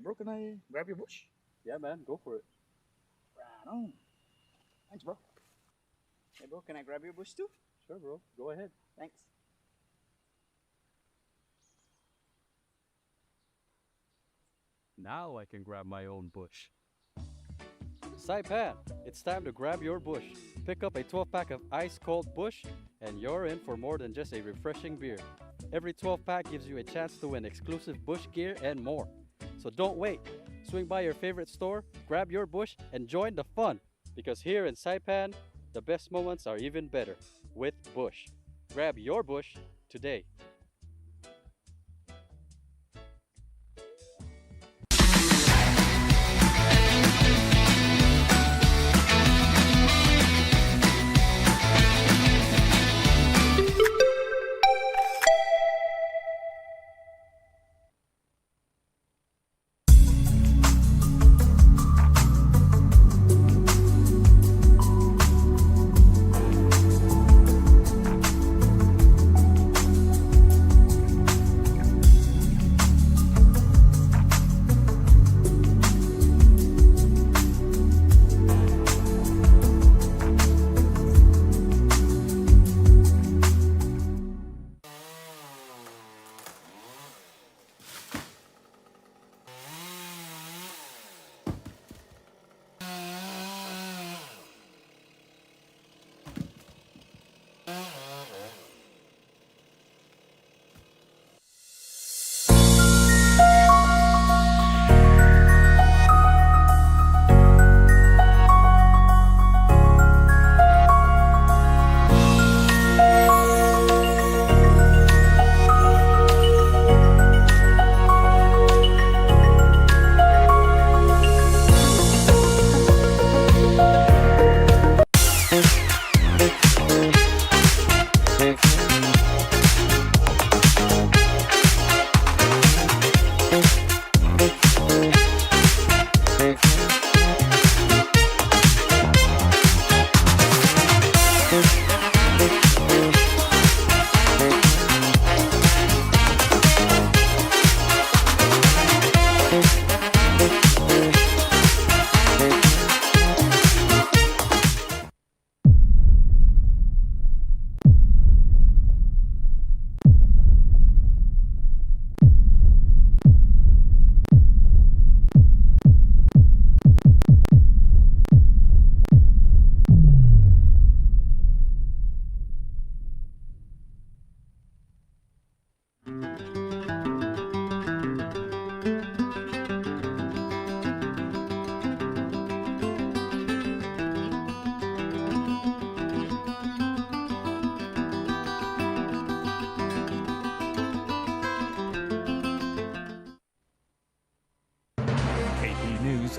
bro, can I grab your bush? Yeah, man, go for it. Right on. Thanks, bro. Hey, bro, can I grab your bush too? Sure, bro. Go ahead. Thanks. Now I can grab my own bush. Saipan, it's time to grab your bush. Pick up a 12-pack of ice-cold bush, and you're in for more than just a refreshing beer. Every 12-pack gives you a chance to win exclusive bush gear and more. So don't wait. Swing by your favorite store, grab your bush, and join the fun. Because here in Saipan, the best moments are even better with Bush. Grab your bush today.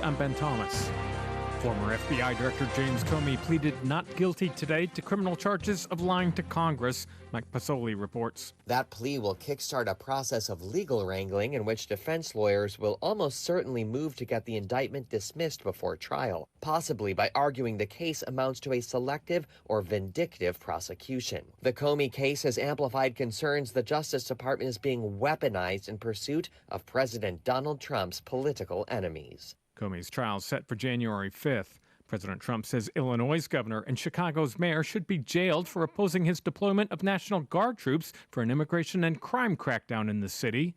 I'm Ben Thomas. Former FBI Director James Comey pleaded not guilty today to criminal charges of lying to Congress, Mike Pasoli reports. That plea will kickstart a process of legal wrangling in which defense lawyers will almost certainly move to get the indictment dismissed before trial, possibly by arguing the case amounts to a selective or vindictive prosecution. The Comey case has amplified concerns the Justice Department is being weaponized in pursuit of President Donald Trump's political enemies. Comey's trial set for January 5th. President Trump says Illinois' governor and Chicago's mayor should be jailed for opposing his deployment of National Guard troops for an immigration and crime crackdown in the city.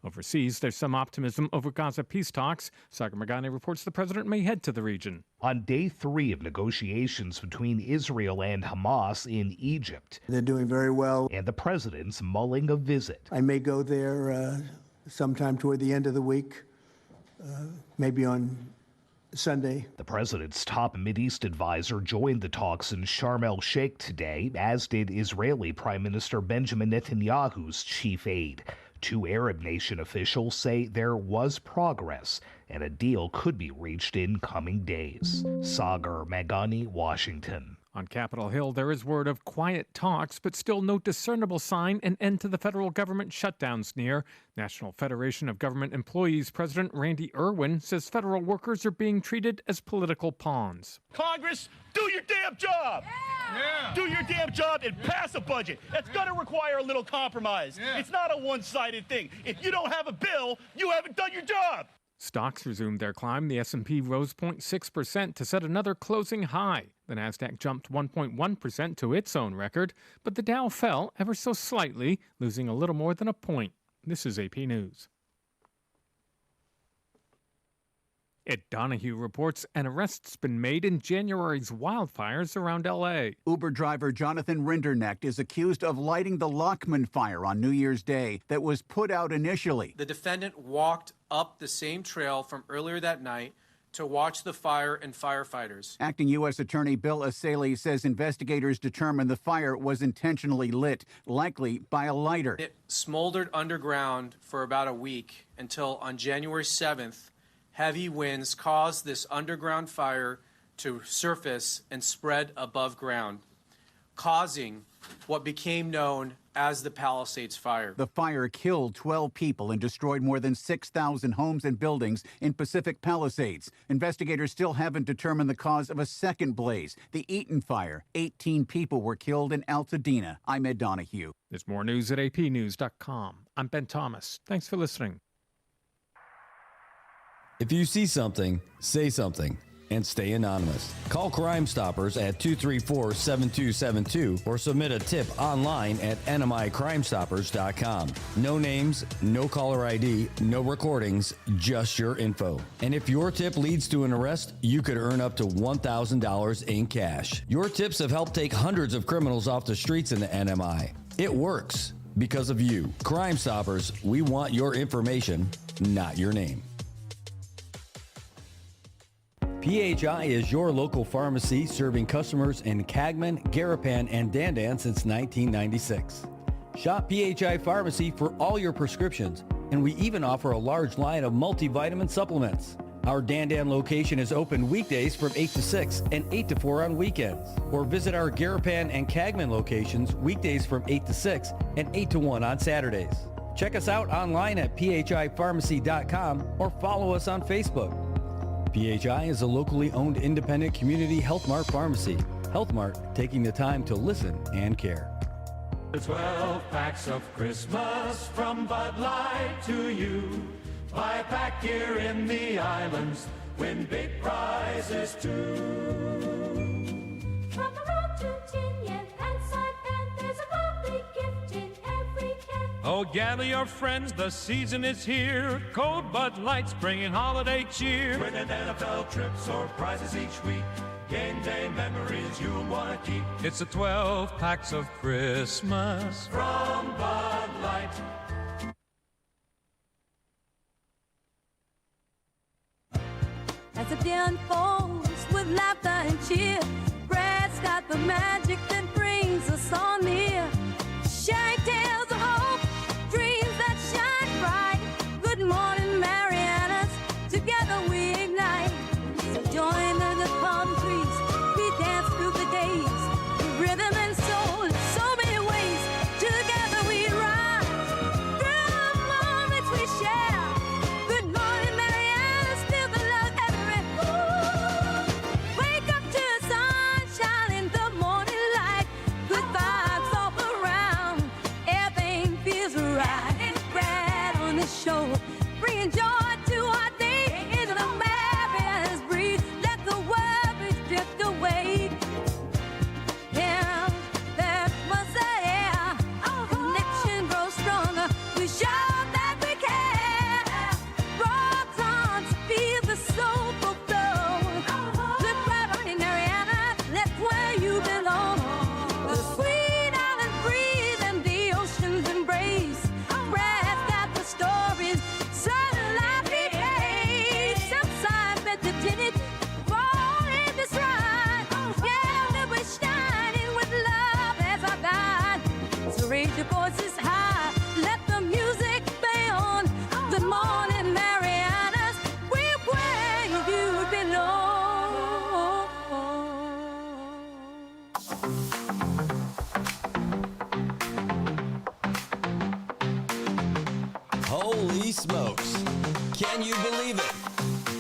Overseas, there's some optimism over Gaza peace talks. Sagar Magani reports the president may head to the region. On day 3 of negotiations between Israel and Hamas in Egypt. They're doing very well. And the president's mulling a visit. I may go there sometime toward the end of the week. Maybe on Sunday. The president's top Mideast advisor joined the talks in Sharm el-Sheikh today, as did Israeli Prime Minister Benjamin Netanyahu's chief aide. 2 Arab nation officials say there was progress and a deal could be reached in coming days. Sagar Magani, Washington. On Capitol Hill, there is word of quiet talks, but still no discernible sign an end to the federal government shutdowns near. National Federation of Government Employees President Randy Irwin says federal workers are being treated as political pawns. Congress, do your damn job! Yeah. Do your damn job and pass a budget. That's going to require a little compromise. Yeah. It's not a one-sided thing. If you don't have a bill, you haven't done your job. Stocks resumed their climb. The S&P rose 0.6% to set another closing high. The Nasdaq jumped 1.1% to its own record, but the Dow fell ever so slightly, losing a little more than a point. This is AP News. Ed Donahue reports an arrest's been made in January's wildfires around L.A. Uber driver Jonathan Rinderknecht is accused of lighting the Lockman fire on New Year's Day that was put out initially. The defendant walked up the same trail from earlier that night to watch the fire and firefighters. Acting U.S. Attorney Bill Asaley says investigators determined the fire was intentionally lit, likely by a lighter. It smoldered underground for about a week until on January 7th, heavy winds caused this underground fire to surface and spread above ground, causing what became known as the Palisades Fire. The fire killed 12 people and destroyed more than 6,000 homes and buildings in Pacific Palisades. Investigators still haven't determined the cause of a second blaze, the Eaton Fire. 18 people were killed in Altadena. I'm Ed Donahue. There's more news at apnews.com. I'm Ben Thomas. Thanks for listening. If you see something, say something, and stay anonymous. Call Crime Stoppers at 234-7272 or submit a tip online at nmicrimestoppers.com. No names, no caller ID, no recordings, just your info. And if your tip leads to an arrest, you could earn up to $1,000 in cash. Your tips have helped take hundreds of criminals off the streets in the NMI. It works because of you. Crime Stoppers, we want your information, not your name. PHI is your local pharmacy serving customers in Cagman, Garapan, and Dandan since 1996. Shop PHI Pharmacy for all your prescriptions, and we even offer a large line of multivitamin supplements. Our Dandan location is open weekdays from 8 to 6 and 8 to 4 on weekends. Or visit our Garapan and Cagman locations weekdays from 8 to 6 and 8 to 1 on Saturdays. Check us out online at phipharmacy.com or follow us on Facebook. PHI is a locally owned independent community Health Mart pharmacy. Health Mart, taking the time to listen and care. 12 packs of Christmas from Bud Light to you. Buy a pack here in the islands, win big prizes too. From the road to Tinian and Saipan, there's a lovely gift in every can. Oh, gather your friends, the season is here. Cold Bud Light's bringing holiday cheer. Winning NFL trips or prizes each week. Game day memories you'll want to keep. It's the 12 packs of Christmas from Bud Light. As the day unfolds with laughter and cheer, Brad's got the magic that brings us all near. Sharing tales of hope, dreams that shine bright. Good morning, Marianas, together we ignite. So join the palm trees, we dance through the days. Rhythm and soul in so many ways. Together we rise through the moments we share. Good morning, Marianas, feel the love everywhere. Wake up to the sunshine in the morning light. Good vibes all around, everything feels right. Brad on the show, bringing joy to our day. Into the Marianas breeze, let the worries drift away. Yeah, that was the air. Our connection grows stronger. We show that we care. Frogs on to feel the soulful flow. Look right on in Mariana, that's where you belong. The sweet island breeze and the ocean's embrace. Brad's got the stories, sunlight behaves. Sometimes meditated, fall in this ride. Yeah, we're shining with love as our guide. So raise your voices high, let the music play on. Good morning, Marianas, we're where you belong. Holy smokes. Can you believe it?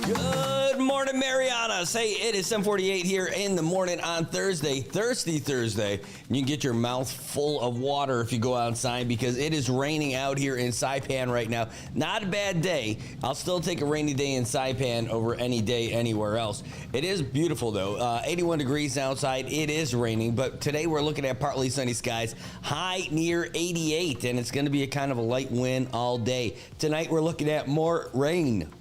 Good morning, Marianas. Hey, it is 7:48 here in the morning on Thursday, Thirsty Thursday. You can get your mouth full of water if you go outside because it is raining out here in Saipan right now. Not a bad day. I'll still take a rainy day in Saipan over any day anywhere else. It is beautiful, though. 81 degrees outside. It is raining, but today we're looking at partly sunny skies, high near 88, and it's going to be a kind of a light wind all day. Tonight we're looking at more rain.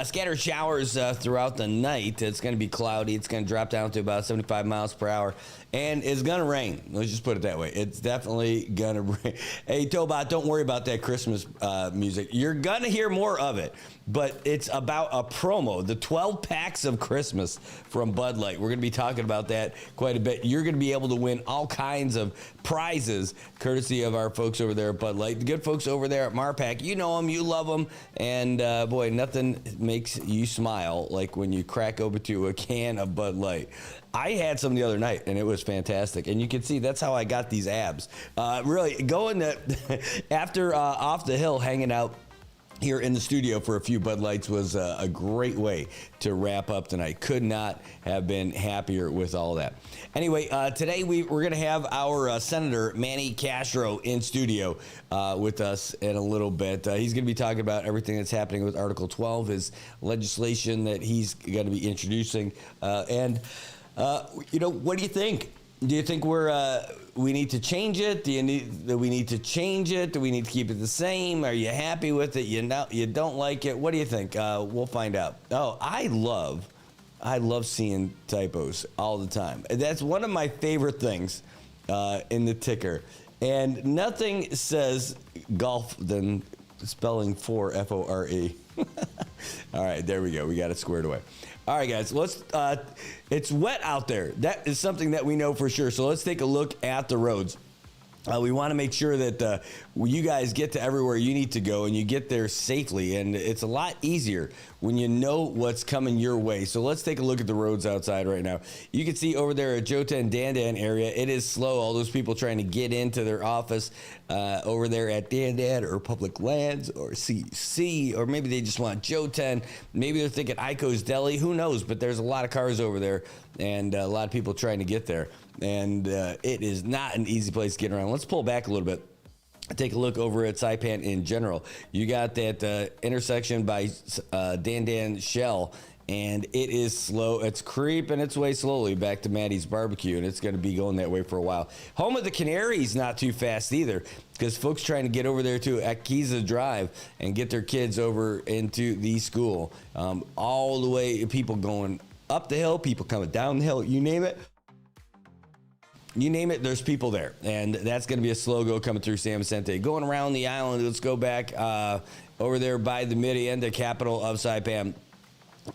Scattered showers throughout the night. It's going to be cloudy. It's going to drop down to about 75 miles per hour. And it's going to rain. Let's just put it that way. It's definitely going to rain. Hey, Tobot, don't worry about that Christmas music. You're going to hear more of it. But it's about a promo, the 12 packs of Christmas from Bud Light. We're going to be talking about that quite a bit. You're going to be able to win all kinds of prizes courtesy of our folks over there at Bud Light. The good folks over there at Marpac, you know them, you love them. And, boy, nothing makes you smile like when you crack open to a can of Bud Light. I had some the other night, and it was fantastic. And you can see that's how I got these abs. Really, going after Off the Hill, hanging out here in the studio for a few Bud Lights was a great way to wrap up tonight. Could not have been happier with all that. Anyway, today we're going to have our Senator Manny Castro in studio with us in a little bit. He's going to be talking about everything that's happening with Article 12, his legislation that he's going to be introducing. What do you think? Do you think we need to change it? Do we need to change it? Do we need to keep it the same? Are you happy with it? You don't like it? What do you think? We'll find out. Oh, I love seeing typos all the time. That's one of my favorite things in the ticker. And nothing says golf than spelling for F-O-R-E. All right, there we go. We got it squared away. All right, guys, it's wet out there. That is something that we know for sure. So let's take a look at the roads. We want to make sure that you guys get to everywhere you need to go and you get there safely. And it's a lot easier when you know what's coming your way. So let's take a look at the roads outside right now. You can see over there at Jota and Dandan area, it is slow. All those people trying to get into their office over there at Dandan or Public Lands or CC, or maybe they just want Jota. Maybe they're thinking Ico's Deli. Who knows? But there's a lot of cars over there and a lot of people trying to get there. And it is not an easy place to get around. Let's pull back a little bit. Take a look over at Saipan in general. You got that intersection by Dandan Shell, and it is slow. It's creeping its way slowly back to Maddie's Barbecue, and it's going to be going that way for a while. Home of the Canaries, not too fast either, because folks trying to get over there to Akiza Drive and get their kids over into the school. All the way, people going up the hill, people coming down the hill, you name it. You name it, there's people there. And that's going to be a slow go coming through San Vicente. Going around the island, let's go back over there by the Merienda, capital of Saipan.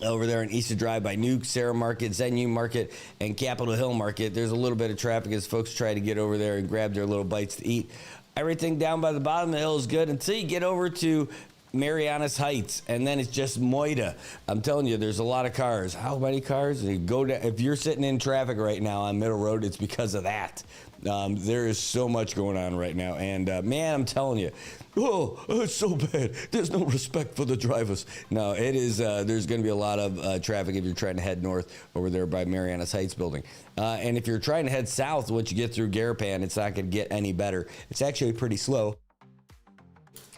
Over there in Easter Drive by Nuke, Sarah Market, Zenu Market, and Capitol Hill Market. There's a little bit of traffic as folks try to get over there and grab their little bites to eat. Everything down by the bottom of the hill is good until you get over to Marianas Heights, and then it's just Moida. I'm telling you, there's a lot of cars. How many cars? You go down, if you're sitting in traffic right now on Middle Road, it's because of that. There is so much going on right now, and man, I'm telling you, it's so bad. There's no respect for the drivers. No, it is. There's going to be a lot of traffic if you're trying to head north over there by Marianas Heights building. And if you're trying to head south, once you get through Garapan, it's not going to get any better. It's actually pretty slow.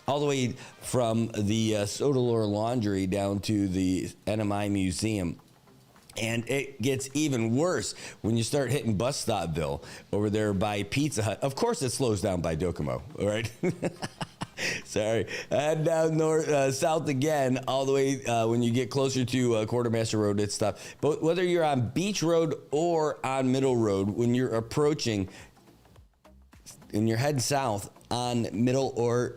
All the way from the Sodalore Laundry down to the NMI Museum. And it gets even worse when you start hitting Bus Stopville over there by Pizza Hut. Of course, it slows down by Docomo, all right? Sorry. And down south again, all the way when you get closer to Quartermaster Road, it's tough. But whether you're on Beach Road or on Middle Road, when you're approaching and you're heading south on Middle or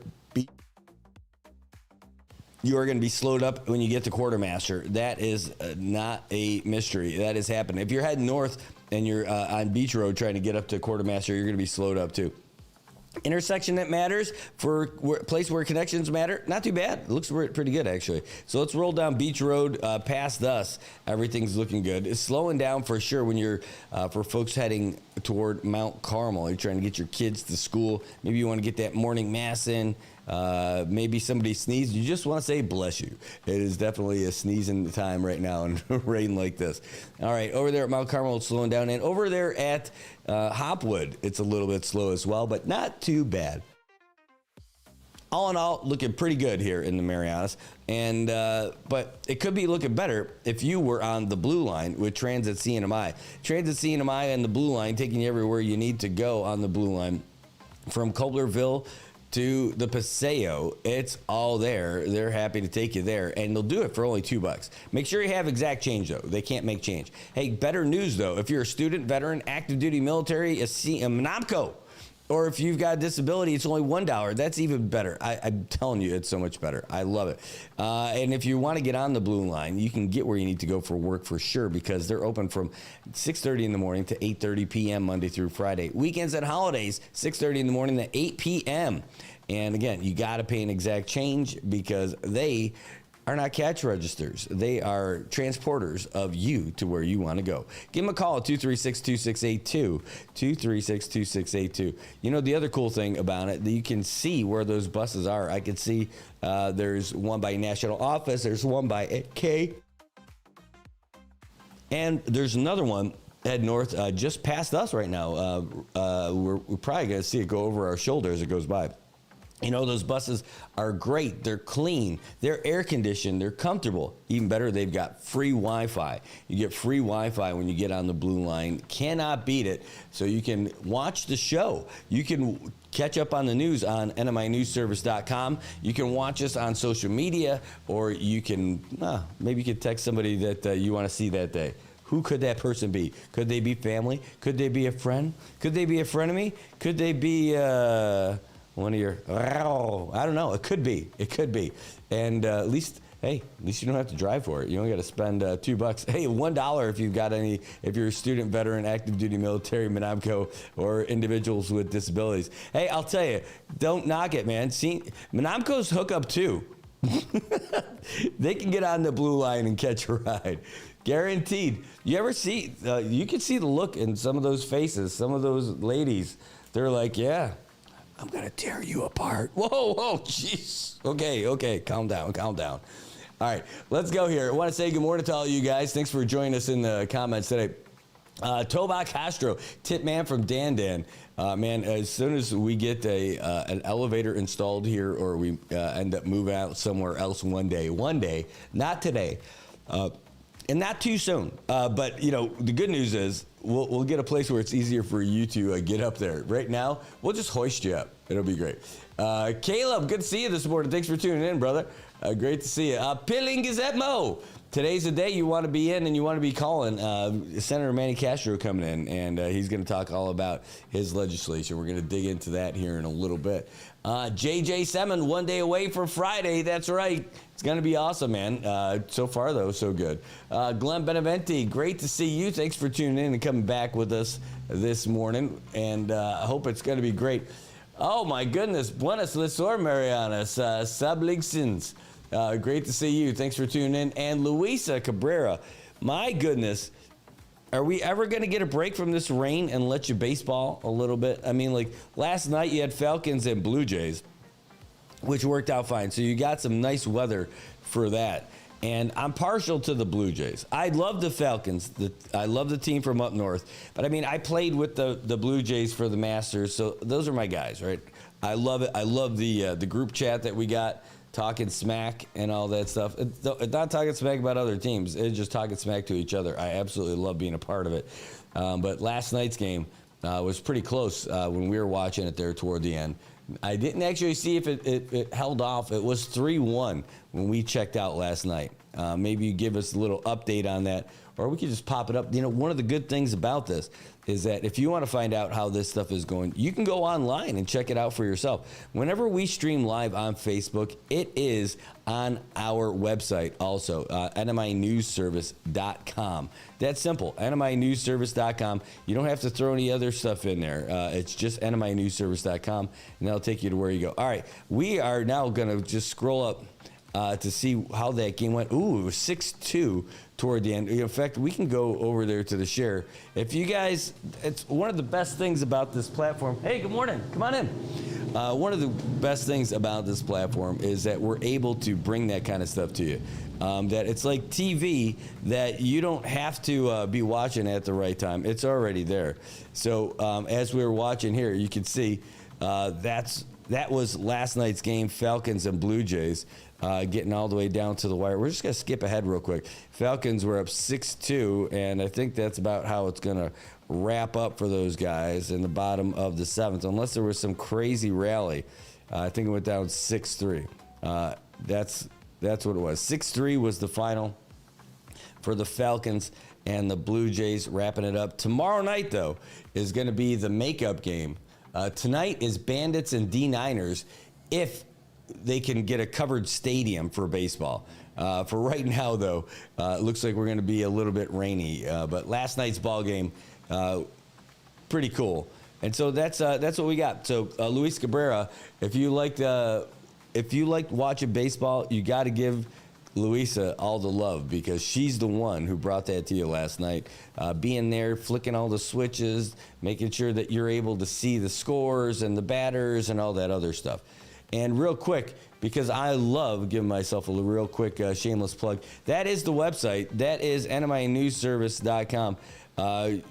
you are going to be slowed up when you get to Quartermaster. That is not a mystery. That is happening. If you're heading north and you're on Beach Road trying to get up to Quartermaster, you're going to be slowed up too. Intersection that matters for place where connections matter. Not too bad. It looks pretty good, actually. So let's roll down Beach Road past us. Everything's looking good. It's slowing down for sure when you're, for folks heading toward Mount Carmel. You're trying to get your kids to school. Maybe you want to get that morning mass in. maybe somebody sneezed, you just want to say bless you. It is definitely a sneezing time right now in rain like this. All right, over there at Mount Carmel, it's slowing down. And over there at Hopwood, it's a little bit slow as well, but not too bad. All in all, looking pretty good here in the Marianas, and but it could be looking better if you were on the Blue Line with Transit CNMI. Transit CNMI and the Blue Line taking you everywhere you need to go on the Blue Line. From Coblerville to the Paseo, it's all there. They're happy to take you there, and they'll do it for only $2. Make sure you have exact change, though. They can't make change. Hey, better news, though. If you're a student, veteran, active duty military, a MNOMCO, or if you've got a disability, it's only $1. That's even better. I'm telling you, it's so much better. I love it. And if you want to get on the Blue Line, you can get where you need to go for work for sure, because they're open from 6:30 in the morning to 8:30 p.m. Monday through Friday. Weekends and holidays, 6:30 in the morning to 8 p.m. And again, you got to pay an exact change because they are not cash registers. They are transporters of you to where you want to go. Give them a call at 236-2682, 236-2682. You know, the other cool thing about it, that you can see where those buses are. I can see there's one by National Office, there's one by K, and there's another one head north just past us right now. We're probably going to see it go over our shoulder as it goes by. You know, those buses are great. They're clean. They're air conditioned. They're comfortable. Even better, they've got free Wi-Fi. You get free Wi-Fi when you get on the Blue Line. Cannot beat it. So you can watch the show. You can catch up on the news on nminewsservice.com. You can watch us on social media, or you can, maybe you could text somebody that you want to see that day. Who could that person be? Could they be family? Could they be a friend? Could they be a frenemy? Could they be one of your, I don't know. It could be. It could be. And at least you don't have to drive for it. You only got to spend $2. Hey, $1 if you've got any, if you're a student, veteran, active duty military, MNOMCO, or individuals with disabilities. Hey, I'll tell you, don't knock it, man. See, MNOMCO's hook up too. They can get on the Blue Line and catch a ride. Guaranteed. You ever see, you can see the look in some of those faces, some of those ladies. They're like, yeah, I'm going to tear you apart. Whoa, jeez. Okay, calm down. All right, let's go here. I want to say good morning to all you guys. Thanks for joining us in the comments today. Toba Castro, tip man from Dan. Man, as soon as we get an elevator installed here, or we end up moving out somewhere else one day, not today, and not too soon. But, you know, the good news is we'll get a place where it's easier for you to get up there. Right now, we'll just hoist you up. It'll be great. Caleb, good to see you this morning. Thanks for tuning in, brother. Great to see you. Pilling Gazette Mo. Today's the day you want to be in and you want to be calling. Senator Manny Castro coming in, and he's going to talk all about his legislation. We're going to dig into that here in a little bit. JJ Semin, 1 day away from Friday. That's right. It's going to be awesome, man. So far, though, so good. Glenn Beneventi, great to see you. Thanks for tuning in and coming back with us this morning, and I hope it's going to be great. Oh, my goodness. Buenas Lesor, Marianas. Sablixins. Great to see you. Thanks for tuning in. And Luisa Cabrera, my goodness, are we ever going to get a break from this rain and let you baseball a little bit? I mean, like last night you had Falcons and Blue Jays, which worked out fine. So you got some nice weather for that. And I'm partial to the Blue Jays. I love the Falcons. I love the team from up north. But, I mean, I played with the Blue Jays for the Masters, so those are my guys, right? I love it. I love the group chat that we got, talking smack and all that stuff. It's not talking smack about other teams. It's just talking smack to each other. I absolutely love being a part of it. But last night's game was pretty close when we were watching it there toward the end. I didn't actually see if it held off. It was 3-1 when we checked out last night. Maybe you give us a little update on that, or we could just pop it up. You know, one of the good things about this is that if you want to find out how this stuff is going, you can go online and check it out for yourself. Whenever we stream live on Facebook, it is on our website also, nminewsservice.com. That's simple, nminewsservice.com. You don't have to throw any other stuff in there. It's just nminewsservice.com, and that'll take you to where you go. All right, we are now going to just scroll up to see how that game went. Ooh, it was 6-2 toward the end. In fact, we can go over there to the share. If you guys, it's one of the best things about this platform. Hey, good morning. Come on in. One of the best things about this platform is that we're able to bring that kind of stuff to you. That it's like TV that you don't have to be watching at the right time. It's already there. So as we were watching here, you can see that was last night's game, Falcons and Blue Jays. Getting all the way down to the wire. We're just going to skip ahead real quick. Falcons were up 6-2, and I think that's about how it's going to wrap up for those guys in the bottom of the seventh, unless there was some crazy rally. I think it went down 6-3. That's what it was. 6-3 was the final for the Falcons and the Blue Jays, wrapping it up. Tomorrow night, though, is going to be the makeup game. Tonight is Bandits and D-Niners. If they can get a covered stadium for baseball. For right now, though, it looks like we're going to be a little bit rainy. But last night's ball game, pretty cool. And so that's what we got. So Luis Cabrera, if you liked watching baseball, you got to give Luisa all the love, because she's the one who brought that to you last night. Being there, flicking all the switches, making sure that you're able to see the scores and the batters and all that other stuff. And real quick, because I love giving myself a real quick shameless plug, that is the website. That is NMINewsService.com.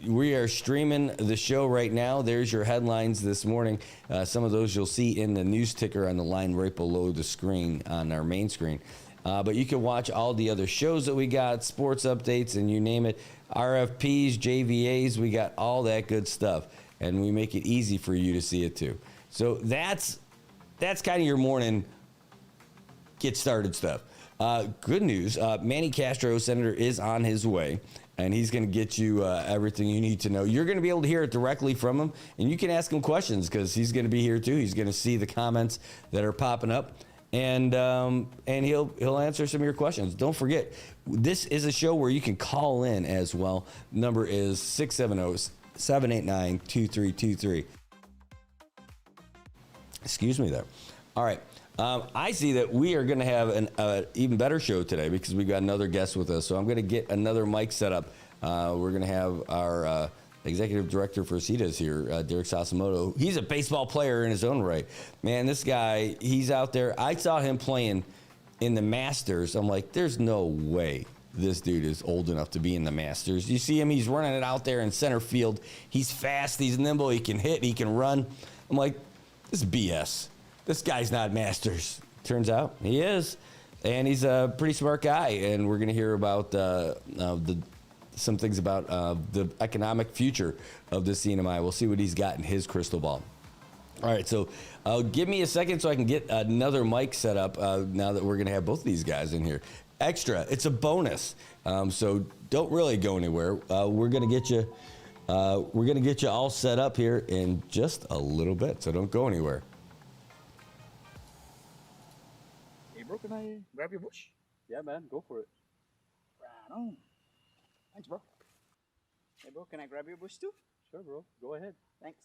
We are streaming the show right now. There's your headlines this morning. Some of those you'll see in the news ticker on the line right below the screen on our main screen. But you can watch all the other shows that we got, sports updates, and you name it. RFPs, JVAs, we got all that good stuff. And we make it easy for you to see it too. So that's kind of your morning get started stuff. Good news, Manny Castro, Senator, is on his way, and he's going to get you everything you need to know. You're going to be able to hear it directly from him, and you can ask him questions because he's going to be here too. He's going to see the comments that are popping up, and he'll answer some of your questions. Don't forget, this is a show where you can call in as well. Number is 670-789-2323. Excuse me there. All right. I see that we are going to have an even better show today because we got another guest with us. So I'm going to get another mic set up. We're going to have our executive director for CETAs here, Derek Sasamoto. He's a baseball player in his own right. Man, this guy, he's out there. I saw him playing in the Masters. I'm like, there's no way this dude is old enough to be in the Masters. You see him, he's running it out there in center field. He's fast, he's nimble, he can hit, he can run. I'm like, this is BS. This guy's not Masters. Turns out he is. And he's a pretty smart guy. And we're going to hear about some things about the economic future of the CNMI. We'll see what he's got in his crystal ball. All right, so give me a second so I can get another mic set up now that we're going to have both of these guys in here. Extra, it's a bonus. So don't really go anywhere. We're going to get you all set up here in just a little bit, so don't go anywhere. Hey, bro, can I grab your bush? Yeah, man, go for it. Right on. Thanks, bro. Hey, bro, can I grab your bush too? Sure, bro. Go ahead. Thanks.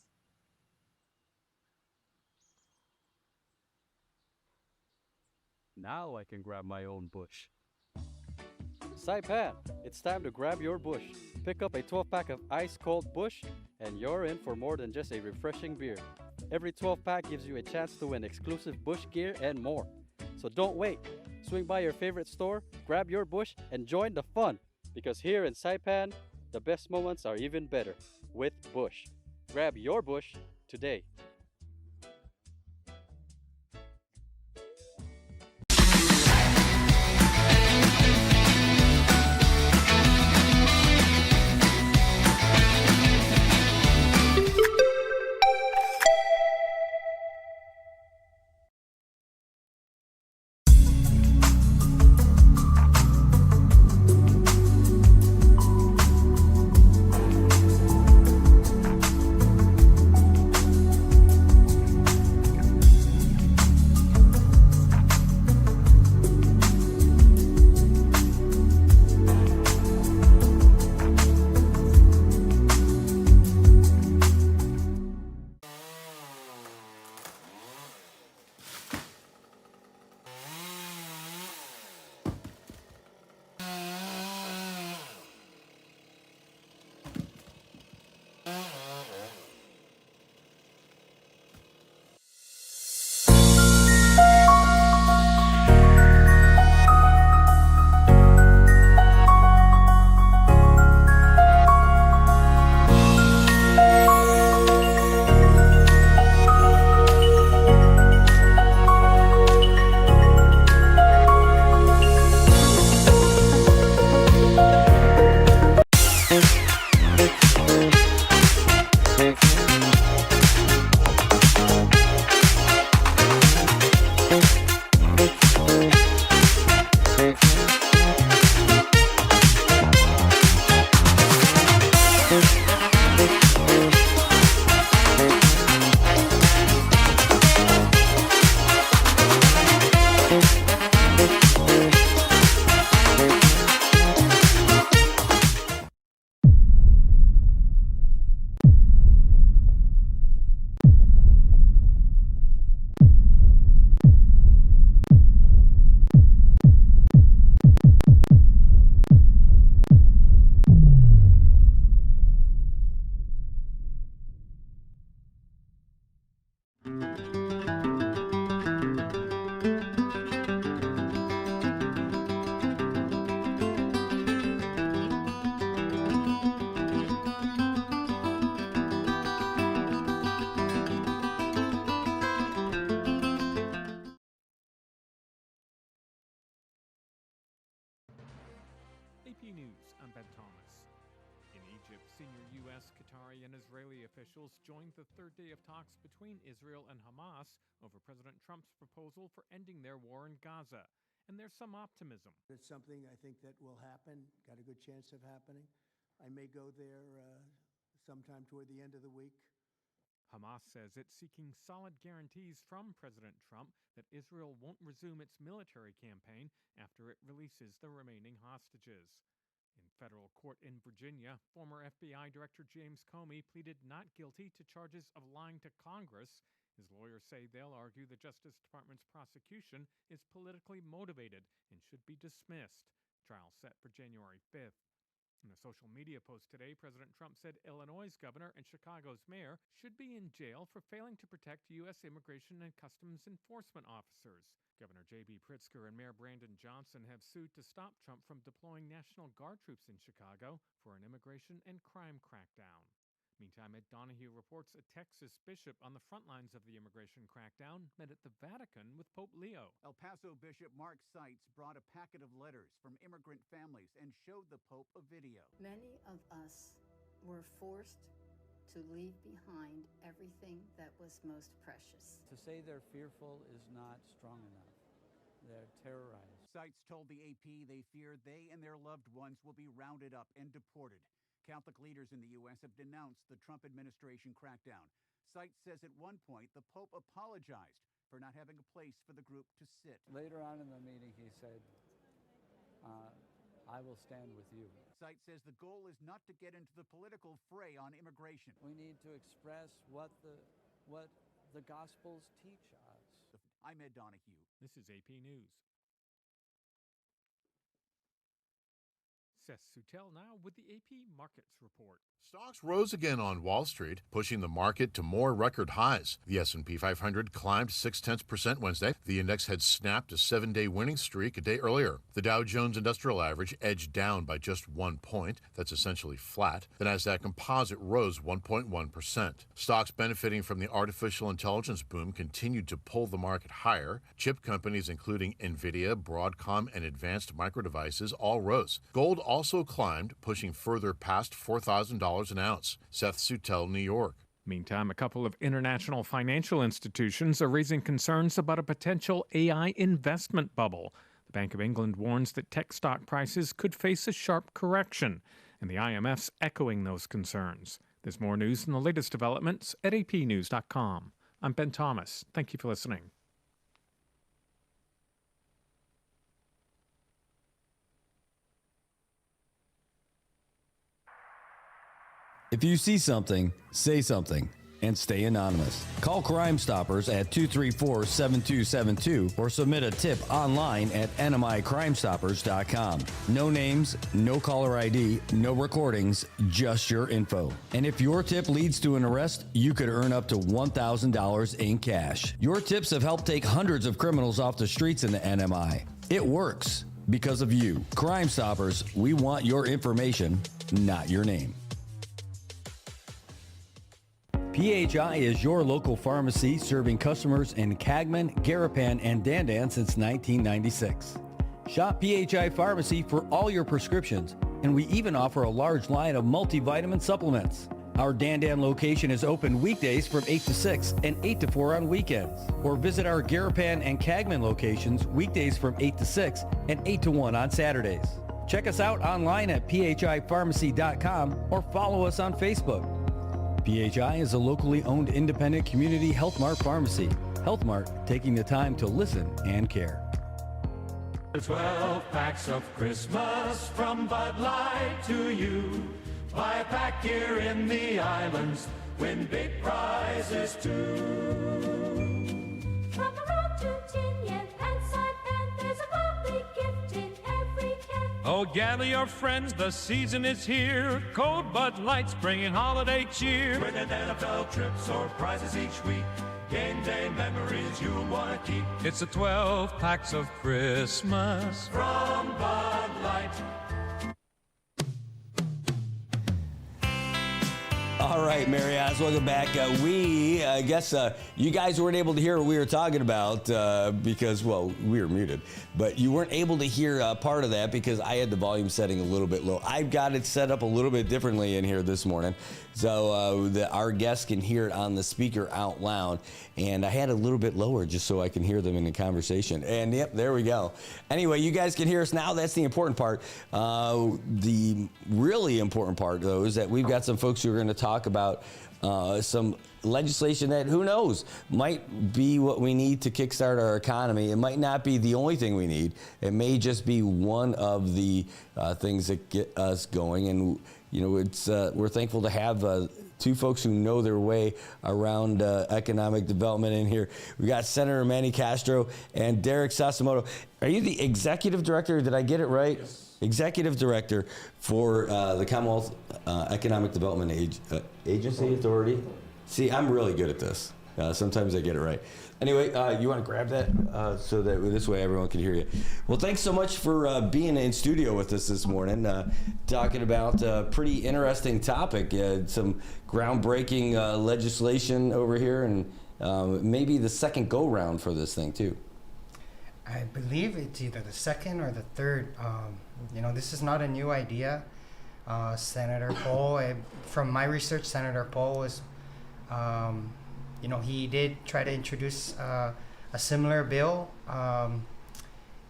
Now I can grab my own bush. Saipan, it's time to grab your bush. Pick up a 12-pack of ice-cold Bush, and you're in for more than just a refreshing beer. Every 12-pack gives you a chance to win exclusive Bush gear and more. So don't wait. Swing by your favorite store, grab your Bush, and join the fun. Because here in Saipan, the best moments are even better with Bush. Grab your Bush today. News, I'm Ben Thomas. In Egypt, senior U.S., Qatari, and Israeli officials joined the third day of talks between Israel and Hamas over President Trump's proposal for ending their war in Gaza. And there's some optimism. It's something I think that will happen, got a good chance of happening. I may go there sometime toward the end of the week. Hamas says it's seeking solid guarantees from President Trump that Israel won't resume its military campaign after it releases the remaining hostages. In federal court in Virginia, former FBI Director James Comey pleaded not guilty to charges of lying to Congress. His lawyers say they'll argue the Justice Department's prosecution is politically motivated and should be dismissed. Trial set for January 5th. In a social media post today, President Trump said Illinois' governor and Chicago's mayor should be in jail for failing to protect U.S. immigration and customs enforcement officers. Governor J.B. Pritzker and Mayor Brandon Johnson have sued to stop Trump from deploying National Guard troops in Chicago for an immigration and crime crackdown. Meantime, Ed Donahue reports a Texas bishop on the front lines of the immigration crackdown met at the Vatican with Pope Leo. El Paso Bishop Mark Seitz brought a packet of letters from immigrant families and showed the Pope a video. Many of us were forced to leave behind everything that was most precious. To say they're fearful is not strong enough. They're terrorized. Seitz told the AP they fear they and their loved ones will be rounded up and deported. Catholic leaders in the U.S. have denounced the Trump administration crackdown. Seitz says at one point the Pope apologized for not having a place for the group to sit. Later on in the meeting, he said, I will stand with you. Seitz says the goal is not to get into the political fray on immigration. We need to express what the Gospels teach us. I'm Ed Donahue. This is AP News. Seth Sutel now with the AP Markets Report. Stocks rose again on Wall Street, pushing the market to more record highs. The S&P 500 climbed 0.6% Wednesday. The index had snapped a 7-day winning streak a day earlier. The Dow Jones Industrial Average edged down by just 1 point. That's essentially flat. The Nasdaq Composite rose 1.1%. Stocks benefiting from the artificial intelligence boom continued to pull the market higher. Chip companies including Nvidia, Broadcom, and Advanced Micro Devices all rose. Gold also climbed, pushing further past $4,000 an ounce. Seth Sutel, New York. Meantime, a couple of international financial institutions are raising concerns about a potential AI investment bubble. The Bank of England warns that tech stock prices could face a sharp correction, and the IMF's echoing those concerns. There's more news and the latest developments at apnews.com. I'm Ben Thomas. Thank you for listening. If you see something, say something, and stay anonymous. Call Crime Stoppers at 234-7272 or submit a tip online at nmicrimestoppers.com. No names, no caller ID, no recordings, just your info. And if your tip leads to an arrest, you could earn up to $1,000 in cash. Your tips have helped take hundreds of criminals off the streets in the NMI. It works because of you. Crime Stoppers, we want your information, not your name. PHI is your local pharmacy serving customers in Cagman, Garapan, and Dandan since 1996. Shop PHI Pharmacy for all your prescriptions, and we even offer a large line of multivitamin supplements. Our Dandan location is open weekdays from 8 to 6 and 8 to 4 on weekends. Or visit our Garapan and Cagman locations weekdays from 8 to 6 and 8 to 1 on Saturdays. Check us out online at phipharmacy.com or follow us on Facebook. PHI is a locally owned independent community Health Mart pharmacy. Health Mart, taking the time to listen and care. 12 packs of Christmas from Bud Light to you. Buy a pack here in the islands, win big prizes too. From a road to tin, yen and Saipan, there's a lovely gift in every can. Oh, gather your friends, the season is here. Cold Bud Light's bringing holiday cheer. Winning NFL trips or prizes each week. Game day memories you'll want to keep. It's the 12 packs of Christmas from Bud Light. All right, Marianas, welcome back. I guess you guys weren't able to hear what we were talking about because, well, we were muted. But you weren't able to hear part of that because I had the volume setting a little bit low. I've got it set up a little bit differently in here this morning so that our guests can hear it on the speaker out loud. And I had it a little bit lower just so I can hear them in the conversation. And, yep, there we go. Anyway, you guys can hear us now. That's the important part. The really important part, though, is that we've got some folks who are going to talk about some legislation that, who knows, might be what we need to kickstart our economy. It might not be the only thing we need. It may just be one of the things that get us going. And, you know, it's we're thankful to have two folks who know their way around economic development in here. We got Senator Manny Castro and Derek Sassamoto. Are you the executive director? Did I get it right? Yes. Executive Director for the Commonwealth Economic Development Agency Authority. See, I'm really good at this. Sometimes I get it right. Anyway, you want to grab that so that this way everyone can hear you. Well, thanks so much for being in studio with us this morning, talking about a pretty interesting topic. Some groundbreaking legislation over here, and maybe the second go-round for this thing, too. I believe it's either the second or the third. You know, this is not a new idea. Senator Poe, from my research, Senator Poe was, you know, he did try to introduce a similar bill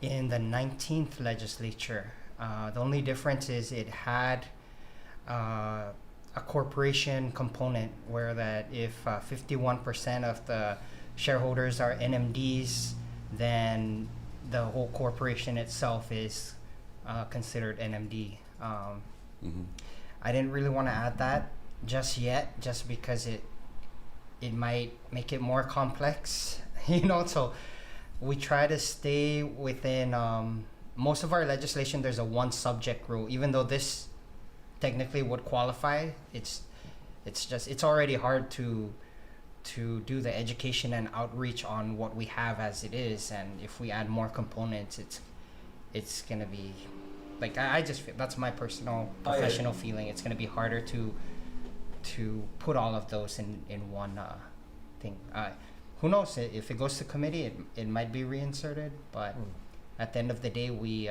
in the 19th legislature. The only difference is it had a corporation component where that if 51% of the shareholders are NMDs, then the whole corporation itself is considered NMD. I didn't really want to add that just yet, just because it might make it more complex, you know. So we try to stay within most of our legislation. There's a one subject rule, even though this technically would qualify. It's already hard to do the education and outreach on what we have as it is, and if we add more components, it's gonna be like, I just feel that's my personal professional feeling. It's gonna be harder to put all of those in one thing. Who knows, if it goes to committee, it might be reinserted, but at the end of the day, we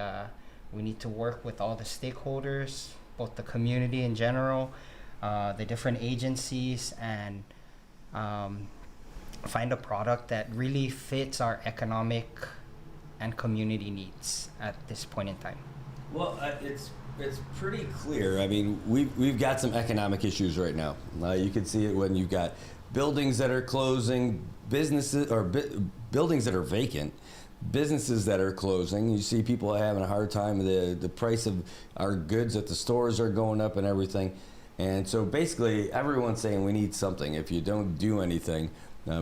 need to work with all the stakeholders, both the community in general, the different agencies, and find a product that really fits our economic and community needs at this point in time. Well, it's pretty clear. I mean, we've got some economic issues right now. You can see it when you've got buildings that are closing, businesses or buildings that are vacant, businesses that are closing. You see people having a hard time. The price of our goods at the stores are going up and everything. And so basically, everyone's saying we need something. If you don't do anything,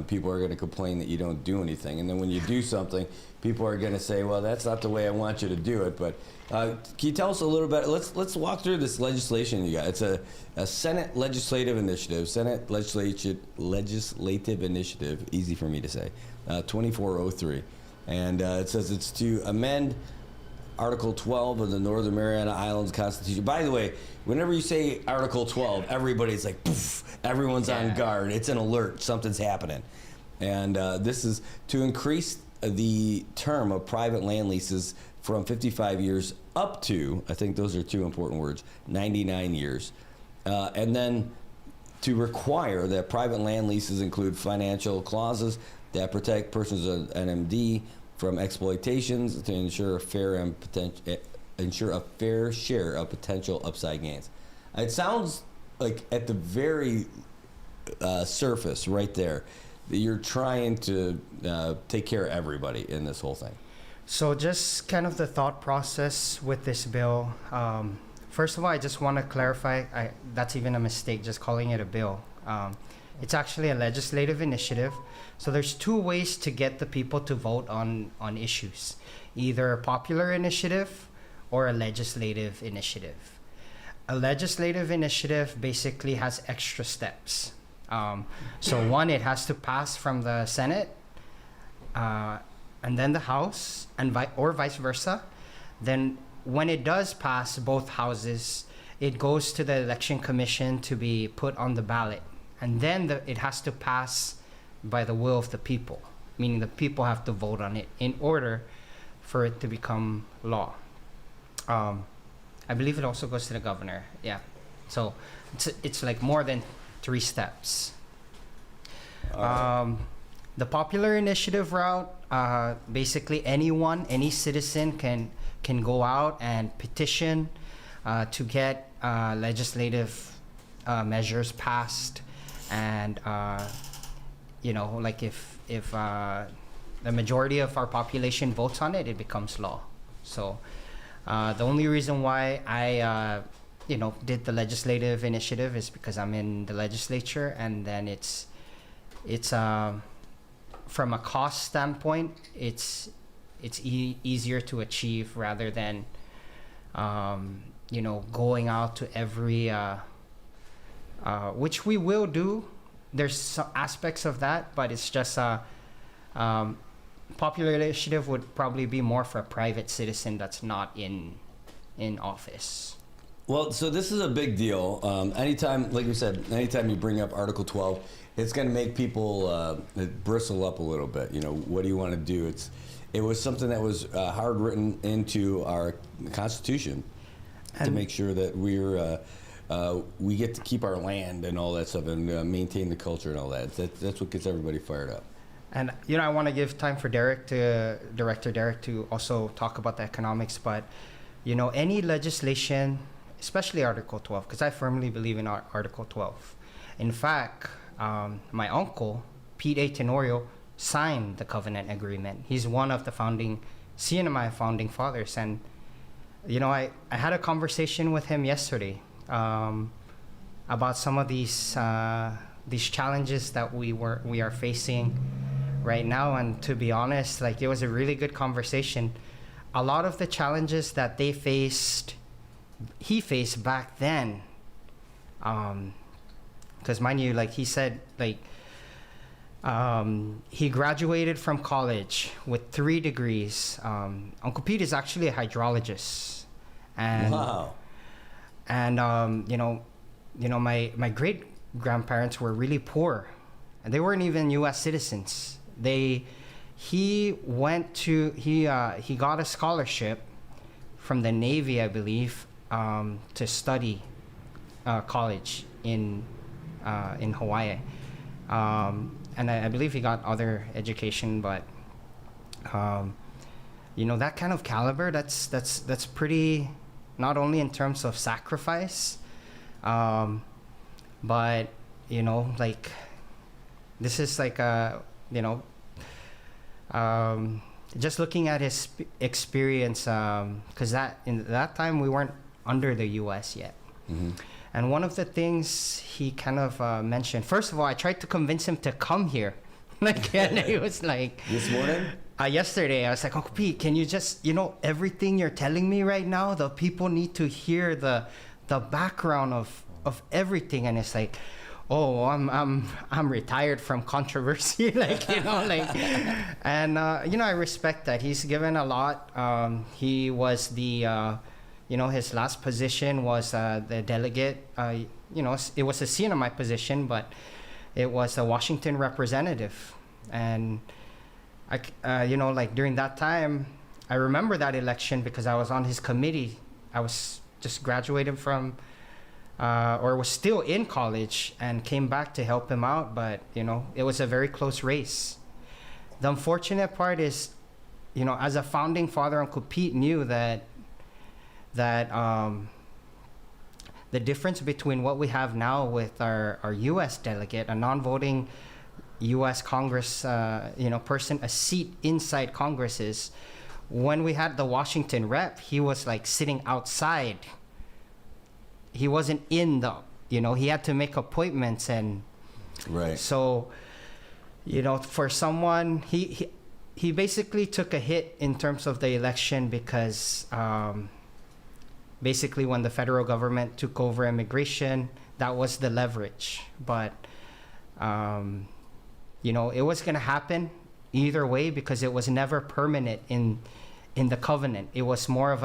people are going to complain that you don't do anything. And then when you do something, people are going to say, well, that's not the way I want you to do it. But can you tell us a little bit? Let's walk through this legislation you got. It's a Senate legislative initiative, Senate legislative initiative, easy for me to say, 2403. And it says it's to amend Article 12 of the Northern Mariana Islands Constitution. By the way, whenever you say Article 12, everybody's like, poof, everyone's on guard. It's an alert, something's happening. And this is to increase the term of private land leases from 55 years up to, I think those are two important words, 99 years. And then to require that private land leases include financial clauses that protect persons of NMD from exploitations to ensure a fair share of potential upside gains. It sounds like at the very surface right there that you're trying to take care of everybody in this whole thing. So just kind of the thought process with this bill. First of all, I just want to clarify, that's even a mistake just calling it a bill. It's actually a legislative initiative. So there's two ways to get the people to vote on issues, either a popular initiative or a legislative initiative. A legislative initiative basically has extra steps. So one, it has to pass from the Senate and then the House, or vice versa. Then when it does pass both houses, it goes to the election commission to be put on the ballot, and then it has to pass by the will of the people, meaning the people have to vote on it in order for it to become law. I believe it also goes to the governor. Yeah, so it's like more than 3 steps. The popular initiative route, basically any citizen can go out and petition to get legislative measures passed, and like if the majority of our population votes on it, it becomes law. So the only reason why I did the legislative initiative is because I'm in the legislature, and then it's from a cost standpoint, it's easier to achieve rather than going out to every which we will do. There's some aspects of that, but it's just popular initiative would probably be more for a private citizen that's not in office. Well, so this is a big deal. Anytime, like you said, anytime you bring up Article 12, it's going to make people bristle up a little bit. What do you want to do? It was something that was hard written into our Constitution to make sure that we get to keep our land and all that stuff, and maintain the culture and all that. That's what gets everybody fired up. And I want to give time for Director Derek to also talk about the economics, but any legislation, especially Article 12, because I firmly believe in Article 12. In fact, my uncle, Pete A. Tenorio, signed the covenant agreement. He's one of the CNMI founding fathers. And, I had a conversation with him yesterday about some of these challenges that we are facing right now. And to be honest, it was a really good conversation. A lot of the challenges that he faced back then, because mind you, he said, he graduated from college with 3 degrees. Uncle Pete is actually a hydrologist, and wow. And my great grandparents were really poor, and they weren't even U.S. citizens. He got a scholarship from the Navy, I believe, to study college in Hawaii, and I believe he got other education, but that kind of caliber, that's pretty, not only in terms of sacrifice, but this is just looking at his experience, because in that time we weren't under the U.S. yet. Mm-hmm. And one of the things he kind of mentioned, first of all, I tried to convince him to come here. And he was like... This morning? Yesterday, I was like, Uncle Pete, can you just, everything you're telling me right now, the people need to hear the background of everything. And it's like, oh, I'm retired from controversy, and I respect that. He's given a lot. He was the, his last position was the delegate. It was a CNMI position, but it was a Washington representative, and during that time, I remember that election because I was on his committee. I was just graduated from. Or was still in college and came back to help him out, but it was a very close race. The unfortunate part is, as a founding father, Uncle Pete knew that the difference between what we have now with our U.S. delegate, a non-voting U.S. Congress person, a seat inside Congress, is when we had the Washington rep, he was sitting outside. He wasn't in he had to make appointments, and right. So, for someone, he basically took a hit in terms of the election because basically when the federal government took over immigration, that was the leverage. But it was going to happen either way because it was never permanent in the covenant. It was more of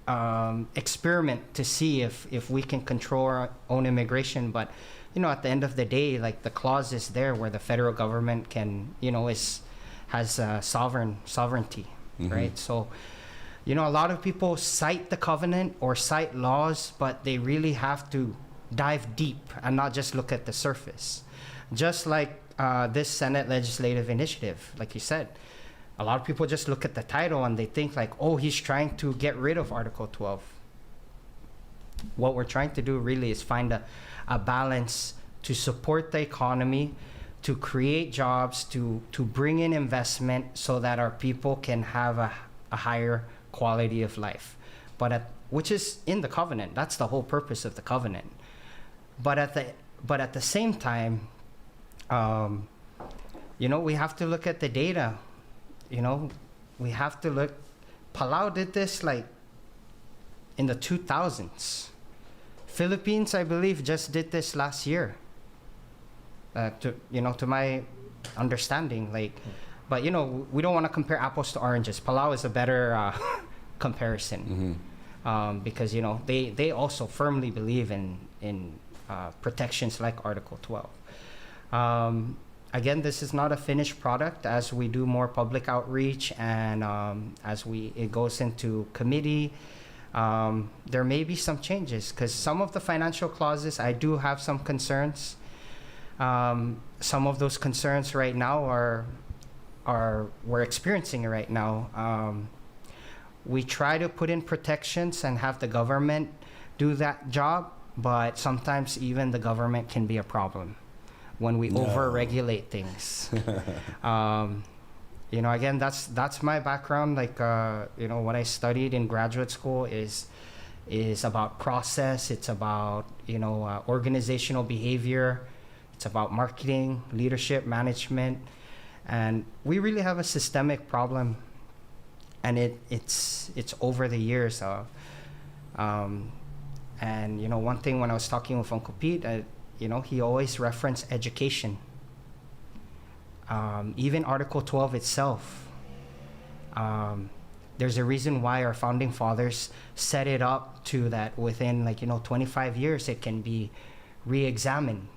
experiment to see if we can control our own immigration. But, you know, at the end of the day, like, the clause is there where the federal government can, you know, has sovereignty, right? So, you know, a lot of people cite the covenant or cite laws, but they really have to dive deep and not just look at the surface. Just like this Senate legislative initiative, like you said, a lot of people just look at the title and they think like, oh, he's trying to get rid of Article 12. What we're trying to do really is find a balance to support the economy, to create jobs, to bring in investment so that our people can have a higher quality of life, which is in the covenant. That's the whole purpose of the covenant. But at the same time, you know, we have to look at the data. You know, we have to look. Palau did this like in the 2000s. Philippines, I believe, just did this last year. To my understanding, like, but you know, we don't want to compare apples to oranges. Palau is a better comparison, because you know they also firmly believe in protections like Article 12. Again, this is not a finished product. As we do more public outreach and as it goes into committee, there may be some changes because some of the financial clauses, I do have some concerns. Some of those concerns right now we're experiencing it right now. We try to put in protections and have the government do that job, but sometimes even the government can be a problem when we over-regulate things. You know, again, that's my background. Like, you know, what I studied in graduate school is about process. It's about, you know, organizational behavior. It's about marketing, leadership, management. And we really have a systemic problem. And it's over the years. And, you know, one thing when I was talking with Uncle Pete, you know, he always referenced education. Even Article 12 itself. There's a reason why our founding fathers set it up to that within, like, you know, 25 years it can be re-examined.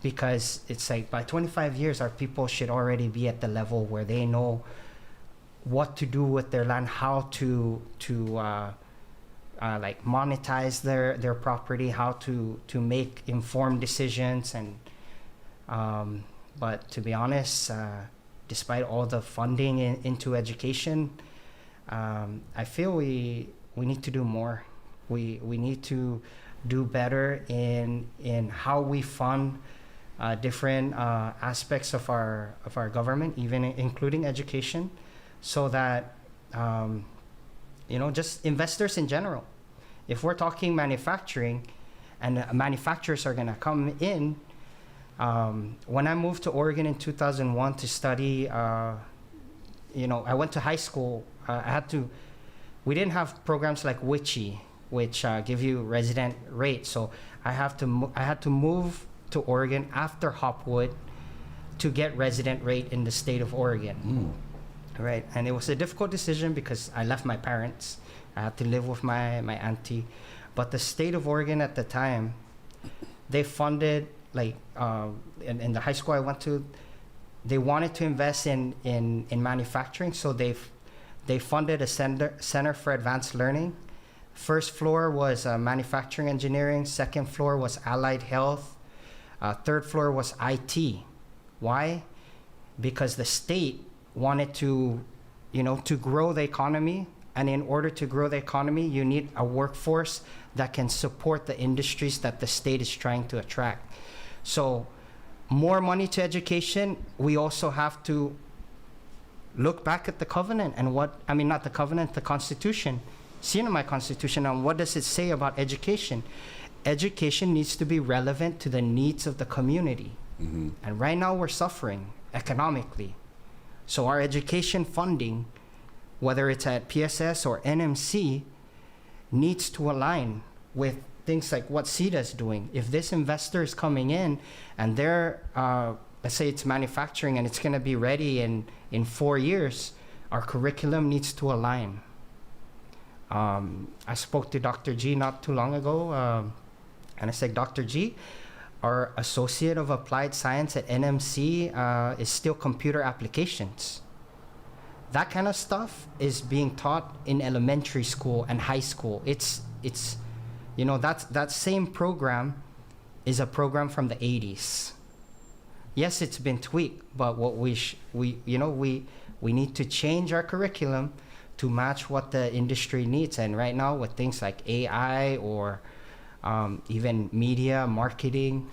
Because it's like by 25 years, our people should already be at the level where they know what to do with their land, how to like monetize their property, how to make informed decisions. And but to be honest, despite all the funding into education, I feel we need to do more. We need to do better in how we fund different aspects of our government, even including education, so that you know, just investors in general. If we're talking manufacturing, and manufacturers are gonna come in. When I moved to Oregon in 2001 to study, you know, I went to high school. We didn't have programs like WICHE, which give you resident rate. So I had to move to Oregon after Hopwood to get resident rate in the state of Oregon. Right, and it was a difficult decision because I left my parents. I had to live with my auntie. But the state of Oregon at the time, they funded, like, in the high school I went to, they wanted to invest in manufacturing, so they funded a center for advanced learning. First floor was manufacturing engineering, second floor was allied health, third floor was IT. Why? Because the state wanted to, you know, to grow the economy. And in order to grow the economy, you need a workforce that can support the industries that the state is trying to attract. So more money to education. We also have to look back at the covenant and not the covenant, the Constitution. See in my Constitution, and what does it say about education? Education needs to be relevant to the needs of the community. And right now we're suffering economically. So our education funding, whether it's at PSS or NMC, needs to align with things like what CETA is doing. If this investor is coming in and they're, let's say it's manufacturing and it's gonna be ready in 4 years, our curriculum needs to align. I spoke to Dr. G not too long ago, and I said, Dr. G, our Associate of Applied Science at NMC is still computer applications. That kind of stuff is being taught in elementary school and high school. It's you know, that same program is a program from the 80s. Yes, it's been tweaked, but what we need to change our curriculum to match what the industry needs. And right now, with things like AI or even media marketing,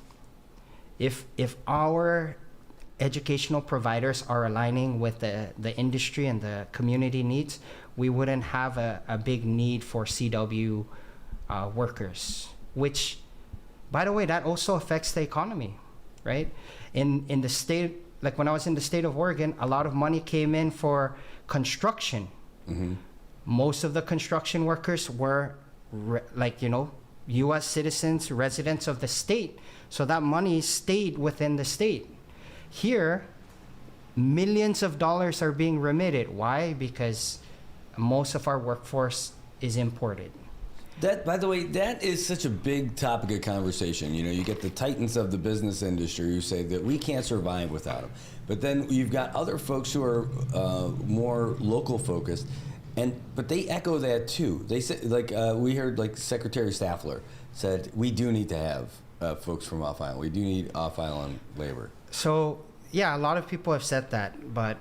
if our educational providers are aligning with the industry and the community needs, we wouldn't have a big need for CW workers, which, by the way, that also affects the economy, right? In the state, like when I was in the state of Oregon, a lot of money came in for construction. Mm-hmm. Most of the construction workers were U.S. citizens, residents of the state. So that money stayed within the state. Here, millions of dollars are being remitted. Why? Because most of our workforce is imported. That, by the way, that is such a big topic of conversation. You know, you get the titans of the business industry who say that we can't survive without them. But then you've got other folks who are more local focused, but they echo that too. They say, we heard Secretary Staffler said, we do need to have folks from off island. We do need off island labor. So yeah, a lot of people have said that, but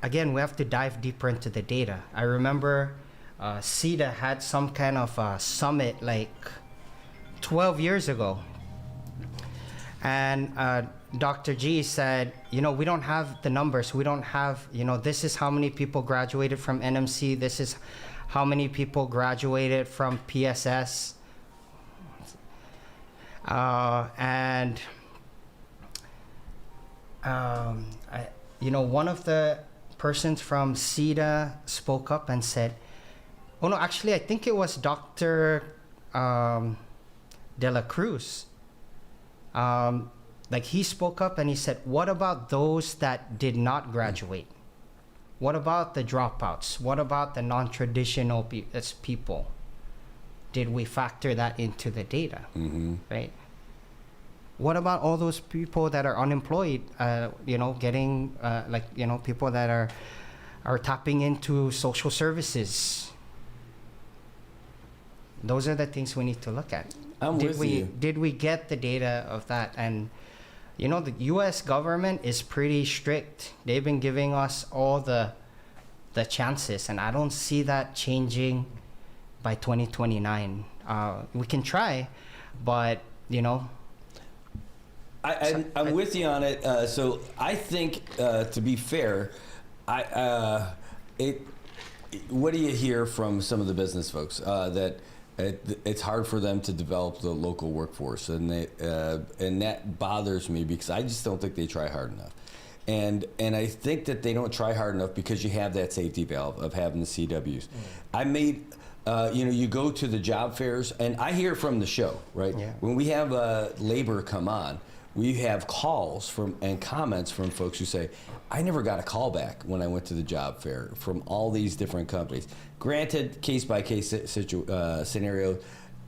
again, we have to dive deeper into the data. I remember CETA had some kind of summit like 12 years ago. And Dr. G said, we don't have the numbers. We don't have, this is how many people graduated from NMC. This is how many people graduated from PSS. One of the persons from CETA spoke up and said, oh no, actually, I think it was Dr. De La Cruz. He spoke up and he said, what about those that did not graduate? What about the dropouts? What about the non-traditional people? Did we factor that into the data? Mm-hmm. Right? What about all those people that are unemployed, getting, people that are tapping into social services? Those are the things we need to look at. Did we get the data of that? And, the U.S. government is pretty strict. They've been giving us all the chances, and I don't see that changing by 2029. We can try, but, I'm with you on it. So I think, to be fair, what do you hear from some of the business folks that it's hard for them to develop the local workforce, and that bothers me because I just don't think they try hard enough, and I think that they don't try hard enough because you have that safety valve of having the CWs. I made. You go to the job fairs, and I hear from the show, right? Yeah. When we have labor come on, we have calls and comments from folks who say, I never got a call back when I went to the job fair from all these different companies. Granted, case-by-case scenario,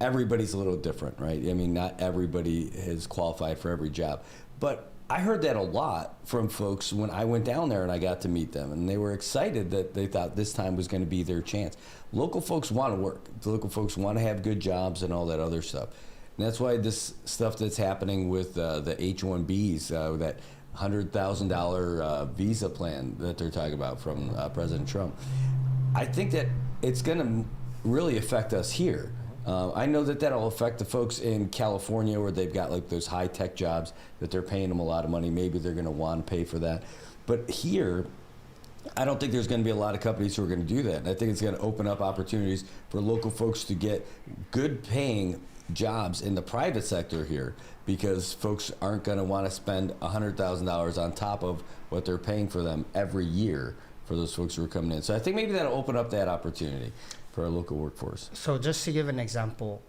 everybody's a little different, right? I mean, not everybody is qualified for every job. But I heard that a lot from folks when I went down there and I got to meet them, and they were excited that they thought this time was going to be their chance. Local folks want to work. The local folks want to have good jobs and all that other stuff. And that's why this stuff that's happening with the H-1Bs, that $100,000 visa plan that they're talking about from President Trump, I think that it's going to really affect us here. I know that that'll affect the folks in California where they've got those high-tech jobs that they're paying them a lot of money. Maybe they're going to want to pay for that. But here, I don't think there's going to be a lot of companies who are going to do that. And I think it's going to open up opportunities for local folks to get good-paying jobs in the private sector here, because folks aren't going to want to spend $100,000 on top of what they're paying for them every year for those folks who are coming in. So I think maybe that'll open up that opportunity for our local workforce. So just to give an example,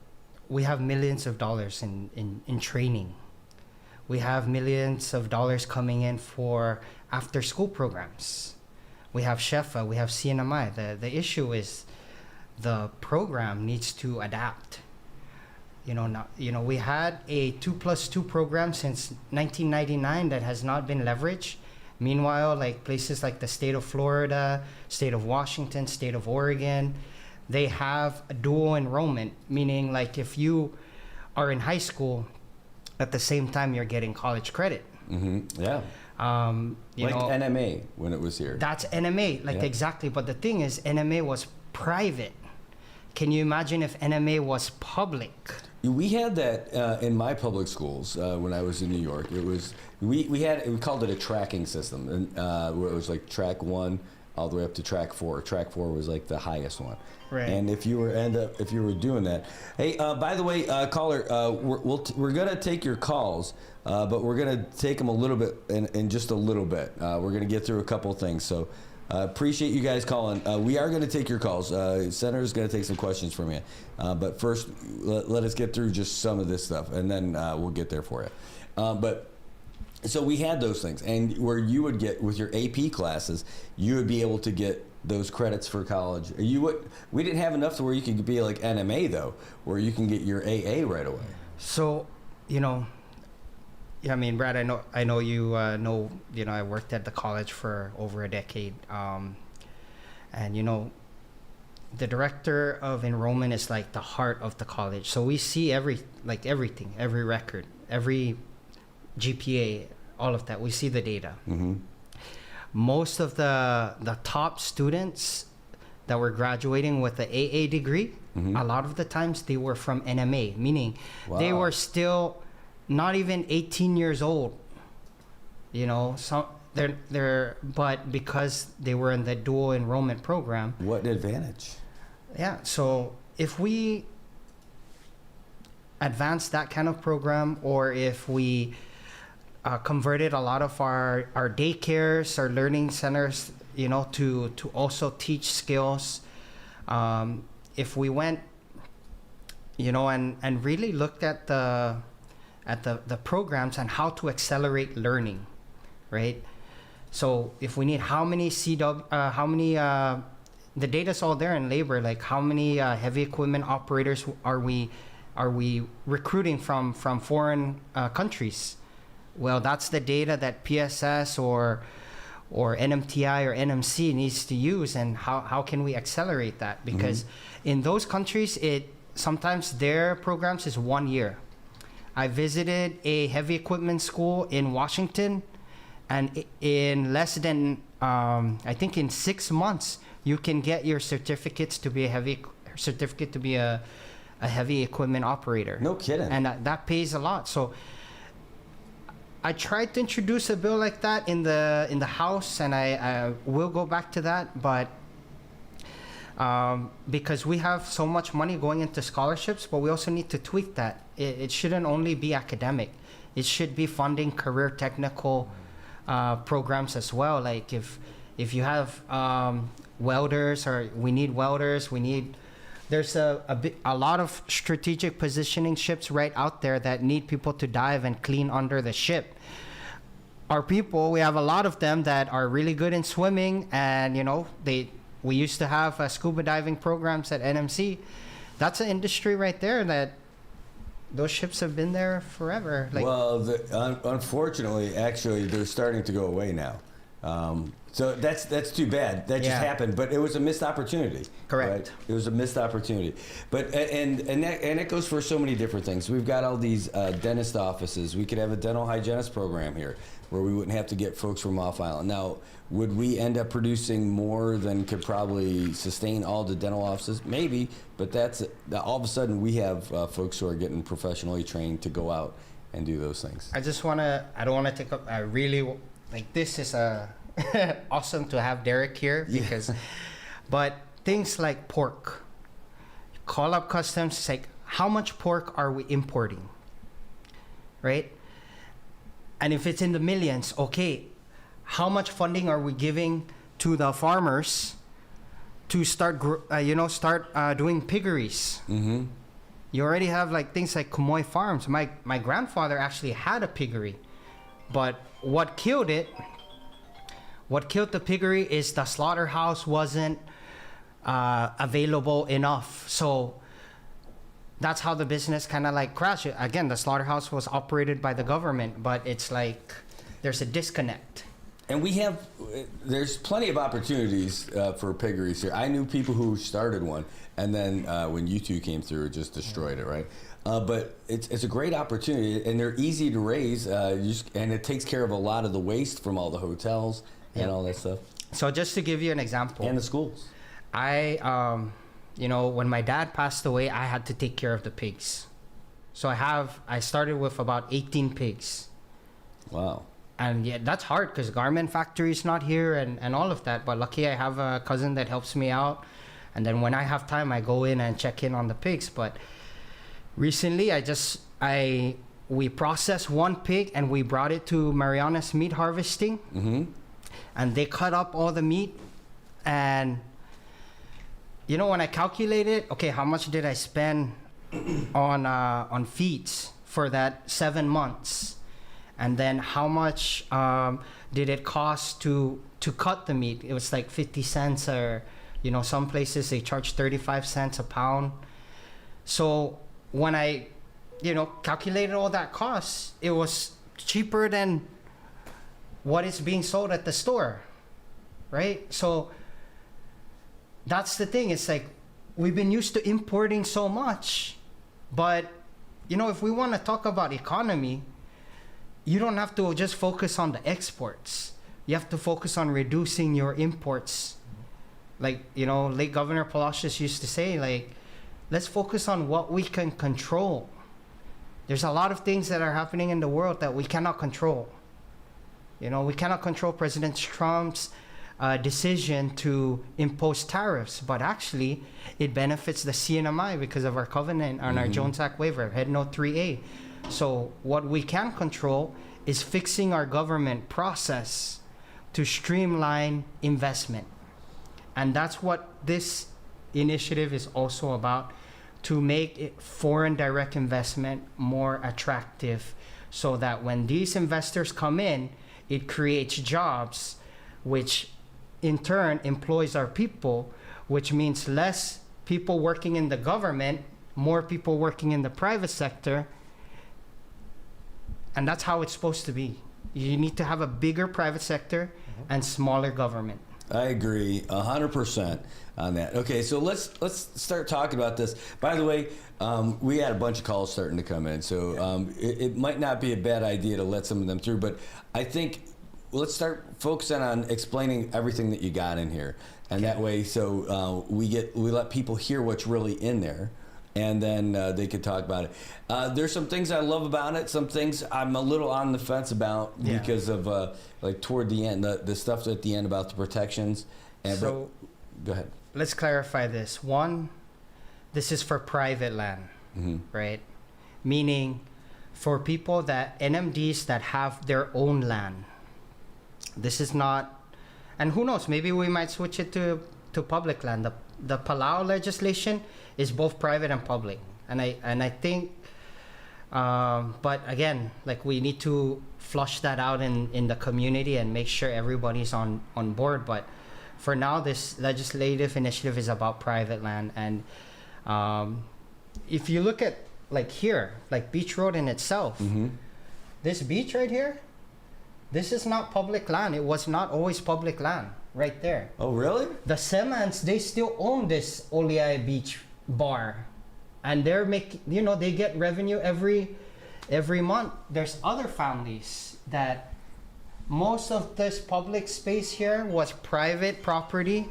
we have millions of dollars in training. We have millions of dollars coming in for after-school programs. We have SHEFA, we have CNMI. The issue is the program needs to adapt. We had a 2+2 program since 1999 that has not been leveraged. Meanwhile, like places like the state of Florida, state of Washington, state of Oregon, they have a dual enrollment, meaning like if you are in high school, at the same time you're getting college credit. Yeah. Like NMA when it was here. That's NMA, exactly. But the thing is, NMA was private. Can you imagine if NMA was public? We had that in my public schools when I was in New York. It was we called it a tracking system, and where it was like track 1 all the way up to track 4. Track 4 was like the highest one. Right. And if you were doing that, hey, by the way, caller, we're gonna take your calls, but we're gonna take them a little bit in just a little bit. We're gonna get through a couple of things, so. Appreciate you guys calling. We are going to take your calls. Senator's going to take some questions from you. But first, let us get through just some of this stuff, and then we'll get there for you. So we had those things, and where you would get, with your AP classes, you would be able to get those credits for college. We didn't have enough to where you could be like NMA, though, where you can get your AA right away. So, I mean, Brad, I know you know, I worked at the college for over a decade. And, the director of enrollment is like the heart of the college. So we see everything, every record, every GPA, all of that. We see the data. Most of the top students that were graduating with the AA degree, a lot of the times they were from NMA, meaning they were still not even 18 years old, but because they were in the dual enrollment program. What an advantage. Yeah, so if we advance that kind of program, or if we converted a lot of our daycares, our learning centers, to also teach skills, if we went, and really looked at the programs and how to accelerate learning, right? So if we need the data's all there in labor, like how many heavy equipment operators are we recruiting from foreign countries? Well, that's the data that PSS or NMTI or NMC needs to use, and how can we accelerate that? Because in those countries, sometimes their programs is 1 year. I visited a heavy equipment school in Washington, and in less than, I think in 6 months, you can get your certificates to be a heavy equipment operator. No kidding. And that pays a lot. So I tried to introduce a bill like that in the House, and I will go back to that, but because we have so much money going into scholarships, but we also need to tweak that. It shouldn't only be academic. It should be funding career technical programs as well. Like if you have welders, or we need welders, there's a lot of strategic positioning ships right out there that need people to dive and clean under the ship. Our people, we have a lot of them that are really good in swimming, and we used to have scuba diving programs at NMC. That's an industry right there that those ships have been there forever. Unfortunately, actually, they're starting to go away now. So that's too bad. That just happened, but it was a missed opportunity. Correct. Right? It was a missed opportunity. But and that goes for so many different things. We've got all these dentist offices. We could have a dental hygienist program here, where we wouldn't have to get folks from off island. Now, would we end up producing more than could probably sustain all the dental offices? Maybe, but all of a sudden we have folks who are getting professionally trained to go out and do those things. I don't want to take up, this is awesome to have Derek here, because, but things like pork, call up customs, it's like, how much pork are we importing, right? And if it's in the millions, okay, how much funding are we giving to the farmers to start doing piggeries? Mm-hmm. You already have things like Kumoy Farms. My grandfather actually had a piggery, but what killed the piggery is the slaughterhouse wasn't available enough. So that's how the business kind of like crashed. Again, the slaughterhouse was operated by the government, but it's like there's a disconnect. And there's plenty of opportunities for piggeries here. I knew people who started one, and then when you two came through, it just destroyed it, right? But it's a great opportunity, and they're easy to raise, and it takes care of a lot of the waste from all the hotels and all that stuff. So just to give you an example. And the schools. When my dad passed away, I had to take care of the pigs. So I started with about 18 pigs. Wow. And yeah, that's hard because garment factory is not here and all of that. But lucky I have a cousin that helps me out. And then when I have time, I go in and check in on the pigs. But recently, we processed one pig and we brought it to Marianas meat harvesting. Mm-hmm. And they cut up all the meat. And when I calculated, okay, how much did I spend on feeds for that 7 months? And then how much did it cost to cut the meat? It was like 50 cents or, some places they charge 35 cents a pound. So when I, calculated all that cost, it was cheaper than what is being sold at the store, right? So that's the thing. It's like we've been used to importing so much, but if we want to talk about economy, you don't have to just focus on the exports. You have to focus on reducing your imports. Like, late Governor Palacios used to say, like, let's focus on what we can control. There's a lot of things that are happening in the world that we cannot control. We cannot control President Trump's decision to impose tariffs, but actually it benefits the CNMI because of our covenant on our Jones Act waiver, Head Note 3A. So what we can control is fixing our government process to streamline investment. And that's what this initiative is also about, to make foreign direct investment more attractive so that when these investors come in, it creates jobs, which in turn employs our people, which means less people working in the government, more people working in the private sector. And that's how it's supposed to be. You need to have a bigger private sector and smaller government. I agree 100% on that. Okay, so let's start talking about this. By the way, we had a bunch of calls starting to come in, so it might not be a bad idea to let some of them through, but I think let's start focusing on explaining everything that you got in here, and that way, so we let people hear what's really in there, and then they could talk about it. There's some things I love about it, some things I'm a little on the fence about because of like toward the end, the stuff at the end about the protections. So go ahead. Let's clarify this. One, this is for private land, right? Meaning for people NMDs that have their own land. This is not, and who knows, maybe we might switch it to public land. The Palau legislation is both private and public. And I think, but again, like we need to flush that out in the community and make sure everybody's on board. But for now, this legislative initiative is about private land. And if you look at like here, like Beach Road in itself, this beach right here, this is not public land. It was not always public land right there. Oh, really? The Semans, they still own this Oliai Beach bar. And they're making, they get revenue every month. There's other families that most of this public space here was private property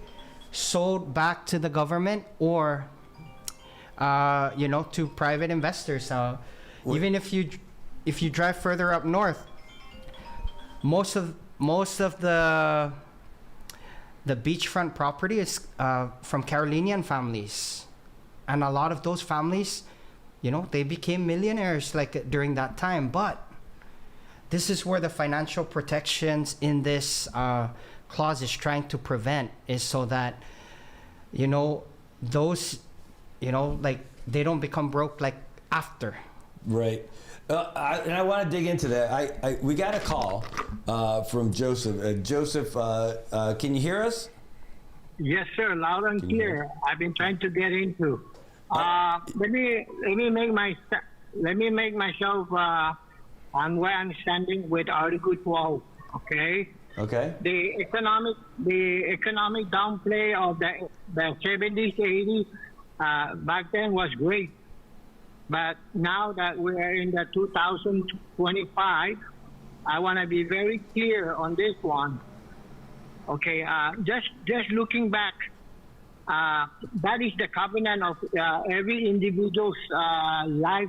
sold back to the government or, to private investors. Even if you drive further up north, most of the beachfront property is from Carolinian families. And a lot of those families, they became millionaires like during that time. But this is where the financial protections in this clause is trying to prevent, is so that, those, like they don't become broke like after. Right. And I want to dig into that. We got a call from Joseph. Joseph, can you hear us? Yes, sir. Loud and clear. I've been trying to get into. Let me make myself on where I'm standing with Article 12. Okay. Okay. The economic downplay of the 70s, 80s back then was great, but now that we're in the 2025, I want to be very clear on this one. Okay, just looking back, that is the covenant of every individual's life,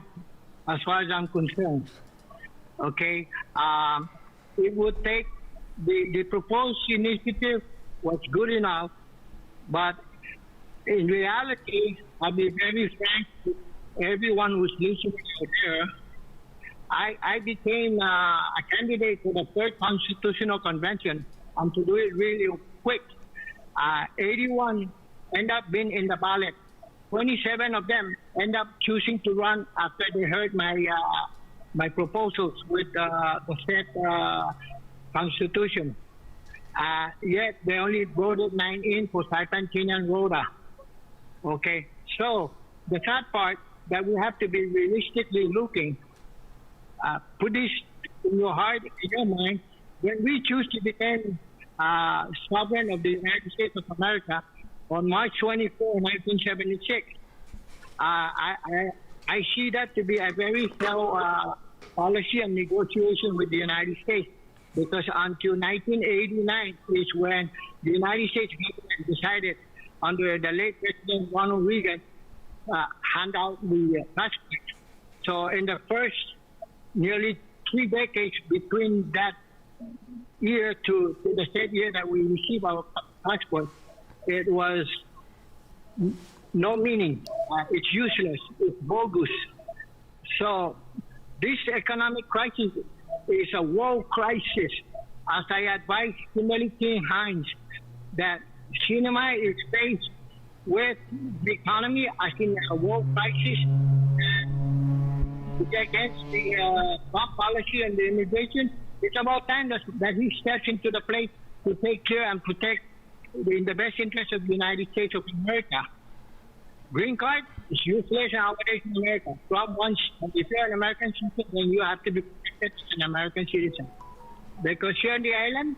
as far as I'm concerned. Okay, it would take the proposed initiative was good enough, but in reality, I'll be very frank with everyone who's listening out there. I became a candidate for the third constitutional convention. And to do it really quick, 81 end up being in the ballot. 27 of them end up choosing to run after they heard my proposals with the state constitution. Yet they only voted 9 in for Saipan, China, and Rhoda. Okay, so the sad part that we have to be realistically looking. Put this in your heart, in your mind. When we choose to become sovereign of the United States of America on March 24, 1976, I see that to be a very fair policy and negotiation with the United States, because until 1989 is when the United States government decided, under the late President Ronald Reagan, hand out the passport. So in the first nearly 3 decades between that year to the same year that we received our passport, it was no meaning. It's useless. It's bogus. So this economic crisis is a world crisis. As I advised Kimberly King Hines, that cinema is faced with the economy as in a world crisis. Against the Trump policy and the immigration, it's about time that he steps into the plate to take care and protect in the best interest of the United States of America. Green card is useless nowadays in America. Trump wants, if you're an American citizen, then you have to be protected as an American citizen. Because here on the island,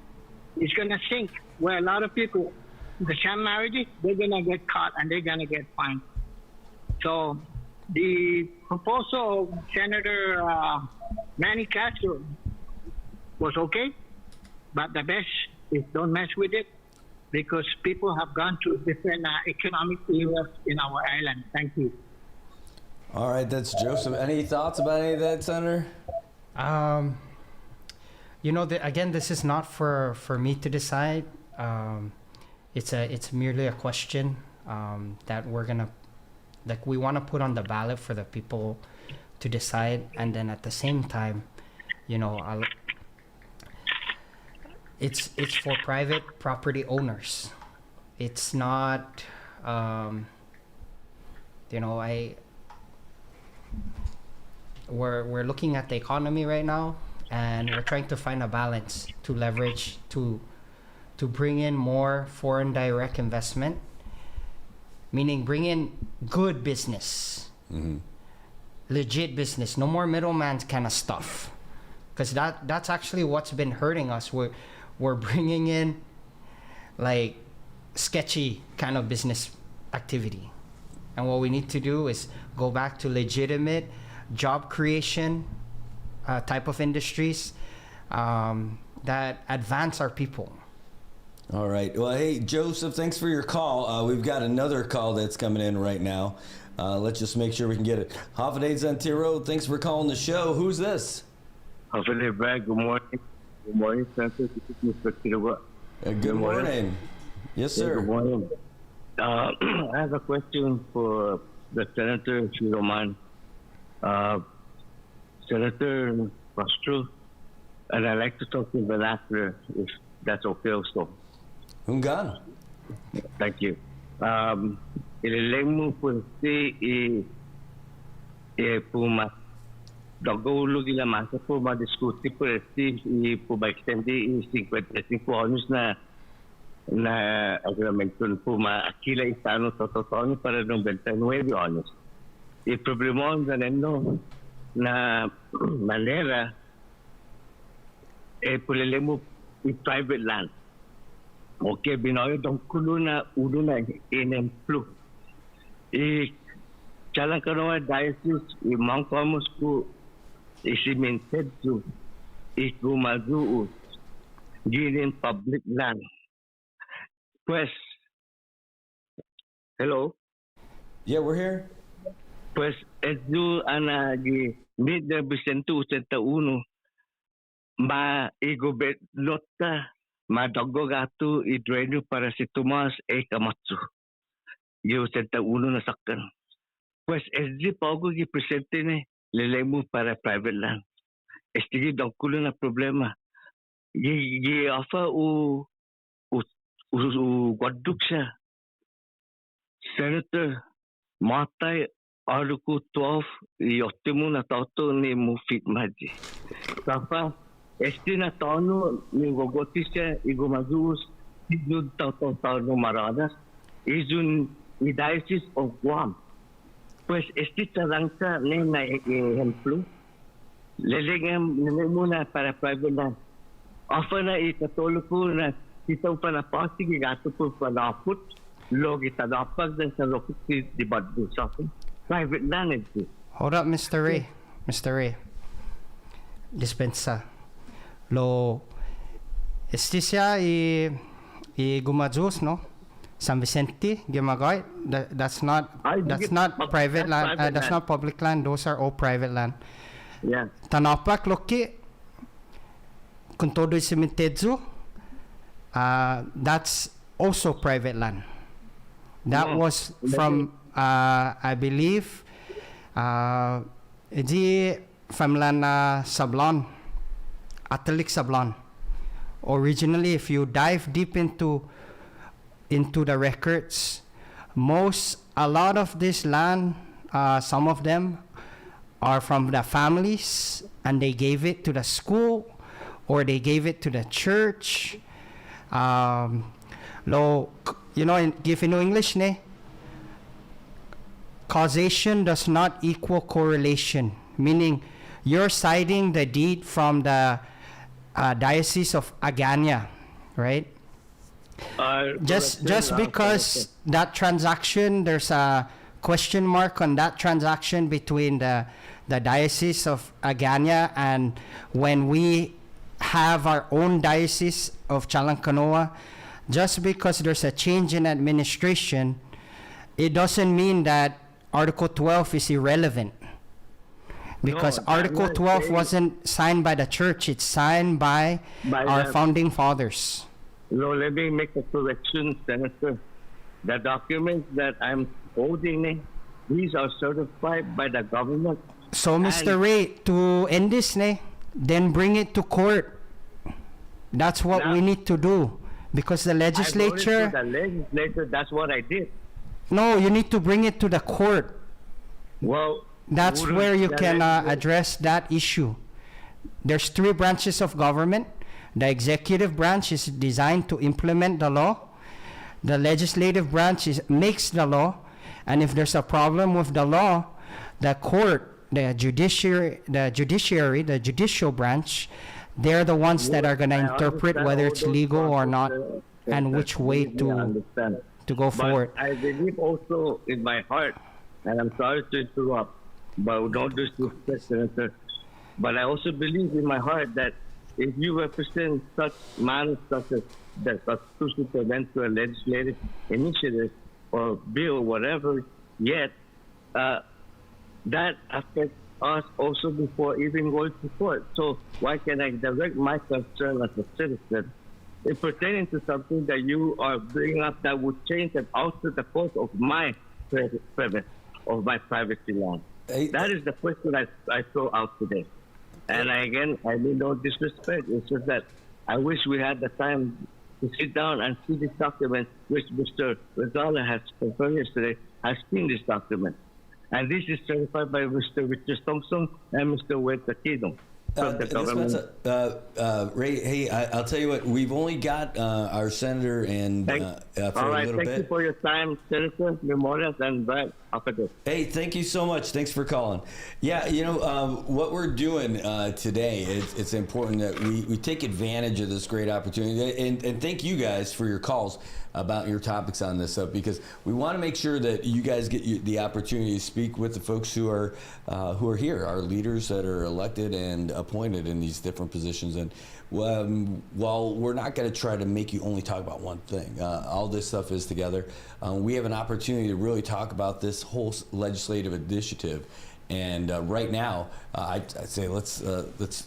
it's going to sink, where a lot of people, the sham marriages, they're going to get caught and they're going to get fined. So the proposal of Senator Manny Castro was okay, but the best is don't mess with it, because people have gone through different economic eras in our island. Thank you. All right, that's Joseph. Any thoughts about any of that, Senator? You know, again, this is not for me to decide. It's merely a question that we want to put on the ballot for the people to decide, and then at the same time, you know, it's for private property owners. It's not, you know, we're looking at the economy right now, and we're trying to find a balance to leverage to bring in more foreign direct investment, meaning bring in good business, legit business, no more middleman kind of stuff, because that's actually what's been hurting us. We're bringing in like sketchy kind of business activity, and what we need to do is go back to legitimate job creation type of industries that advance our people. All right. Well, hey, Joseph, thanks for your call. We've got another call that's coming in right now. Let's just make sure we can get it. Hafidez on Tier Road, thanks for calling the show. Who's this? Hafidez Bragg, good morning. Good morning, Senator. This is Mr. Kiruba. Good morning. Yes, sir. Good morning. I have a question for the Senator, if you don't mind. Senator Castro, and I'd like to talk to him after, if that's okay also. Hunggan. Thank you. Ilileng mo po si Puma. Dagulo gila masa po madiskuti po si po ba extendi 55 anos na na agrementul puma aquila istano tototoni para nung 29 anos. E problema ganendo na manera pulelemo i private land. Okay, binoyo dong kuluna ulo na inemplu. E Chalang Kanoa Diocese i Mount Thomas ko isimented to ikumazu ginin public land. Pues, hello? Yeah, we're here. Pues, edu ana gi mid-1981 ma-igobernota madagogatu idreno para si Tomas A. Kamatsu. Yung 81 na sakkan. Pues, SD pa ako gi-presente ni lelemo para private land. Estigi dagkulo na problema. Gi-offer u gwaduk siya. Senator Matay Article 12 iotimo na tauto ni Mufit Maji. Sapa esti na tauno ni gogoti siya igumazus idud tauto no Marianas izun ni Diocese of Guam. Pues esti tarangka ni na ejemplo lelengam muna para private land. Offer na ikatoloko na kita pa na pati gato po panapot logi tadapag dan sa lokot di baddo sa private land. Hold up, Mr. Ray. Mr. Ray. Dispensa. Lo estisya i gumadjus, no? San Vicente, Gimagay. That's not private land. That's not public land. Those are all private land. Yeah. Tanapak loki kung todo cementerio, that's also private land. That was from I believe di Familana Sablon, Atalik Sablon. Originally, if you dive deep into the records, a lot of this land, some of them are from the families, and they gave it to the school or they gave it to the church. If you know English, ne? Causation does not equal correlation, meaning you're citing the deed from the Diocese of Agana, right? Just because that transaction, there's a question mark on that transaction between the Diocese of Agana, and when we have our own Diocese of Chalancanoa, just because there's a change in administration, it doesn't mean that Article 12 is irrelevant. Because Article 12 wasn't signed by the church, it's signed by our founding fathers. No, let me make a correction, Senator. The documents that I'm holding, these are certified by the government. So, Mr. Ray, to end this, then bring it to court. That's what we need to do. Because the legislature... The legislature, that's what I did. No, you need to bring it to the court. Well... That's where you can address that issue. There's 3 branches of government. The executive branch is designed to implement the law. The legislative branch makes the law. And if there's a problem with the law, the court, the judicial branch, they're the ones that are going to interpret whether it's legal or not and which way to go forward. I believe also in my heart, and I'm sorry to interrupt, but don't disrespect, Senator. But I also believe in my heart that if you represent such matters such as the Constitution prevents a legislative initiative or bill or whatever, yet that affects us also before even going to court. So why can I direct my concern as a citizen in pertaining to something that you are bringing up that would change and alter the course of my premise of my privacy land? That is the question I throw out today. And again, I mean no disrespect. It's just that I wish we had the time to sit down and see this document, which Mr. Rizala has confirmed yesterday, has seen this document. And this is certified by Mr. Richard Thompson and Mr. Wade Taquido. Ray, hey, I'll tell you what, we've only got our senator and for all right, a little thank bit. you for your time, Senator Memorias and Brad. Hey, thank you so much. Thanks for calling. Yeah, what we're doing today, it's important that we take advantage of this great opportunity. And thank you guys for your calls about your topics on this stuff, because we want to make sure that you guys get the opportunity to speak with the folks who are here, our leaders that are elected and appointed in these different positions. And while we're not going to try to make you only talk about one thing, all this stuff is together. We have an opportunity to really talk about this whole legislative initiative. And right now, I'd say let's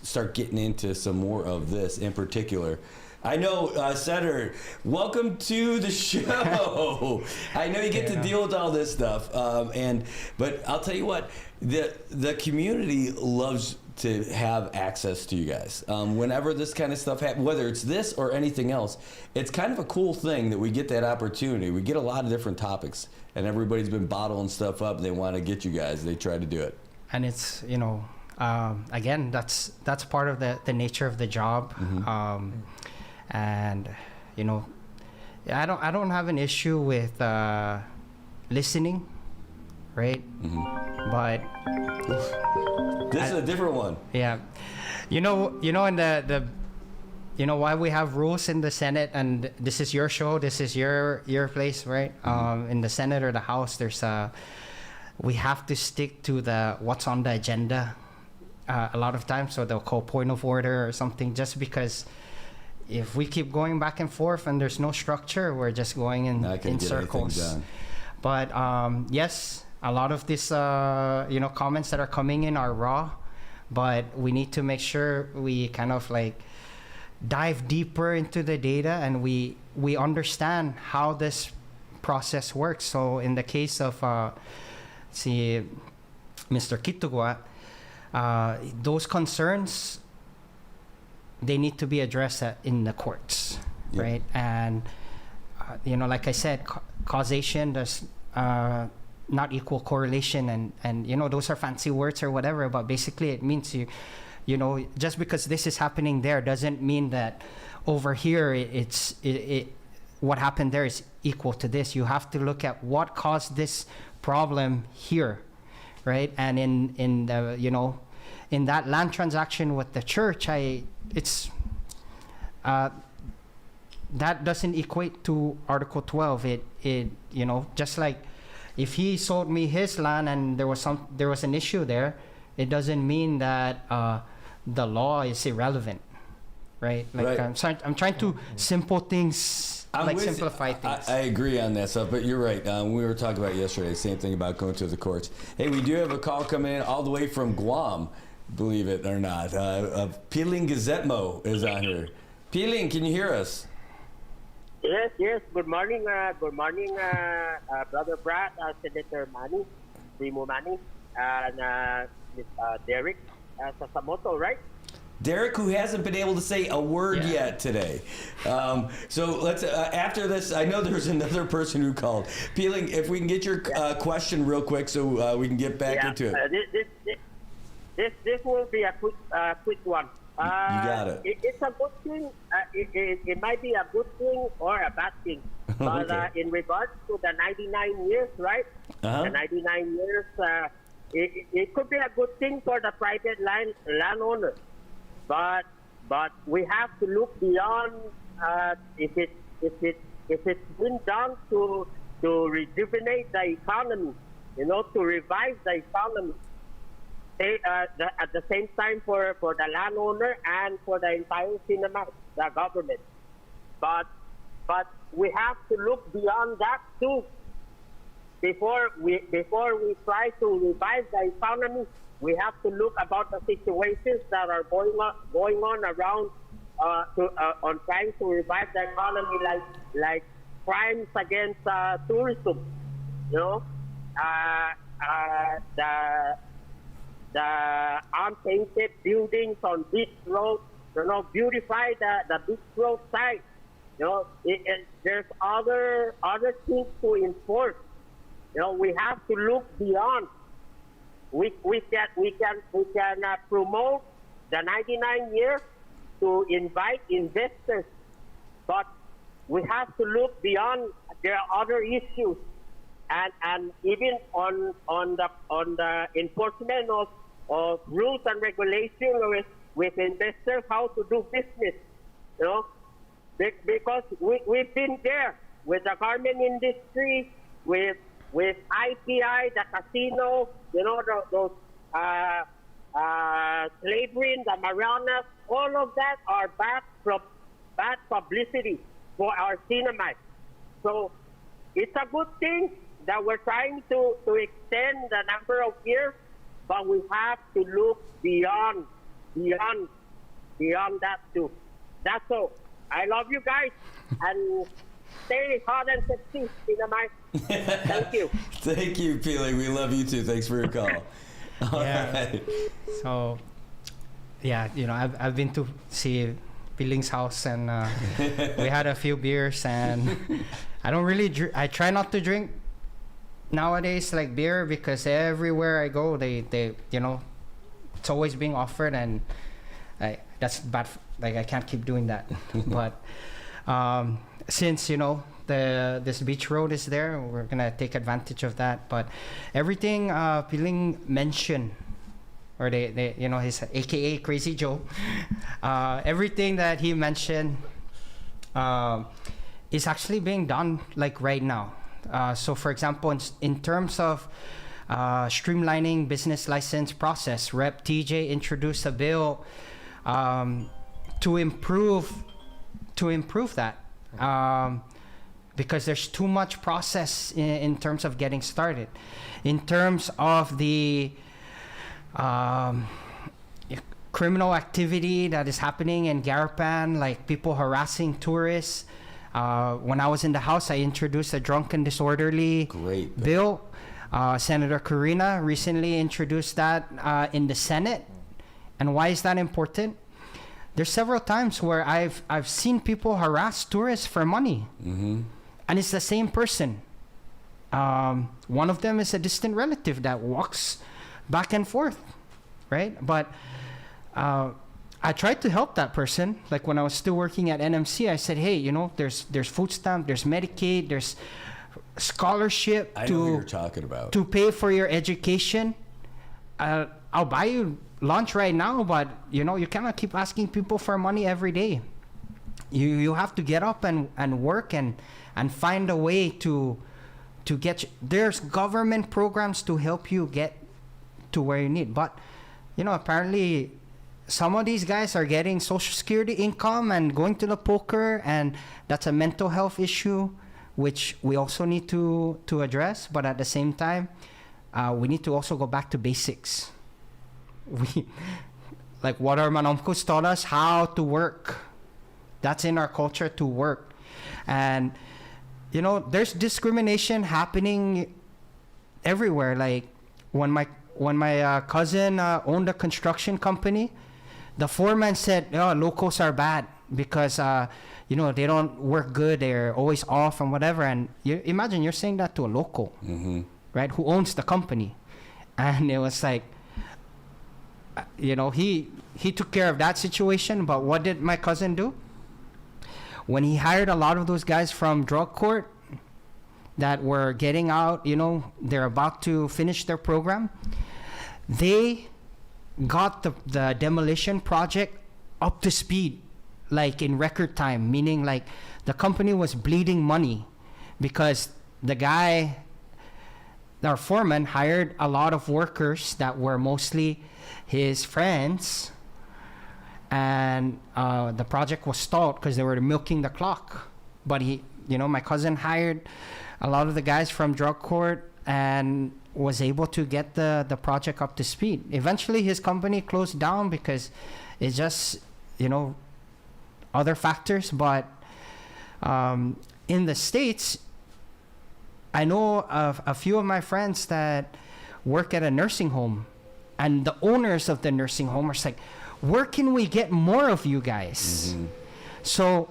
start getting into some more of this in particular. I know, Senator, welcome to the show. I know you get to deal with all this stuff, but I'll tell you what, the community loves to have access to you guys. Whenever this kind of stuff happens, whether it's this or anything else, it's kind of a cool thing that we get that opportunity. We get a lot of different topics, and everybody's been bottling stuff up. They want to get you guys. They try to do it. And it's, again, that's part of the nature of the job. Mm-hmm. And I don't have an issue with listening, right? Mm-hmm. But this is a different one. Yeah, in the why we have rules in the Senate, and this is your show, this is your place, right? Mm-hmm. In the Senate or the House, we have to stick to what's on the agenda. A lot of times, so they'll call point of order or something, just because. If we keep going back and forth and there's no structure, we're just going in circles. But yes, a lot of these comments that are coming in are raw, but we need to make sure we kind of dive deeper into the data and we understand how this process works. So in the case of Mr. Kitugwa, those concerns, they need to be addressed in the courts, right? And like I said, causation does not equal correlation, and those are fancy words or whatever. But basically, it means just because this is happening there doesn't mean that over here what happened there is equal to this. You have to look at what caused this problem here, right? And in the in that land transaction with the church, that doesn't equate to Article 12. It just like if he sold me his land and there was an issue there, it doesn't mean that the law is irrelevant, right? Like right. I'm trying to simplify things. I agree on that stuff, but you're right. We were talking about yesterday, same thing about going to the courts. Hey, we do have a call coming in all the way from Guam, believe it or not. Piling Gazetmo is on here. Piling, can you hear us? Yes. Good morning, Brother Brad, Senator Manny, Primo Manny, and Derek Sasamoto, right? Derek, who hasn't been able to say a word yet today. So let's, after this, I know there's another person who called. Peeling, if we can get your question real quick so we can get back into it. This will be a quick one. You got it. It's a good thing. It might be a good thing or a bad thing. But okay. In regards to the 99 years, right? The 99 years, it could be a good thing for the private landowner. But we have to look beyond if it's been done to rejuvenate the economy, to revive the economy. At the same time for the landowner and for the entire cinema, the government. But we have to look beyond that too. Before we try to revive the economy, we have to look about the situations that are going on around on trying to revive the economy, like crimes against tourism. The unpainted buildings on beach roads, beautify the beach road side. There's other things to enforce. We have to look beyond. We can promote the 99 years to invite investors, but we have to look beyond. There are other issues, and even on the enforcement of rules and regulations with investors, how to do business, you know, because we've been there with the garment industry, with IPI, the casino, you know, those slavery in the Marianas, all of that are bad publicity for our cinema. So it's a good thing that we're trying to extend the number of years, but we have to look beyond that too. That's all. I love you guys, and stay hot and sexy, cinema. Thank you. Thank you, Pili. We love you too. Thanks for your call. Right. So, yeah, you know, I've been to see Piling's house, and we had a few beers, and I don't really I try not to drink nowadays like beer, because everywhere I go, they you know, it's always being offered, and that's bad. Like, I can't keep doing that. But since, you know, this beach road is there, we're gonna take advantage of that. But everything Piling mentioned, or they you know, his AKA Crazy Joe, everything that he mentioned is actually being done like right now. So for example, in terms of streamlining business license process, Rep TJ introduced a bill to improve that, because there's too much process in terms of getting started. In terms of the criminal activity that is happening in Garapan, like people harassing tourists. When I was in the House, I introduced a drunk and disorderly bill. Senator Corina recently introduced that in the Senate. And why is that important? There's several times where I've seen people harass tourists for money. Mm-hmm. And it's the same person. One of them is a distant relative that walks back and forth, right? But I tried to help that person. Like when I was still working at NMC, I said, hey, you know, there's food stamp, there's Medicaid, there's scholarship I know who you're talking about. to pay for your education. I'll buy you lunch right now, but you know, you cannot keep asking people for money every day. You have to get up and work and find a way to get. There's government programs to help you get to where you need. But you know, apparently some of these guys are getting Social Security income and going to the poker, and that's a mental health issue, which we also need to address. But at the same time, we need to also go back to basics. Like what our manomkos taught us, how to work. That's in our culture, to work. And you know, there's discrimination happening everywhere. Like when my cousin owned a construction company, the foreman said, oh, locals are bad because you know, they don't work good, they're always off and whatever. And you imagine you're saying that to a local, mm-hmm. right, who owns the company. And it was like, you know, he took care of that situation. But what did my cousin do? When he hired a lot of those guys from drug court that were getting out, you know, they're about to finish their program, they got the demolition project up to speed, like in record time, meaning like the company was bleeding money because the guy, our foreman, hired a lot of workers that were mostly his friends, and the project was stalled because they were milking the clock. But he, you know, my cousin hired a lot of the guys from drug court and was able to get the project up to speed. Eventually his company closed down because it's just, you know, other factors. But in the States, I know of a few of my friends that work at a nursing home, and the owners of the nursing home are like, where can we get more of you guys? Mm-hmm. So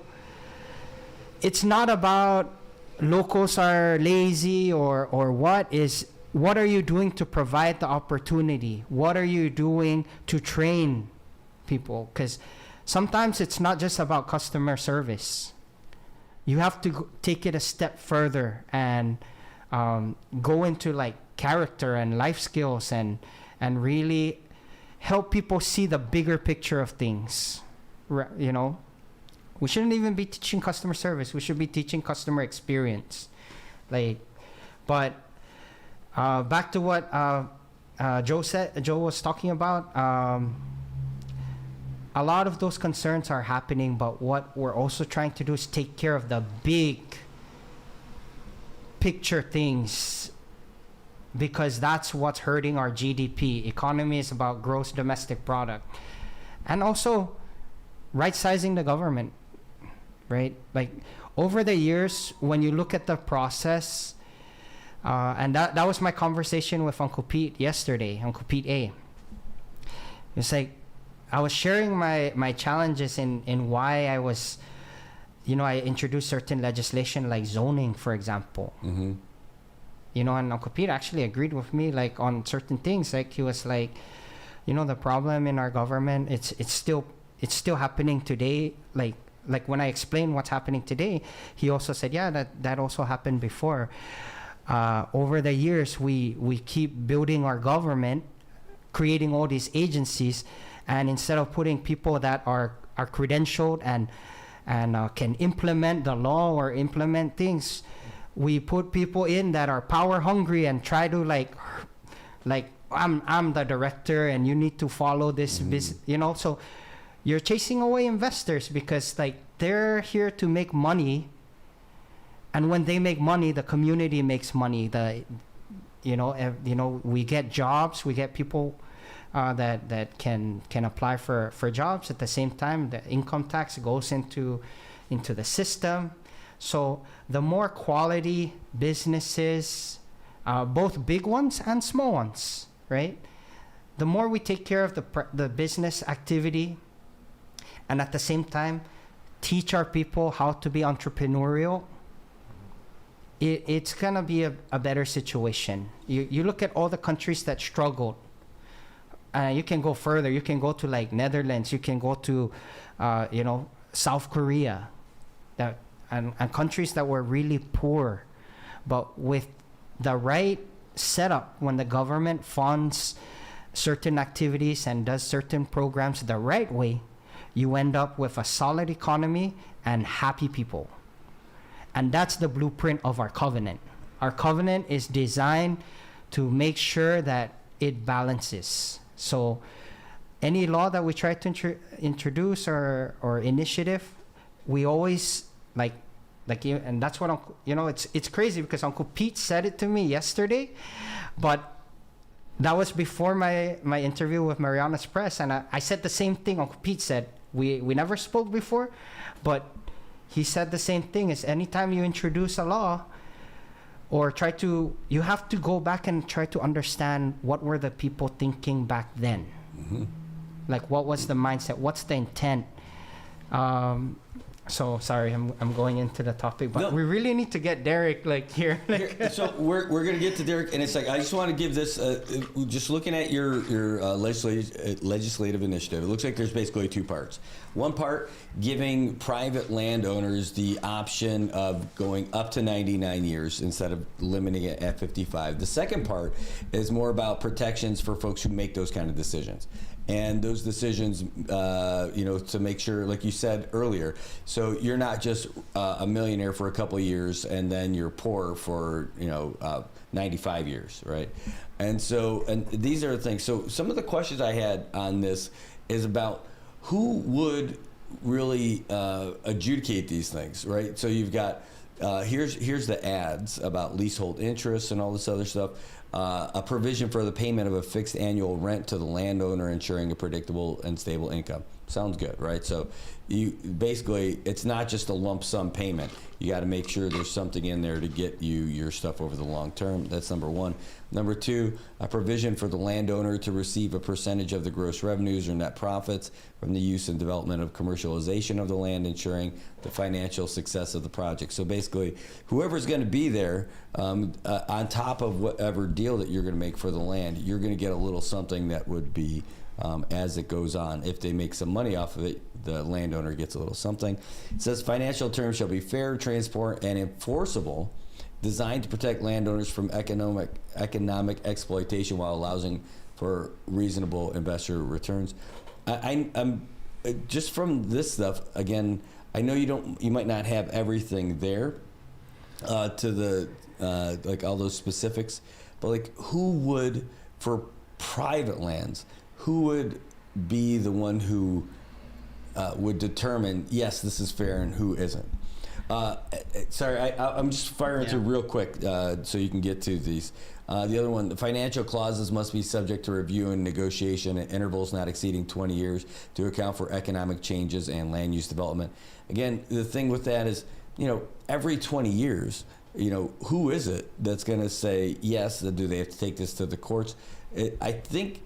it's not about locals are lazy or what are you doing to provide the opportunity? What are you doing to train people, because sometimes it's not just about customer service. You have to take it a step further and go into like character and life skills and really help people see the bigger picture of things. You know, we shouldn't even be teaching customer service. We should be teaching customer experience. Like, but back to what Joe was talking about. A lot of those concerns are happening, but what we're also trying to do is take care of the big picture things, because that's what's hurting our GDP. Economy is about gross domestic product. And also right-sizing the government, right? Like, over the years, when you look at the process, and that was my conversation with Uncle Pete yesterday, Uncle Pete A. It's like, I was sharing my challenges in why I was, you know, I introduced certain legislation like zoning, for example. Mm-hmm. You know, and Uncle Pete actually agreed with me, like, on certain things. Like, he was like, you know, the problem in our government, it's still happening today. Like when I explained what's happening today, he also said, yeah, that also happened before. Over the years, we keep building our government, creating all these agencies, and instead of putting people that are credentialed and can implement the law or implement things, we put people in that are power hungry and try to like I'm the director and you need to follow this business, you know. So you're chasing away investors because like they're here to make money, and when they make money, the community makes money. We get jobs, we get people that can apply for jobs. At the same time, the income tax goes into the system. So the more quality businesses, both big ones and small ones, right? The more we take care of the business activity, and at the same time teach our people how to be entrepreneurial, it's gonna be a better situation. You look at all the countries that struggled. You can go further. You can go to like Netherlands. You can go to, South Korea, and countries that were really poor, but with the right setup, when the government funds certain activities and does certain programs the right way, you end up with a solid economy and happy people. And that's the blueprint of our covenant. Our covenant is designed to make sure that it balances. So any law that we try to introduce or initiative, we always and that's what it's crazy because Uncle Pete said it to me yesterday, but that was before my interview with Marianas Press, and I said the same thing Uncle Pete said. We never spoke before, but he said the same thing. Is anytime you introduce a law or you have to go back and try to understand what were the people thinking back then. Mm-hmm. Like, what was the mindset? What's the intent? So sorry, I'm going into the topic, but we really need to get Derek here. So we're going to get to Derek, and it's like I just want to give this. Just looking at your legislative initiative, it looks like there's basically two parts. One part giving private landowners the option of going up to 99 years instead of limiting it at 55. The second part is more about protections for folks who make those kind of decisions. And those decisions, to make sure, like you said earlier, so you're not just a millionaire for a couple of years and then you're poor for 95 years, right? And these are the things. So some of the questions I had on this is about who would really adjudicate these things, right? So you've got here's the ads about leasehold interest and all this other stuff. A provision for the payment of a fixed annual rent to the landowner, ensuring a predictable and stable income. Sounds good, right? So you basically, it's not just a lump sum payment. You got to make sure there's something in there to get you your stuff over the long term. That's number one. Number two, a provision for the landowner to receive a percentage of the gross revenues or net profits from the use and development of commercialization of the land, ensuring the financial success of the project. So basically, whoever's going to be there, on top of whatever deal that you're going to make for the land, you're going to get a little something that would be as it goes on. If they make some money off of it, the landowner gets a little something. It says financial terms shall be fair, transparent, and enforceable, designed to protect landowners from economic exploitation while allowing for reasonable investor returns. I'm just from this stuff again. I know you might not have everything there to the like all those specifics, but like who would, for private lands, who would be the one who would determine, yes, this is fair, and who isn't? Sorry, I'm just firing through real quick so you can get to these. The other one, the financial clauses must be subject to review and negotiation at intervals not exceeding 20 years to account for economic changes and land use development. Again, the thing with that is, every 20 years, who is it that's going to say, yes, do they have to take this to the courts? I think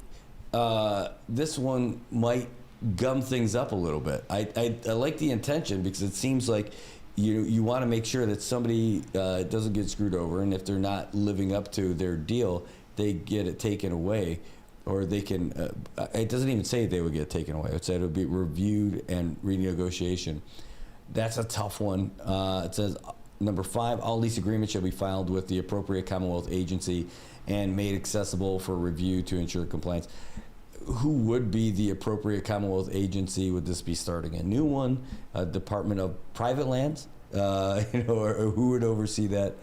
this one might gum things up a little bit. I like the intention because it seems like you want to make sure that somebody doesn't get screwed over, and if they're not living up to their deal, they get it taken away, or they can. It doesn't even say they would get taken away. It said it would be reviewed and renegotiation. That's a tough one. It says number 5, all lease agreements shall be filed with the appropriate Commonwealth agency and made accessible for review to ensure compliance. Who would be the appropriate Commonwealth agency? Would this be starting a new one, a Department of Private Lands, or who would oversee that?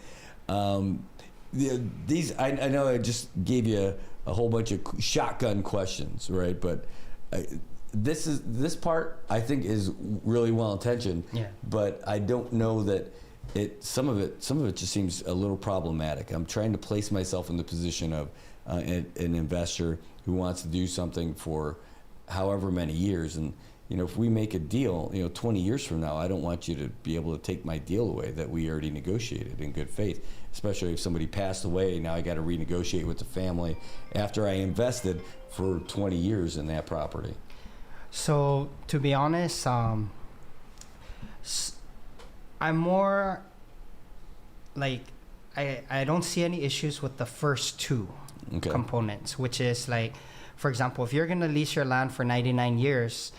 These, I know I just gave you a whole bunch of shotgun questions, right? But this part I think is really well intentioned. Yeah. But I don't know that some of it just seems a little problematic. I'm trying to place myself in the position of an investor who wants to do something for however many years, and if we make a deal 20 years from now, I don't want you to be able to take my deal away that we already negotiated in good faith, especially if somebody passed away. Now I got to renegotiate with the family after I invested for 20 years in that property. So to be honest, I'm more like I don't see any issues with the first two components, which is like, for example, if you're going to lease your land for 99 years,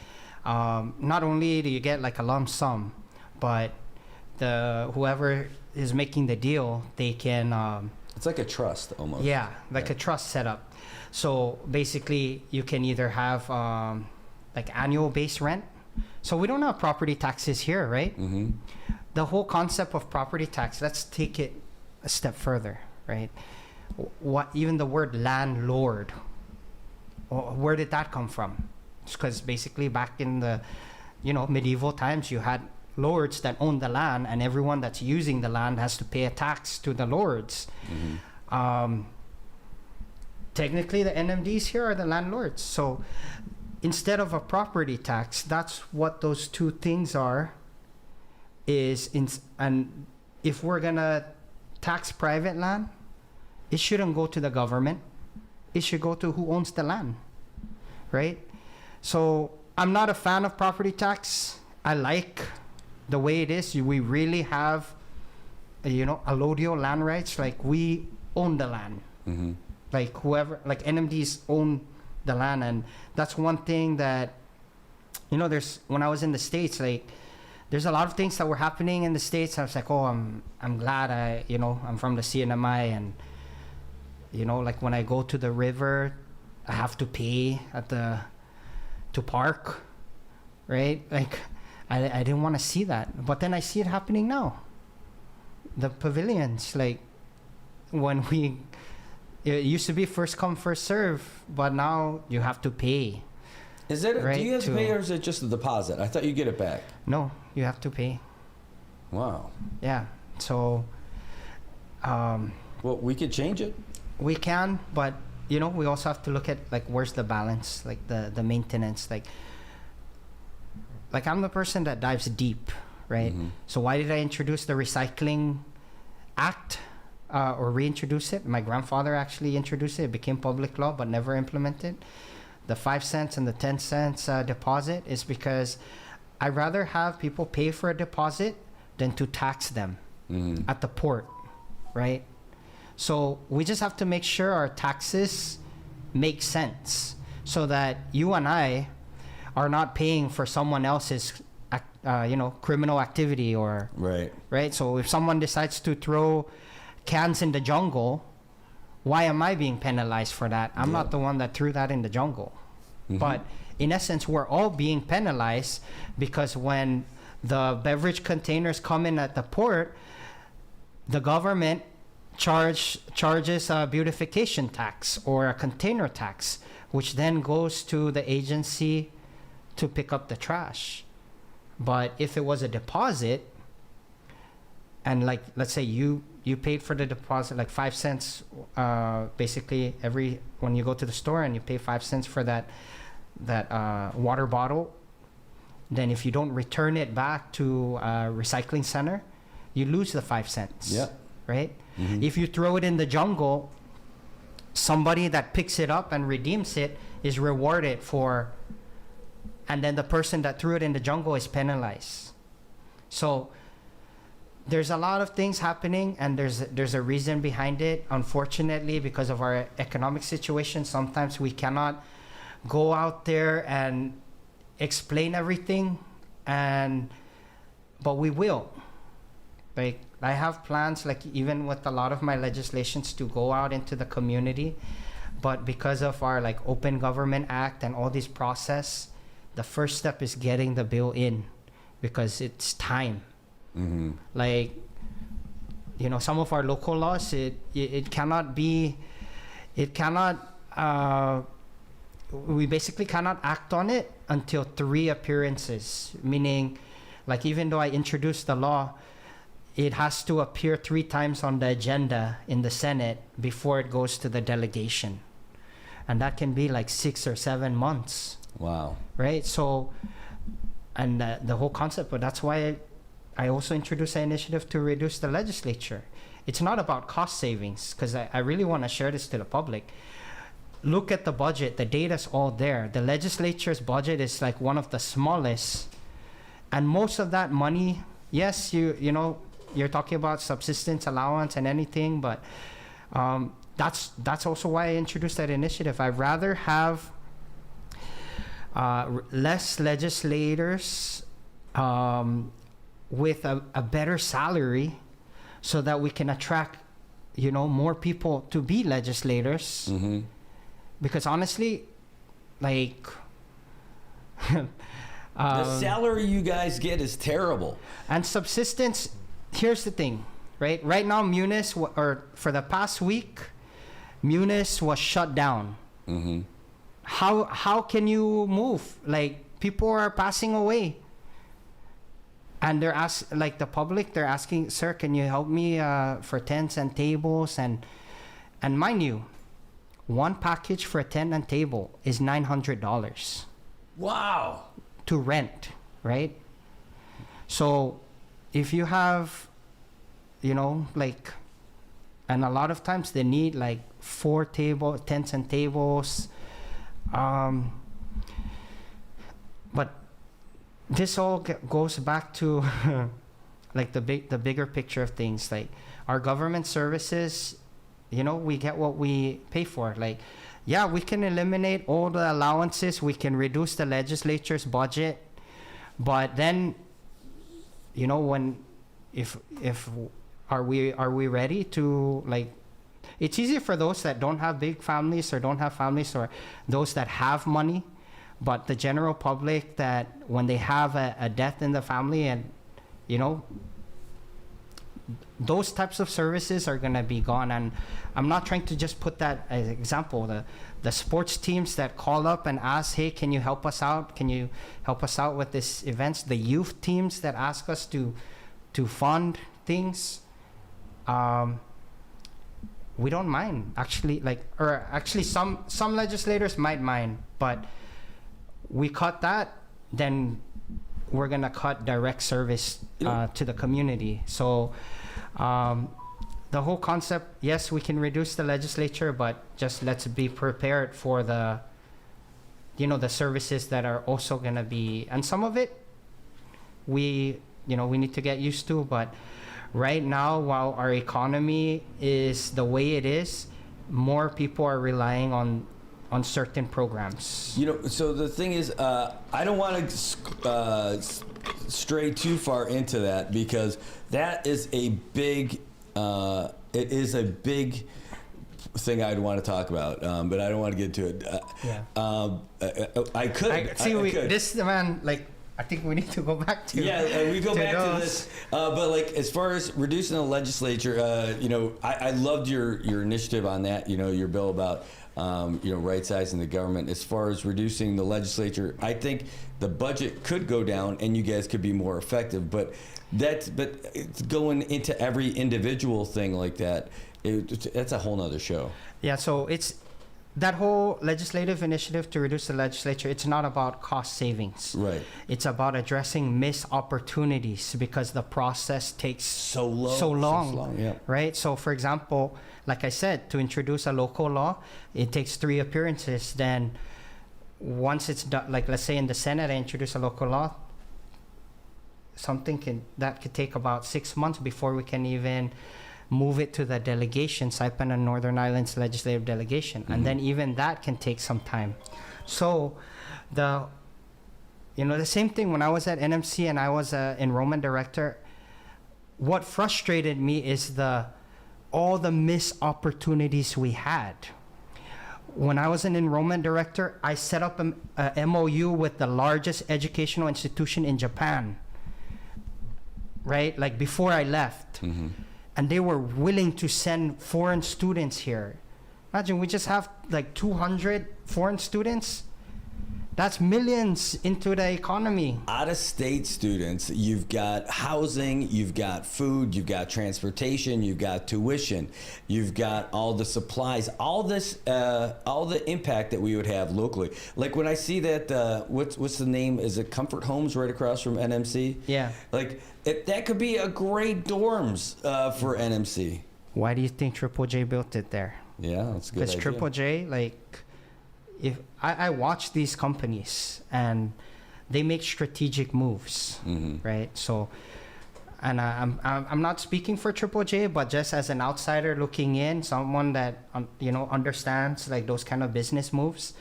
not only do you get like a lump sum, but whoever is making the deal, they can it's like a trust almost. Yeah, like a trust setup. So basically you can either have like annual base rent. So we don't have property taxes here, right? Mm-hmm. The whole concept of property tax, let's take it a step further, right? Even the word landlord, where did that come from? It's because basically back in the medieval times, you had lords that owned the land, and everyone that's using the land has to pay a tax to the lords. Mm-hmm. Technically the NMDs here are the landlords. So instead of a property tax, that's what those two things are. And if we're gonna tax private land, it shouldn't go to the government. It should go to who owns the land, right? So I'm not a fan of property tax. I like the way it is. We really have, allodial land rights. Like we own the land. Mm-hmm. Like whoever, like NMDs own the land, and that's one thing that, there's when I was in the States, like there's a lot of things that were happening in the States. I was like, oh, I'm glad I'm from the CNMI, and like when I go to the river, I have to pay to park, right? Like I didn't want to see that, but then I see it happening now. The pavilions, like it used to be first come first serve, but now you have to pay. Is it? Right, do you have to pay, or is it just a deposit? I thought you get it back. No, you have to pay. Wow. Yeah. So. Well, we could change it. We can, but we also have to look at like where's the balance, like the maintenance, like I'm the person that dives deep, right? Mm-hmm. So why did I introduce the Recycling Act or reintroduce it? My grandfather actually introduced it. It became public law, but never implemented. The 5 cents and the 10 cents deposit is because I'd rather have people pay for a deposit than to tax them at the port, right? So we just have to make sure our taxes make sense. so that you and I are not paying for someone else's criminal activity or right. So if someone decides to throw cans in the jungle, why am I being penalized for that? I'm not the one that threw that in the jungle. But in essence, we're all being penalized because when the beverage containers come in at the port, the government charges a beautification tax or a container tax, which then goes to the agency to pick up the trash. But if it was a deposit, and like let's say you paid for the deposit like 5 cents, basically when you go to the store and you pay 5 cents for that water bottle, then if you don't return it back to a recycling center, you lose the 5 cents. Yeah. Right? If you throw it in the jungle, somebody that picks it up and redeems it is rewarded for, and then the person that threw it in the jungle is penalized. So there's a lot of things happening, and there's a reason behind it. Unfortunately, because of our economic situation, sometimes we cannot go out there and explain everything, but we will. Like, I have plans, like even with a lot of my legislations, to go out into the community, but because of our like Open Government Act and all this process, the first step is getting the bill in, because it's time. Like, some of our local laws, it cannot be, we basically cannot act on it until 3 appearances, meaning like even though I introduced the law, it has to appear 3 times on the agenda in the Senate before it goes to the delegation. And that can be like 6 or 7 months. Wow. Right? So, and the whole concept, but that's why I also introduced an initiative to reduce the legislature. It's not about cost savings, because I really want to share this to the public. Look at the budget. The data's all there. The legislature's budget is like one of the smallest. And most of that money, yes, you're talking about subsistence allowance and anything, but that's also why I introduced that initiative. I'd rather have less legislators with a better salary, so that we can attract more people to be legislators. Because honestly, like the salary you guys get is terrible. And subsistence, here's the thing, right? Right now, Munis, or for the past week, Munis was shut down. How can you move? Like, people are passing away. And they're like the public, they're asking, sir, can you help me for tents and tables? And mind you, one package for a tent and table is $900. Wow. To rent, right? So if you have, like, and a lot of times they need like 4 tents and tables. But this all goes back to like the bigger picture of things. Like, our government services, we get what we pay for. Like, yeah, we can eliminate all the allowances, we can reduce the legislature's budget, but then are we ready to, like, it's easier for those that don't have big families or don't have families, or those that have money. But the general public, that when they have a death in the family, and those types of services are going to be gone. And I'm not trying to just put that as an example. The sports teams that call up and ask, hey, can you help us out? Can you help us out with this events? The youth teams that ask us to fund things. We don't mind, actually. Some legislators might mind, but we cut that, then we're gonna cut direct service to the community. So the whole concept, yes, we can reduce the legislature, but just let's be prepared for the services that are also gonna be, and some of it we need to get used to. But right now, while our economy is the way it is, more people are relying on on certain programs. You know, so the thing is, I don't want to stray too far into that, because that is a big, it is a big thing I'd want to talk about, but I don't want to get into it. I could. This man, like, I think we need to go back to. Yeah, we go back to this. But like, as far as reducing the legislature, you know, I loved your initiative on that. You know, your bill about you know, right-sizing the government. As far as reducing the legislature, I think the budget could go down, and you guys could be more effective. But it's going into every individual thing like that. That's a whole nother show. Yeah, so it's that whole legislative initiative to reduce the legislature. It's not about cost savings. Right. It's about addressing missed opportunities because the process takes so long. Yeah. Right. So, for example, like I said, to introduce a local law, it takes 3 appearances. Then, once it's done, like let's say in the Senate, I introduce a local law. That could take about 6 months before we can even move it to the delegation, Saipan and Northern Islands Legislative Delegation. And then even that can take some time. So the same thing when I was at NMC and I was an enrollment director, what frustrated me is all the missed opportunities we had. When I was an enrollment director, I set up a MOU with the largest educational institution in Japan, right? Like before I left. And they were willing to send foreign students here. Imagine we just have like 200 foreign students. That's millions into the economy. Out-of-state students, you've got housing, you've got food, you've got transportation, you've got tuition, you've got all the supplies, all this, all the impact that we would have locally. Like when I see that, what's the name? Is it Comfort Homes right across from NMC? Yeah. Like that could be a great dorms for NMC. Why do you think Triple J built it there? Yeah, that's a good idea. Because Triple J, like, if I watch these companies and they make strategic moves, right? So, and I'm not speaking for Triple J, but just as an outsider looking in, someone that understands like those kind of business moves.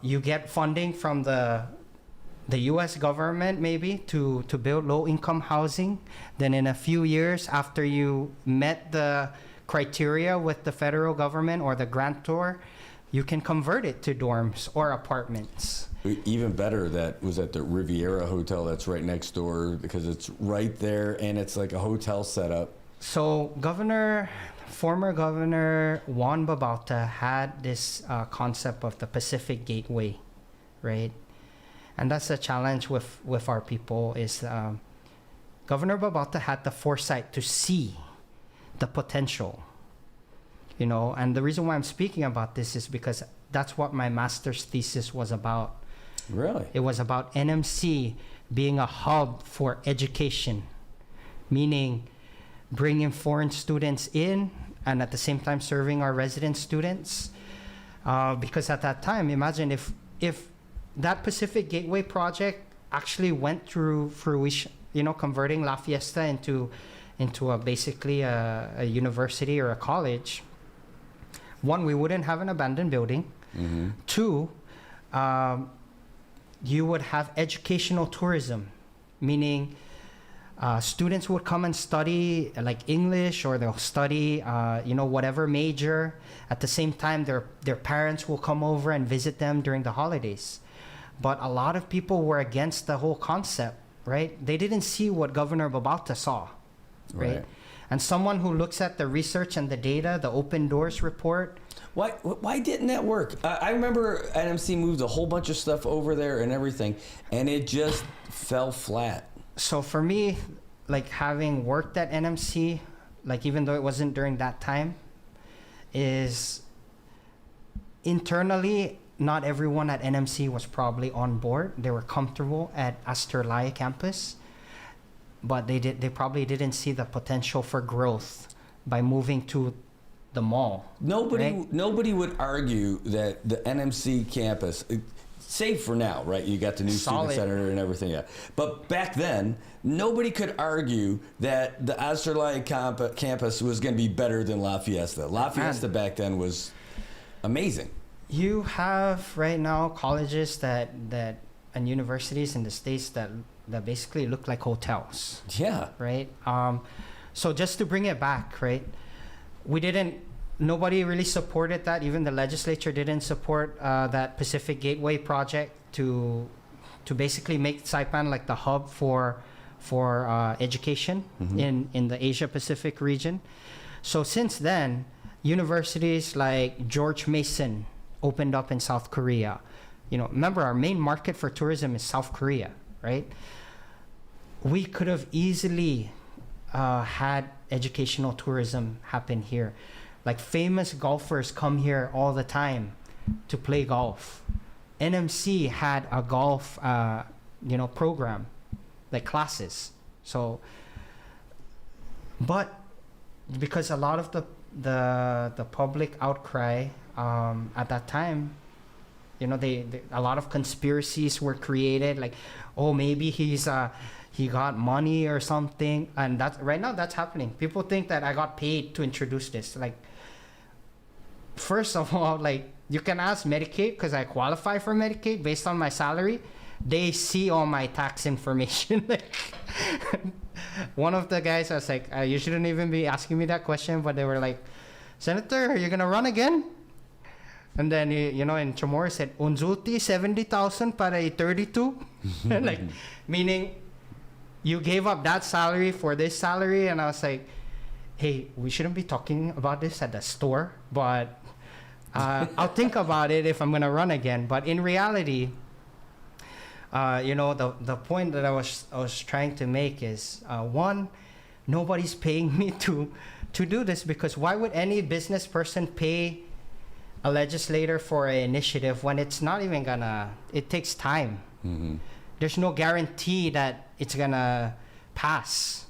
You get funding from the U.S. government maybe to build low-income housing. Then in a few years after you met the criteria with the federal government or the grantor, you can convert it to dorms or apartments. Even better, that was at the Riviera Hotel that's right next door, because it's right there and it's like a hotel setup. So former Governor Juan Babauta had this concept of the Pacific Gateway, right? And that's the challenge with our people is Governor Babauta had the foresight to see the potential. And the reason why I'm speaking about this is because that's what my master's thesis was about. Really? It was about NMC being a hub for education, meaning bringing foreign students in and at the same time serving our resident students. Because at that time, imagine if that Pacific Gateway project actually went through fruition, converting La Fiesta into basically a university or a college. One, we wouldn't have an abandoned building. 2, you would have educational tourism, meaning students would come and study like English, or they'll study, whatever major. At the same time, their parents will come over and visit them during the holidays. But a lot of people were against the whole concept, right? They didn't see what Governor Babauta saw, right? And someone who looks at the research and the data, the Open Doors report. Why didn't that work? I remember NMC moved a whole bunch of stuff over there and everything, and it just fell flat. So for me, like having worked at NMC, like even though it wasn't during that time, is internally, not everyone at NMC was probably on board. They were comfortable at Asterlaya campus. But they probably didn't see the potential for growth by moving to the mall. Nobody would argue that the NMC campus, save for now, right? You got the new student center and everything. Yeah. But back then, nobody could argue that the Asterlaya campus was going to be better than La Fiesta. La Fiesta back then was amazing. You have right now colleges that and universities in the States that basically look like hotels. Yeah. Right? So just to bring it back, right? Nobody really supported that. Even the legislature didn't support that Pacific Gateway project to basically make Saipan like the hub for education in the Asia Pacific region. So since then, universities like George Mason opened up in South Korea. Remember, our main market for tourism is South Korea, right? We could have easily had educational tourism happen here. Like famous golfers come here all the time to play golf. NMC had a golf, program, like classes. So, but because a lot of the public outcry at that time, a lot of conspiracies were created. Like, oh, maybe he got money or something, and right now that's happening. People think that I got paid to introduce this. Like, first of all, like, you can ask Medicaid because I qualify for Medicaid based on my salary. They see all my tax information. Like, one of the guys, I was like, you shouldn't even be asking me that question, but they were like, Senator, are you gonna run again? And then, in Chamorro said, Unzulti, 70,000 para 32. Like, meaning you gave up that salary for this salary. And I was like, hey, we shouldn't be talking about this at the store, but I'll think about it if I'm going to run again. But in reality, the point that I was trying to make is, one, nobody's paying me to do this, because why would any business person pay a legislator for an initiative when it's not even it takes time. There's no guarantee that it's gonna pass,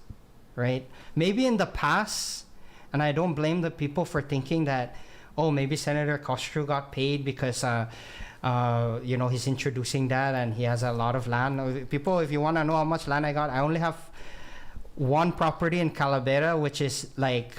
right? Maybe in the past, and I don't blame the people for thinking that, oh, maybe Senator Castro got paid because he's introducing that and he has a lot of land. People, if you want to know how much land I got, I only have one property in Calavera, which is like,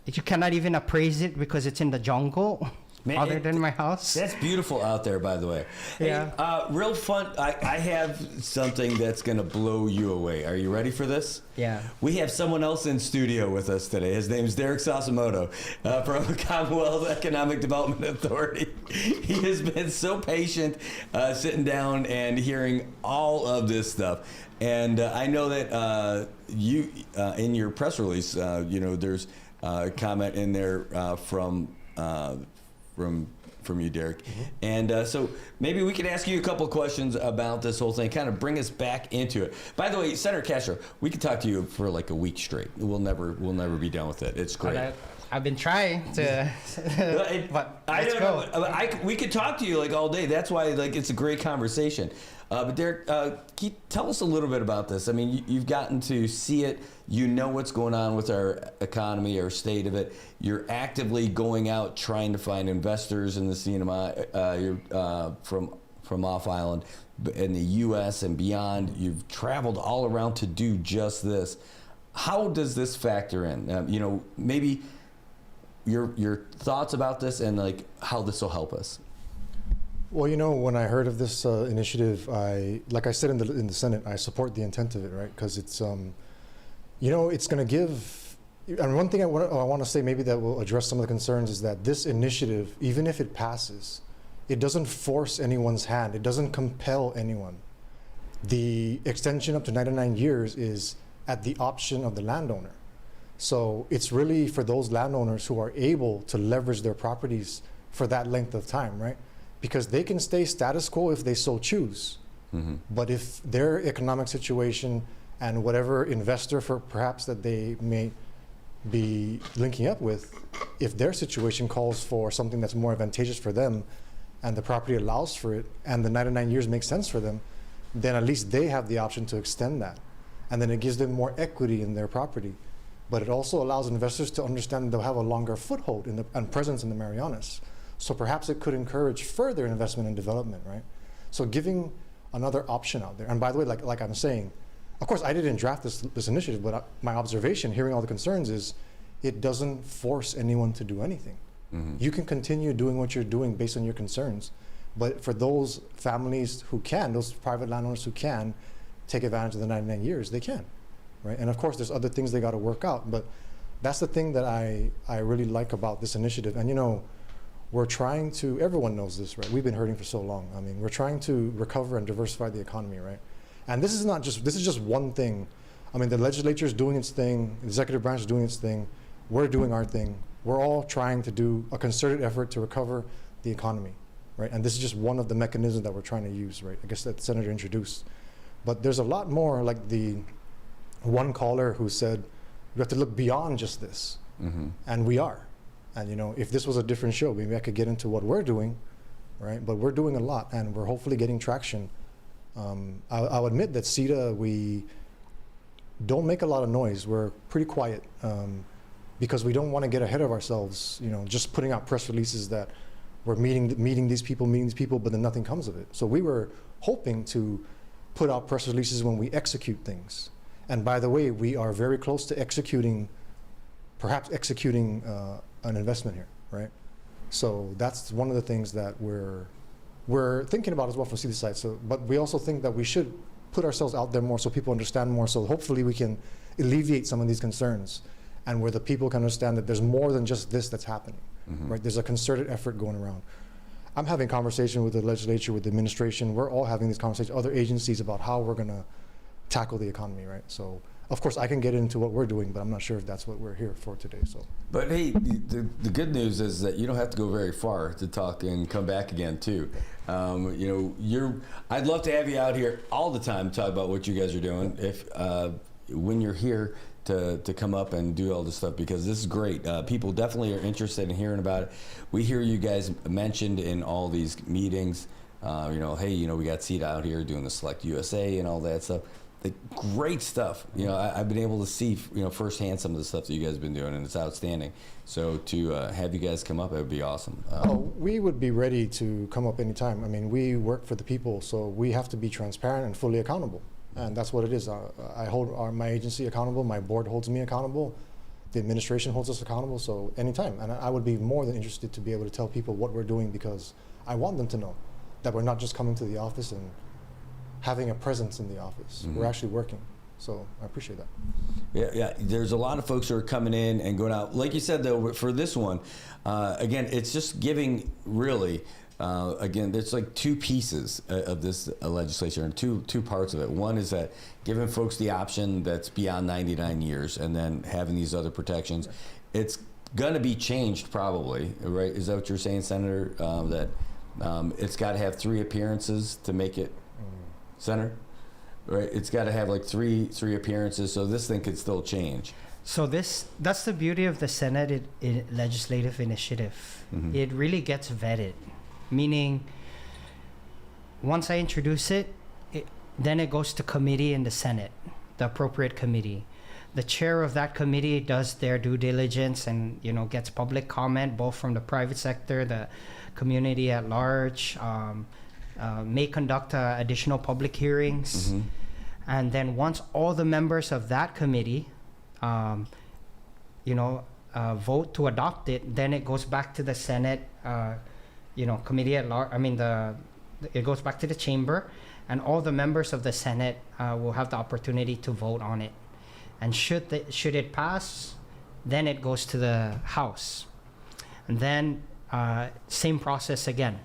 you cannot even appraise it because it's in the jungle. Man, other than my house. That's beautiful out there, by the way. Yeah. Hey, real fun. I have something that's going to blow you away. Are you ready for this? Yeah. We have someone else in studio with us today. His name is Derek Sasamoto from the Commonwealth Economic Development Authority. He has been so patient sitting down and hearing all of this stuff. And I know that you, in your press release, there's a comment in there from you, Derek. And so maybe we could ask you a couple of questions about this whole thing, kind of bring us back into it. By the way, Senator Castro, we could talk to you for like a week straight. We'll never be done with it. It's great. I've been trying to, but let's go. We could talk to you like all day. That's why it's a great conversation. But Derek, can you tell us a little bit about this? I mean, you've gotten to see it. You know what's going on with our economy, our state of it. You're actively going out trying to find investors in the CNMI from off island, in the U.S. and beyond. You've traveled all around to do just this. How does this factor in? Maybe your thoughts about this and like how this will help us. Well, when I heard of this initiative, like I said in the Senate, I support the intent of it, right? Because it's, it's going to give. And one thing I want to say, maybe that will address some of the concerns, is that this initiative, even if it passes, it doesn't force anyone's hand. It doesn't compel anyone. The extension up to 99 years is at the option of the landowner. So it's really for those landowners who are able to leverage their properties for that length of time, right? Because they can stay status quo if they so choose. But if their economic situation and whatever investor perhaps that they may be linking up with, if their situation calls for something that's more advantageous for them and the property allows for it and the 99 years makes sense for them, then at least they have the option to extend that. And then it gives them more equity in their property. But it also allows investors to understand they'll have a longer foothold and presence in the Marianas. So perhaps it could encourage further investment and development, right? So giving another option out there. And by the way, like I'm saying, of course I didn't draft this initiative, but my observation, hearing all the concerns, is it doesn't force anyone to do anything. You can continue doing what you're doing based on your concerns. But for those families who can, those private landowners who can take advantage of the 99 years, they can, right? And of course, there's other things they got to work out. But that's the thing that I really like about this initiative. And, you know, we're trying to, everyone knows this, right? We've been hurting for so long. I mean, we're trying to recover and diversify the economy, right? And this is just one thing. I mean, the legislature is doing its thing, the executive branch is doing its thing, we're doing our thing. We're all trying to do a concerted effort to recover the economy, right? And this is just one of the mechanisms that we're trying to use, right? I guess that the Senator introduced. But there's a lot more, like the one caller who said, we have to look beyond just this. And we are. And, you know, if this was a different show, maybe I could get into what we're doing, right? But we're doing a lot, and we're hopefully getting traction. I'll admit that CETA, we don't make a lot of noise. We're pretty quiet because we don't want to get ahead of ourselves, you know, just putting out press releases that we're meeting these people, but then nothing comes of it. So we were hoping to put out press releases when we execute things. And by the way, we are very close to perhaps executing an investment here, right? So that's one of the things that we're thinking about as well from CETA side. So, but we also think that we should put ourselves out there more so people understand more. So hopefully we can alleviate some of these concerns, and where the people can understand that there's more than just this that's happening, right? There's a concerted effort going around. I'm having conversation with the legislature, with the administration. We're all having these conversations, other agencies, about how we're gonna tackle the economy, right? So, of course, I can get into what we're doing, but I'm not sure if that's what we're here for today. So, but hey, the good news is that you don't have to go very far to talk and come back again too. You know, I'd love to have you out here all the time to talk about what you guys are doing. If when you're here to come up and do all this stuff, because this is great. People definitely are interested in hearing about it. We hear you guys mentioned in all these meetings. You know, hey, you know, we got CETA out here doing the Select USA and all that stuff. The great stuff. You know, I've been able to see, you know, firsthand some of the stuff that you guys have been doing, and it's outstanding. So to have you guys come up, it would be awesome. We would be ready to come up anytime. I mean, we work for the people, so we have to be transparent and fully accountable. And that's what it is. I hold my agency accountable. My board holds me accountable. The administration holds us accountable. So anytime. And I would be more than interested to be able to tell people what we're doing, because I want them to know that we're not just coming to the office and having a presence in the office. We're actually working. So I appreciate that. Yeah. There's a lot of folks who are coming in and going out. Like you said, though, for this one, again, it's just giving really. Again, there's like two pieces of this legislation, and two parts of it. One is that giving folks the option that's beyond 99 years, and then having these other protections. It's going to be changed probably, right? Is that what you're saying, Senator? That it's got to have 3 appearances to make it Senator? Right? It's got to have like three appearances, so this thing could still change. So that's the beauty of the Senate legislative initiative. It really gets vetted. Meaning, once I introduce it, then it goes to committee in the Senate, the appropriate committee. The chair of that committee does their due diligence and, you know, gets public comment, both from the private sector, the community at large, may conduct additional public hearings. And then once all the members of that committee, vote to adopt it, then it goes back to the Senate, committee at large. I mean, it goes back to the chamber, and all the members of the Senate will have the opportunity to vote on it. And should it pass, then it goes to the House. And then same process again.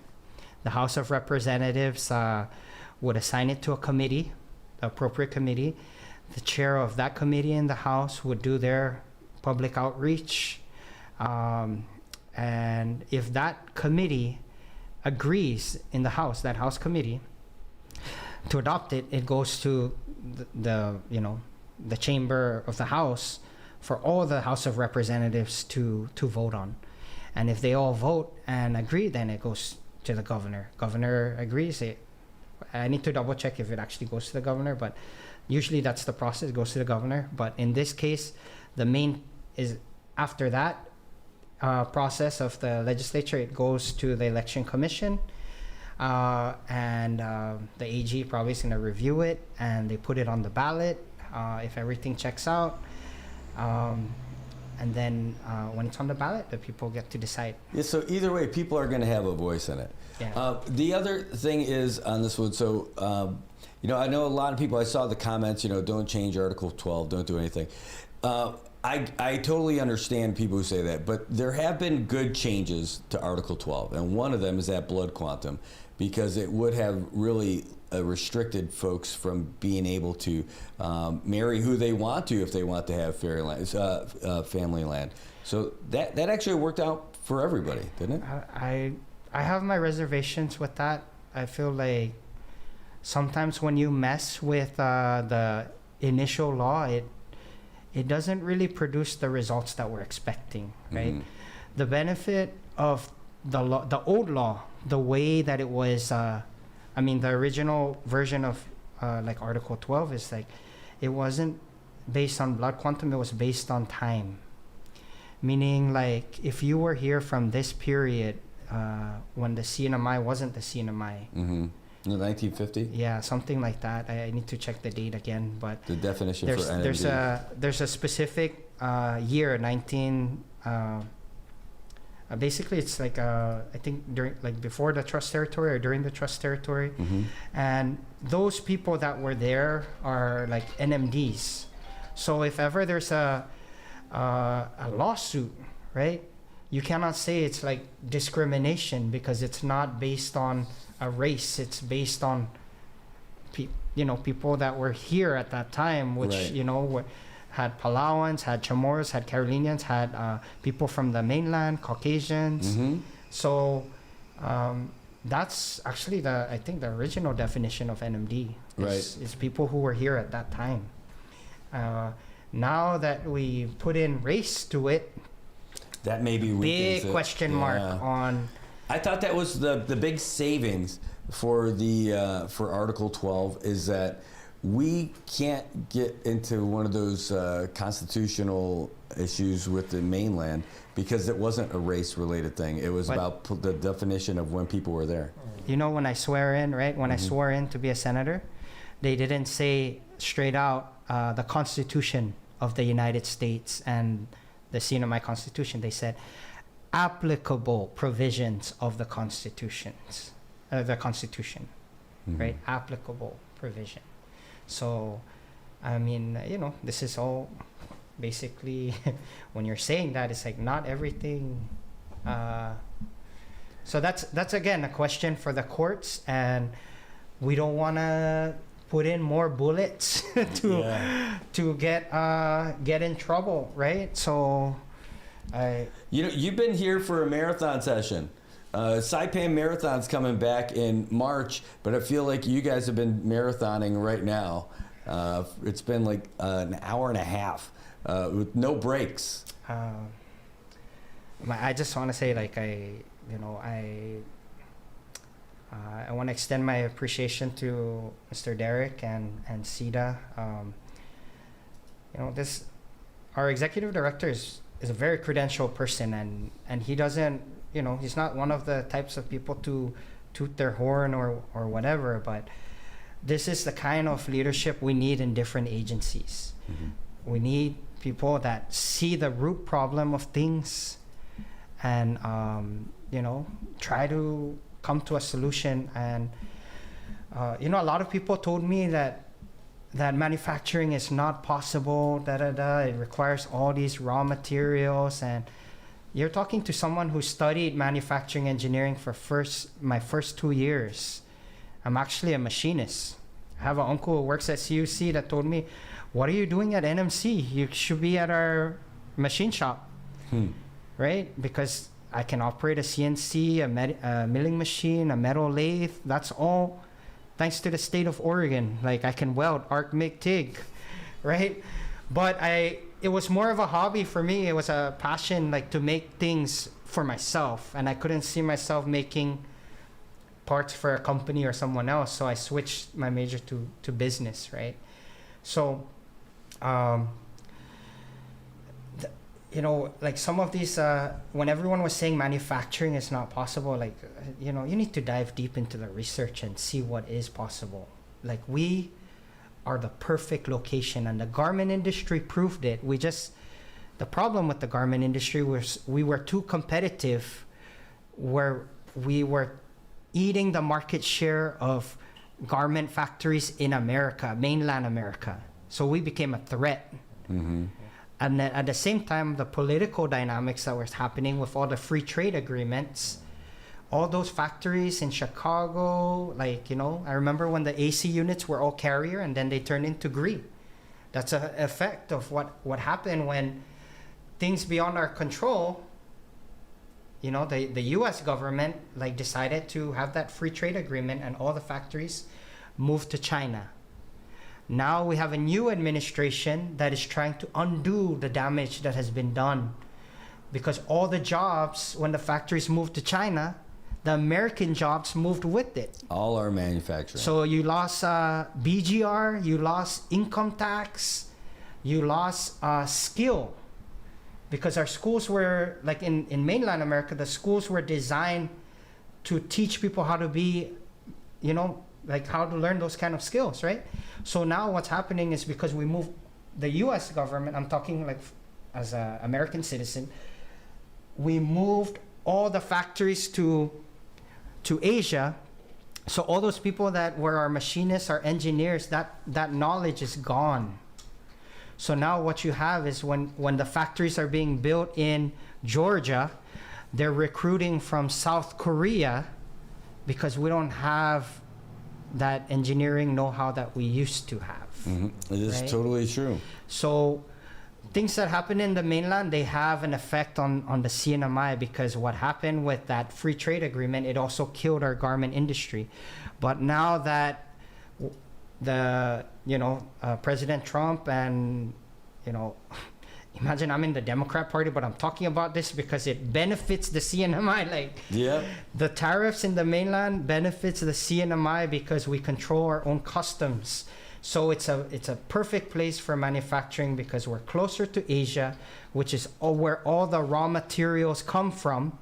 The House of Representatives would assign it to a committee, the appropriate committee. The chair of that committee in the House would do their public outreach. And if that committee agrees in the House, that House committee, to adopt it, it goes to the chamber of the House for all the House of Representatives to vote on. And if they all vote and agree, then it goes to the governor. Governor agrees. I need to double check if it actually goes to the governor, but usually that's the process. It goes to the governor. But in this case, the main is after that process of the legislature, it goes to the Election Commission, and the AG probably is going to review it, and they put it on the ballot. If everything checks out, and then when it's on the ballot, the people get to decide. Yeah, so either way, people are going to have a voice in it. Yeah. The other thing is on this one, so, I know a lot of people, I saw the comments, don't change Article 12, don't do anything. I totally understand people who say that, but there have been good changes to Article 12, and one of them is that blood quantum, because it would have really restricted folks from being able to marry who they want to if they want to have family land. So that actually worked out for everybody, didn't it? I have my reservations with that. I feel like sometimes when you mess with the initial law, it doesn't really produce the results that we're expecting, right? Mm-hmm. The benefit of the law, the old law, the way that it was, the original version of like Article 12 is like, it wasn't based on blood quantum, it was based on time. Meaning like, if you were here from this period, when the CNMI wasn't the CNMI. Mm-hmm. In 1950? Yeah, something like that. I need to check the date again, but the definition for NMD. There's a specific year, basically it's like I think during, like, before the trust territory or during the trust territory, Mm-hmm. and those people that were there are like NMDs. So if ever there's a lawsuit, right, you cannot say it's like discrimination because it's not based on a race. It's based on people that were here at that time, which right. Had Palauans, had Chamorros, had Carolinians, had people from the mainland, Caucasians. Mm-hmm. So that's actually I think the original definition of NMD is people who were here at that time. Now that we put in race to it, that may be big question mark on. I thought that was the big savings for for Article 12 is that we can't get into one of those constitutional issues with the mainland because it wasn't a race-related thing. It was about the definition of when people were there. When I swear in, right? When I swore in to be a senator, they didn't say straight out the Constitution of the United States and the CNMI Constitution. They said applicable provisions of the Constitution, Mm-hmm. right? Applicable provision. So, this is all basically when you're saying that, it's like not everything. So that's again a question for the courts, and we don't want to put in more bullets to get in trouble, right? So. You've been here for a marathon session. Saipan Marathon's coming back in March, but I feel like you guys have been marathoning right now. It's been like an hour and a half with no breaks. I just want to say, like, I want to extend my appreciation to Mr. Derek and SIDA. Our executive director is a very credentialed person, and he doesn't, he's not one of the types of people to toot their horn or whatever, but this is the kind of leadership we need in different agencies. Mm-hmm. We need people that see the root problem of things and, try to come to a solution. And, a lot of people told me that manufacturing is not possible, it requires all these raw materials. And you're talking to someone who studied manufacturing engineering for my first 2 years. I'm actually a machinist. I have an uncle who works at CUC that told me, what are you doing at NMC? You should be at our machine shop, right? Because I can operate a CNC, a milling machine, a metal lathe. That's all thanks to the state of Oregon. Like, I can weld, arc, MIG, TIG, right? But it was more of a hobby for me. It was a passion, like, to make things for myself. And I couldn't see myself making parts for a company or someone else. So I switched my major to business, right? So, like some of these, when everyone was saying manufacturing is not possible, like, you need to dive deep into the research and see what is possible. Like, we are the perfect location, and the garment industry proved it. We just, The problem with the garment industry was we were too competitive, where we were eating the market share of garment factories in America, mainland America. So we became a threat. Mm-hmm. And then at the same time, the political dynamics that was happening with all the free trade agreements, all those factories in Chicago, like, you know, I remember when the AC units were all Carrier and then they turned into Gree. That's an effect of what happened when things beyond our control, you know, the US government like decided to have that free trade agreement and all the factories moved to China. Now we have a new administration that is trying to undo the damage that has been done, because all the jobs, when the factories moved to China, the American jobs moved with it. All our manufacturing. So you lost BGR, you lost income tax, you lost skill, because our schools were, like in mainland America, the schools were designed to teach people how to be, you know, like how to learn those kind of skills, right? So now what's happening is because we move the US government, I'm talking like as an American citizen, we moved all the factories to Asia. So all those people that were our machinists, our engineers, that knowledge is gone. So now what you have is when the factories are being built in Georgia, they're recruiting from South Korea because we don't have that engineering know-how that we used to have. Mm-hmm. It is right? totally true. So things that happen in the mainland, they have an effect on the CNMI, because what happened with that free trade agreement, it also killed our garment industry. But now that President Trump and, you know, imagine I'm in the Democrat Party, but I'm talking about this because it benefits the CNMI. Like, yeah, the tariffs in the mainland benefits the CNMI because we control our own customs. So it's a perfect place for manufacturing because we're closer to Asia, which is where all the raw materials come from,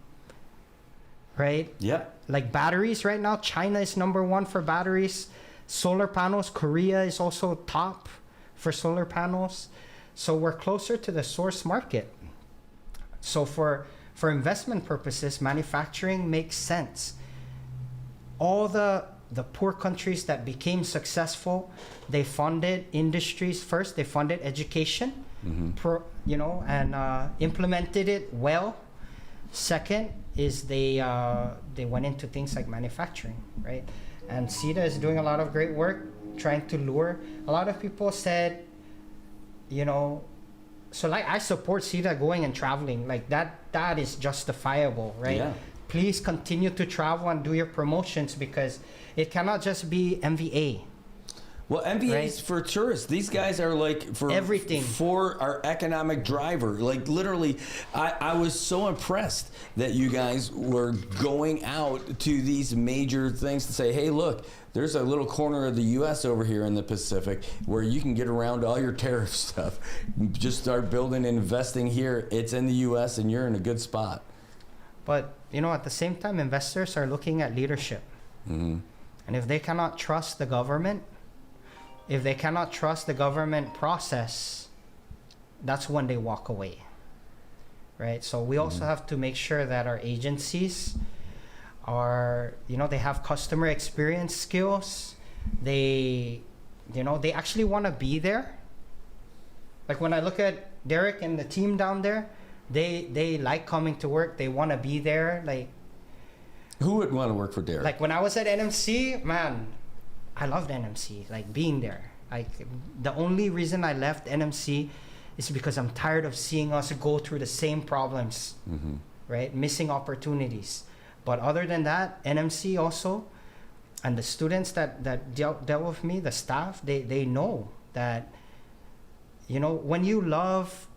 right? Yeah. Like batteries right now, China is #1 for batteries. Solar panels, Korea is also top for solar panels. So we're closer to the source market. So for investment purposes, manufacturing makes sense. All the poor countries that became successful, they funded industries first. They funded education, and implemented it well. Second is they went into things like manufacturing, right? And CETA is doing a lot of great work trying to lure. A lot of people said, you know, so like I support CETA going and traveling, like that is justifiable, right? Yeah. Please continue to travel and do your promotions, because it cannot just be MVA. Well, MVA is for tourists. These guys are like for everything, for our economic driver. Like literally, I was so impressed that you guys were going out to these major things to say, hey, look, there's a little corner of the U.S. over here in the Pacific where you can get around all your tariff stuff. Just start building and investing here. It's in the U.S. and you're in a good spot. But, you know, at the same time, investors are looking at leadership. Mm-hmm. And if they cannot trust the government, if they cannot trust the government process, that's when they walk away, right? So we also have to make sure that our agencies are, you know, they have customer experience skills. They actually want to be there. Like when I look at Derek and the team down there, they like coming to work. They want to be there. Like, who would want to work for Derek? Like when I was at NMC, man, I loved NMC, like being there. Like the only reason I left NMC is because I'm tired of seeing us go through the same problems, right? Missing opportunities. But other than that, NMC also, and the students that dealt with me, the staff, they know that, you know, when you love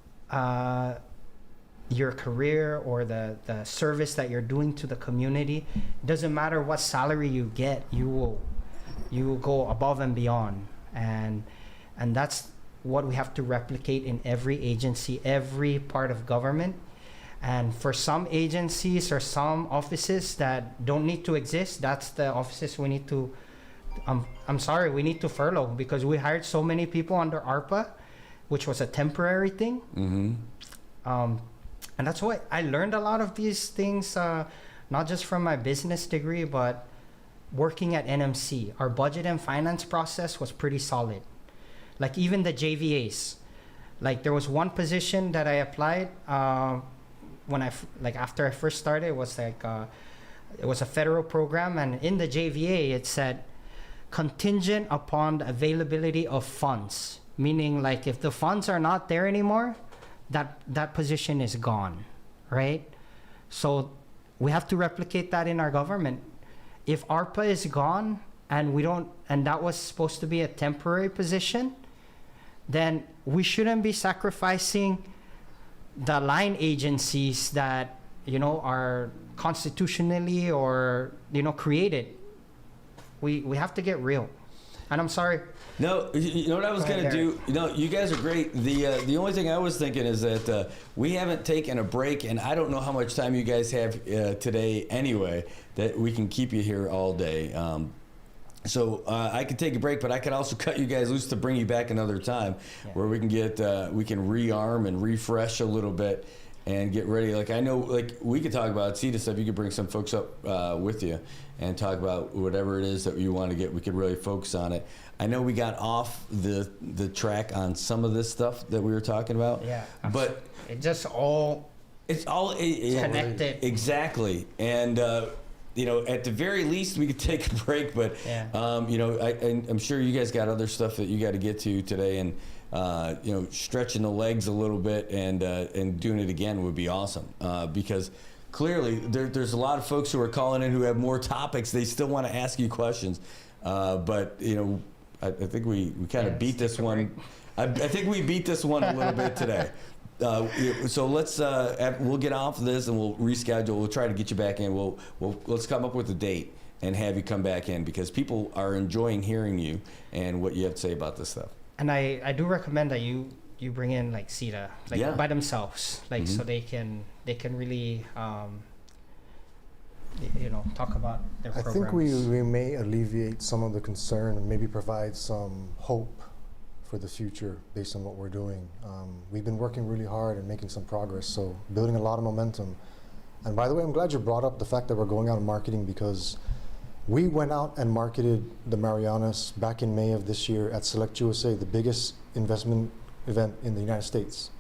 your career or the service that you're doing to the community, it doesn't matter what salary you get, you will go above and beyond, and that's what we have to replicate in every agency, every part of government. And for some agencies or some offices that don't need to exist, that's the offices we need to we need to furlough, because we hired so many people under ARPA, which was a temporary thing. And that's why I learned a lot of these things, not just from my business degree, but working at NMC. Our budget and finance process was pretty solid. Like even the JVAs, like there was one position that I applied when after I first started. It was like it was a federal program, and in the JVA it said contingent upon the availability of funds, meaning like if the funds are not there anymore, that position is gone, right? So we have to replicate that in our government. If ARPA is gone and we don't, and that was supposed to be a temporary position, then we shouldn't be sacrificing the line agencies that, you know, are constitutionally or, you know, created. We have to get real. And I'm sorry. No, you know what I was going to do? You know, you guys are great. The only thing I was thinking is that we haven't taken a break, and I don't know how much time you guys have today anyway, that we can keep you here all day. So I could take a break, but I could also cut you guys loose to bring you back another time, where we can get we can rearm and refresh a little bit and get ready. Like I know, like we could talk about CETA stuff. You could bring some folks up with you and talk about whatever it is that you want to get. We could really focus on it. I know we got off the track on some of this stuff that we were talking about. Yeah, but it's all connected. Exactly, and. You know, at the very least, we could take a break, but, you know, I'm sure you guys got other stuff that you got to get to today, and, you know, stretching the legs a little bit and doing it again would be awesome, because clearly there's a lot of folks who are calling in who have more topics. They still want to ask you questions, but, you know, I think we kind of beat this one. I think we beat this one a little bit today. So let's we'll get off of this and we'll reschedule. We'll try to get you back in. Let's come up with a date and have you come back in, because people are enjoying hearing you and what you have to say about this stuff. And I do recommend that you bring in like CETA by themselves, like so they can really you know, talk about their programs. I think we may alleviate some of the concern and maybe provide some hope for the future based on what we're doing. We've been working really hard and making some progress, so building a lot of momentum. And by the way, I'm glad you brought up the fact that we're going out and marketing, because we went out and marketed the Marianas back in May of this year at Select USA, the biggest investment event in the United States.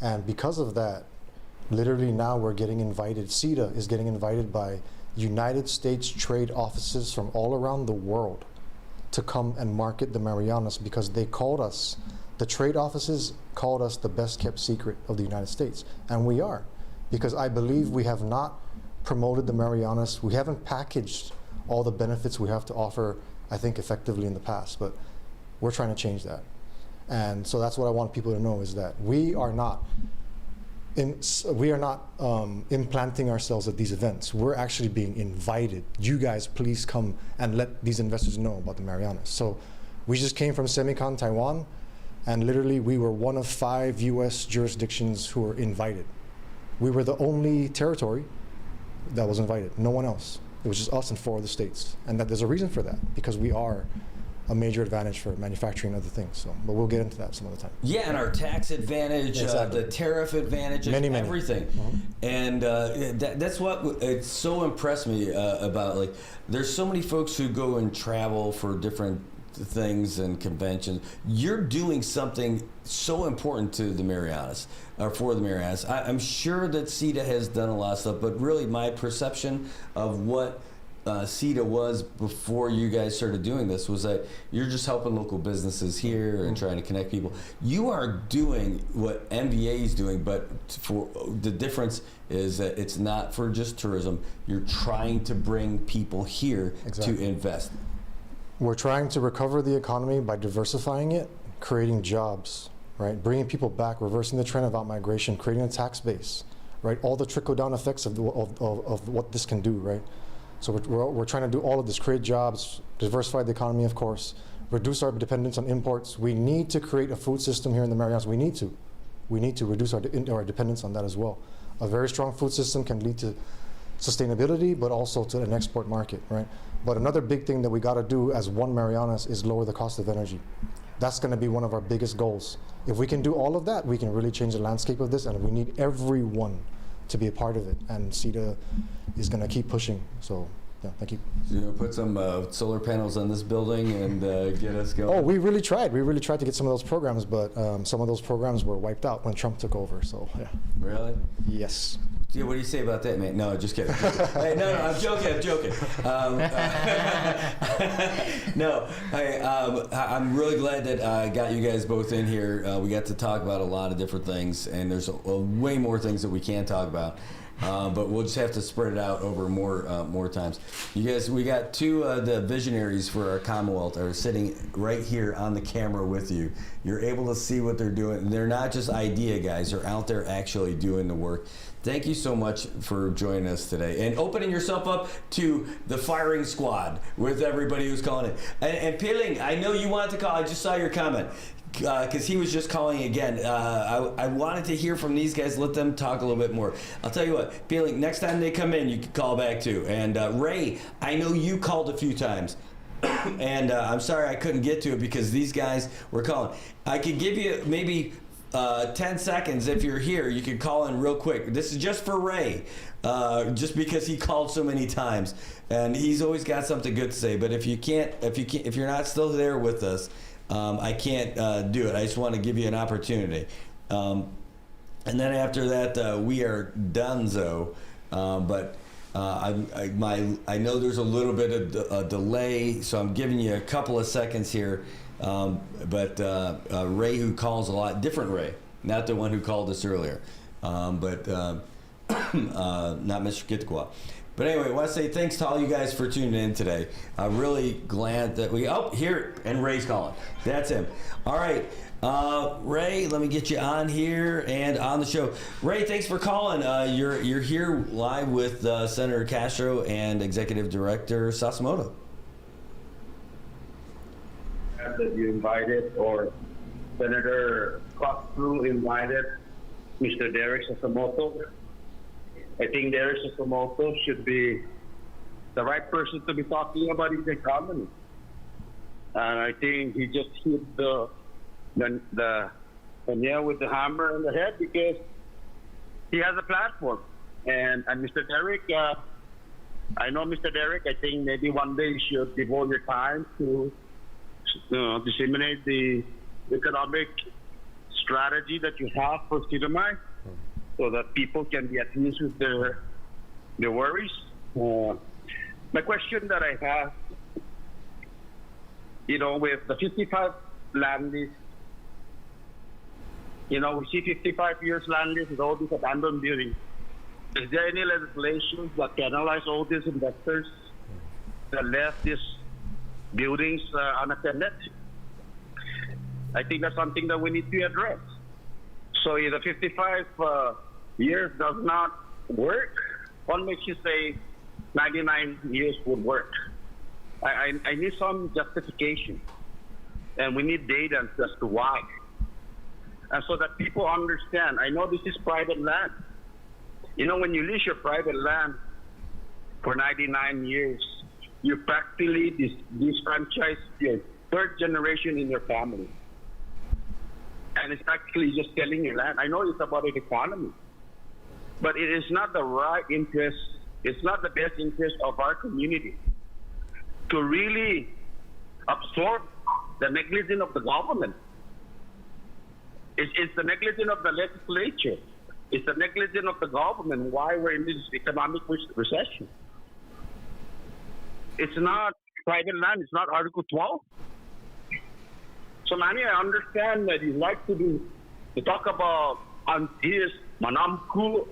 And because of that, literally now we're getting invited, CETA is getting invited by United States trade offices from all around the world to come and market the Marianas, because they called us, the trade offices called us the best kept secret of the United States. And we are, because I believe we have not promoted the Marianas. We haven't packaged all the benefits we have to offer, I think, effectively in the past, but we're trying to change that. And so that's what I want people to know, is that we are not implanting ourselves at these events. We're actually being invited. You guys, please come and let these investors know about the Marianas. So we just came from Semicon, Taiwan, and literally we were one of 5 US jurisdictions who were invited. We were the only territory that was invited, no one else. It was just us and 4 other states. And that there's a reason for that, because we are a major advantage for manufacturing and other things. So, but we'll get into that some other time. Yeah, and our tax advantage, the tariff advantage, everything. And that's what it's so impressed me about. Like, there's so many folks who go and travel for different things and conventions. You're doing something so important to the Marianas, or for the Marianas. I'm sure that CETA has done a lot of stuff, but really my perception of what CETA was before you guys started doing this was that you're just helping local businesses here and trying to connect people. You are doing what MBA is doing, but for the difference is that it's not for just tourism. You're trying to bring people here to invest. We're trying to recover the economy by diversifying it, creating jobs, right? Bringing people back, reversing the trend of out-migration, creating a tax base, right? All the trickle-down effects of what this can do, right? So we're trying to do all of this, create jobs, diversify the economy, of course, reduce our dependence on imports. We need to create a food system here in the Marianas. We need to reduce our dependence on that as well. A very strong food system can lead to sustainability, but also to an export market, right? But another big thing that we got to do as one Marianas is lower the cost of energy. That's going to be one of our biggest goals. If we can do all of that, we can really change the landscape of this, and we need everyone to be a part of it. And CETA is going to keep pushing. So, yeah, thank you. So you're going to put some solar panels on this building and get us going? Oh, we really tried. We really tried to get some of those programs, but some of those programs were wiped out when Trump took over. So, yeah. Really? Yes. Yeah, what do you say about that, man? No, just kidding. Hey, no, I'm joking. No, I'm really glad that I got you guys both in here. We got to talk about a lot of different things, and there's way more things that we can talk about. But we'll just have to spread it out over more times. You guys, we got two of the visionaries for our Commonwealth are sitting right here on the camera with you. You're able to see what they're doing. They're not just idea guys. They're out there actually doing the work. Thank you so much for joining us today and opening yourself up to the firing squad with everybody who's calling it. And Piling, I know you wanted to call. I just saw your comment. Because he was just calling again. I wanted to hear from these guys, let them talk a little bit more. I'll tell you what, Peeling, next time they come in, you can call back too. And Ray, I know you called a few times. And I'm sorry I couldn't get to it because these guys were calling. I could give you maybe 10 seconds if you're here. You can call in real quick. This is just for Ray, just because he called so many times. And he's always got something good to say. But if you're not still there with us, I can't do it. I just want to give you an opportunity. And then after that, we are donezo. But I know there's a little bit of a delay, so I'm giving you a couple of seconds here. But Ray, who calls a lot, different Ray, not the one who called us earlier, but not Mr. Kitqua. But anyway, I want to say thanks to all you guys for tuning in today. I'm really glad that here, and Ray's calling. That's him. All right, Ray, let me get you on here and on the show. Ray, thanks for calling. You're here live with Senator Castro and Executive Director Sasimoto. That you invited, or Senator Castro invited Mr. Derek Sasimoto. I think Derek Sasimoto should be the right person to be talking about his economy. And I think he just hit the nail with the hammer on the head because he has a platform. And Mr. Derek, I know Mr. Derek, I think maybe one day you should devote your time to disseminate the economic strategy that you have for CITAMAI, so that people can be at ease with their worries. My question that I have, with the 55 land lease, we see 55 years land lease with all these abandoned buildings. Is there any legislation that penalize all these investors that left these buildings unattended? I think that's something that we need to address. So if the 55 years does not work, what makes you say 99 years would work? I need some justification, and we need data as to why. And so that people understand, I know this is private land. When you lease your private land for 99 years, you practically disfranchise your third generation in your family. And it's actually just selling your land. I know it's about the economy, but it is not the right interest, it's not the best interest of our community to really absorb the negligence of the government. It's the negligence of the legislature. It's the negligence of the government why we're in this economic recession. It's not private land, it's not Article 12. So, Manny, I understand that you like to talk about aunties, manamku.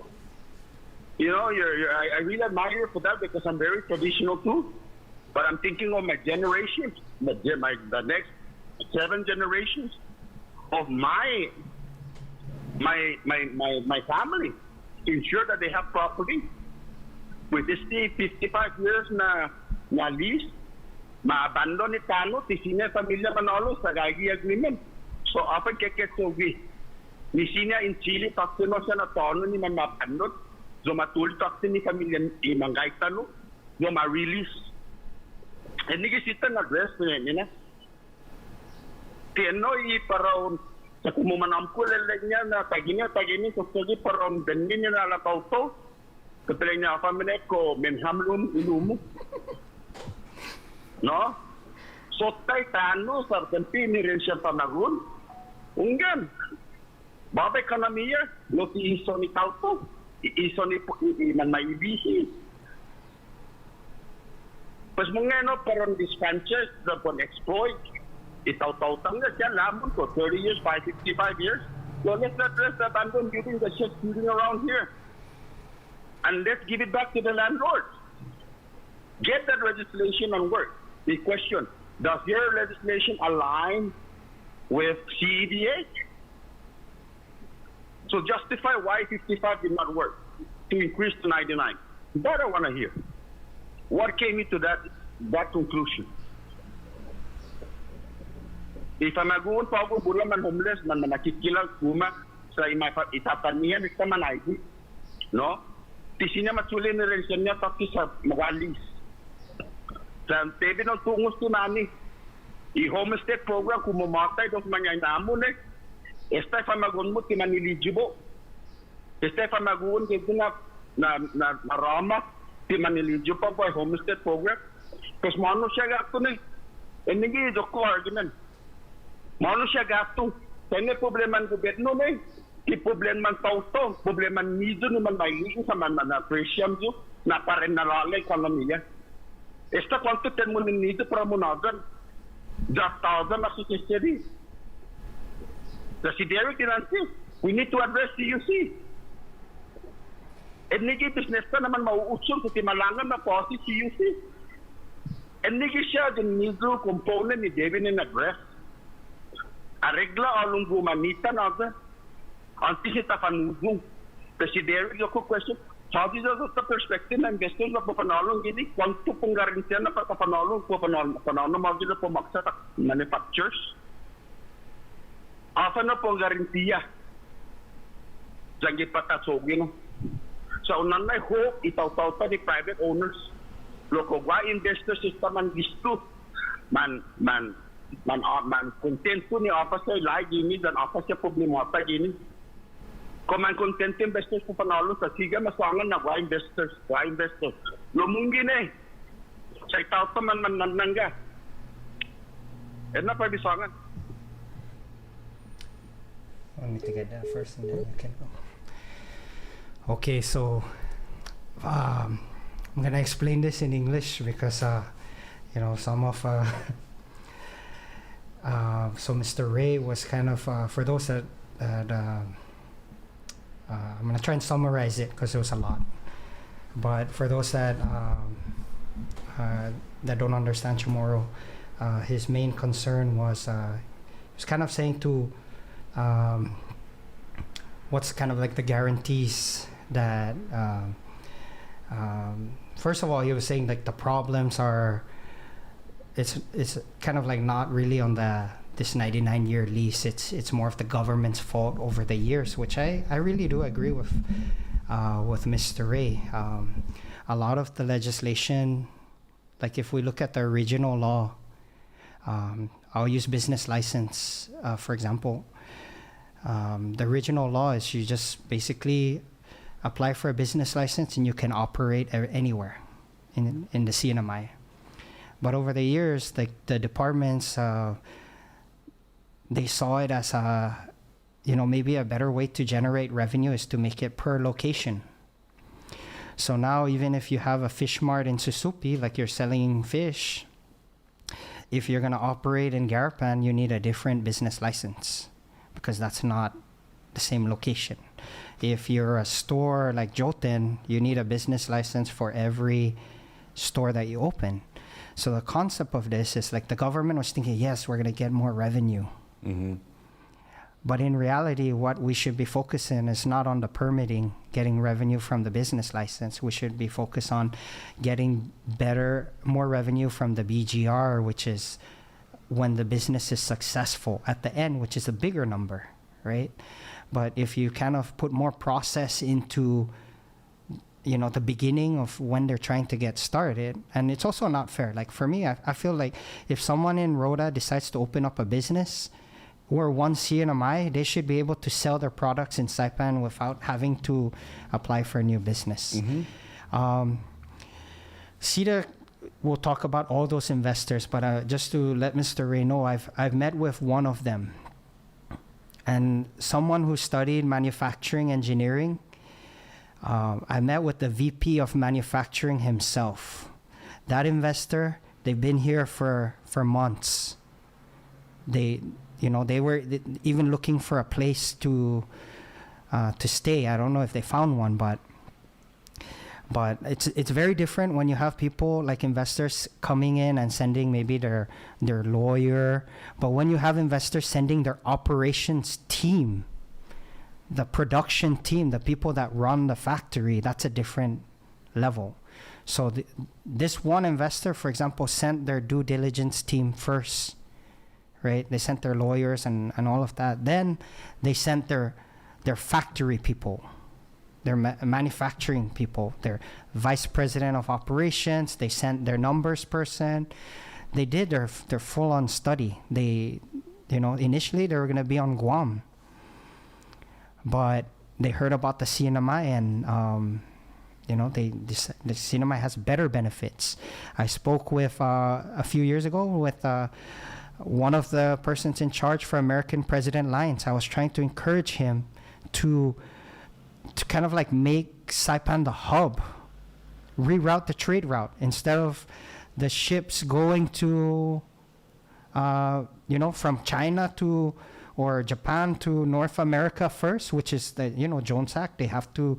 I really admire you for that because I'm very traditional too. But I'm thinking of my generations, the next 7 generations of my family, to ensure that they have property. With this 55 years na lease, ma-abandon ni Tano, tisinya pamilya Manolo sa Gagi Agreement. So, often keketsogi. Ni sinya in Chile, taksino siya na tono ni ma-abandon. So, matuli taksin ni pamilya Imangay Tano. So, ma-release. And nigis ito na-address ko yan, Tieno I paraon sa kumumanampul niya na tagini kustagi paraon dengin niya na lakauto. Kapilay niya family ko menhamlum ilumu. No? Sotay tano sa tempi ni rin siya pamagun. Unggan. Babay ka na miya. No ti iso ni tauto. Iso ni man maibisi. Pas mga no parang dispatchers na pon exploit. Itaw-taw-tang na siya lamon ko 30 years, 55 years. So let's address the abandoned buildings that just shooting around here. And let's give it back to the landlords. Get that legislation and work. The question, does your legislation align with CEDA? So justify why 55 did not work to increase to 99. That I want to hear. What came you to that conclusion? If I'm going to go to man homeless, man nakikilang kuma sa itapanihan, ito man ay no? Tisinya matuli ni rin niya tapi sa magalis. Sa tebe ng tungos to nani. I-homestead program kung mamatay dos manyay namon eh. Esta famagun mo ti maniligibo. Esta famagun kaya na marama ti maniligibo pa po homestead program. Tapos mano siya gato na eh. E nigi ko argument. Mano siya gato. Kaya problema ng gobyerno na eh. Di problema ng tauto. Problema nido naman mailiin sa man na appreciam yo. Na parin nalalay ekonomiya. Esta kwanto ten mo nido para munagan. Just thousand asukisiri. Residary tinansi. We need to address CUC. And nigi business na naman mauutsong sa timalangan na po si CUC. And nigi siya din nido component ni David in address. Aregla along gumanita na ito. Antes kita panugong. Kasi there is a question. How does the perspective ng investors na papanalong gini? Kwanto pong garantiya na papanalong papanalong mga po maksa manufacturers? Asa na pong garantiya? Jangi patasogin. Sa unan na hope, itaw-taw ni private owners. Loko, why investors system man gisto? Man content po ni apa sa ilay gini dan apa sa problema pa gini. Kung man content investors po panalo sa siga masangan na why investors. Lumungin eh. Sa itaw pa man nanangga. E na pa bisangan. Let me to get that first and then you can go. Okay, so I'm gonna explain this in English because some of so Mr. Ray was kind of for those that I'm gonna try and summarize it because there was a lot. But for those that don't understand Chamorro, his main concern was he was kind of saying to what's kind of like the guarantees that first of all he was saying like the problems are it's kind of like not really on this 99-year lease. It's more of the government's fault over the years, which I really do agree with Mr. Ray. A lot of the legislation, like if we look at the original law, I'll use business license for example. The original law is you just basically apply for a business license and you can operate anywhere in the CNMI. But over the years, like the departments, they saw it as maybe a better way to generate revenue is to make it per location. So now even if you have a fish mart in Susupi, like you're selling fish, if you're gonna operate in Garapan, you need a different business license because that's not the same location. If you're a store like Joten, you need a business license for every store that you open. So the concept of this is like the government was thinking, yes, we're going to get more revenue. Mm-hmm. But in reality, what we should be focusing is not on the permitting, getting revenue from the business license. We should be focused on getting more revenue from the BGR, which is when the business is successful at the end, which is a bigger number, right? But if you kind of put more process into the beginning of when they're trying to get started. And it's also not fair. Like for me, I feel like if someone in Rhoda decides to open up a business, we're one CNMI, they should be able to sell their products in Saipan without having to apply for a new business. CETA will talk about all those investors, but just to let Mr. Ray know, I've met with one of them, and someone who studied manufacturing engineering. I met with the VP of manufacturing himself. That investor, they've been here for months. They were even looking for a place to stay. I don't know if they found one, but it's very different when you have people like investors coming in and sending maybe their lawyer. But when you have investors sending their operations team, the production team, the people that run the factory, that's a different level. So this one investor, for example, sent their due diligence team first, right? They sent their lawyers and all of that. Then they sent their factory people, their manufacturing people, their vice president of operations. They sent their numbers person. They did their full-on study. Initially they were going to be on Guam, but they heard about the CNMI and the CNMI has better benefits. I spoke with a few years ago with one of the persons in charge for American President Lines. I was trying to encourage him to kind of like make Saipan the hub, reroute the trade route instead of the ships going to, from China to or Japan to North America first, which is the Jones Act. They have to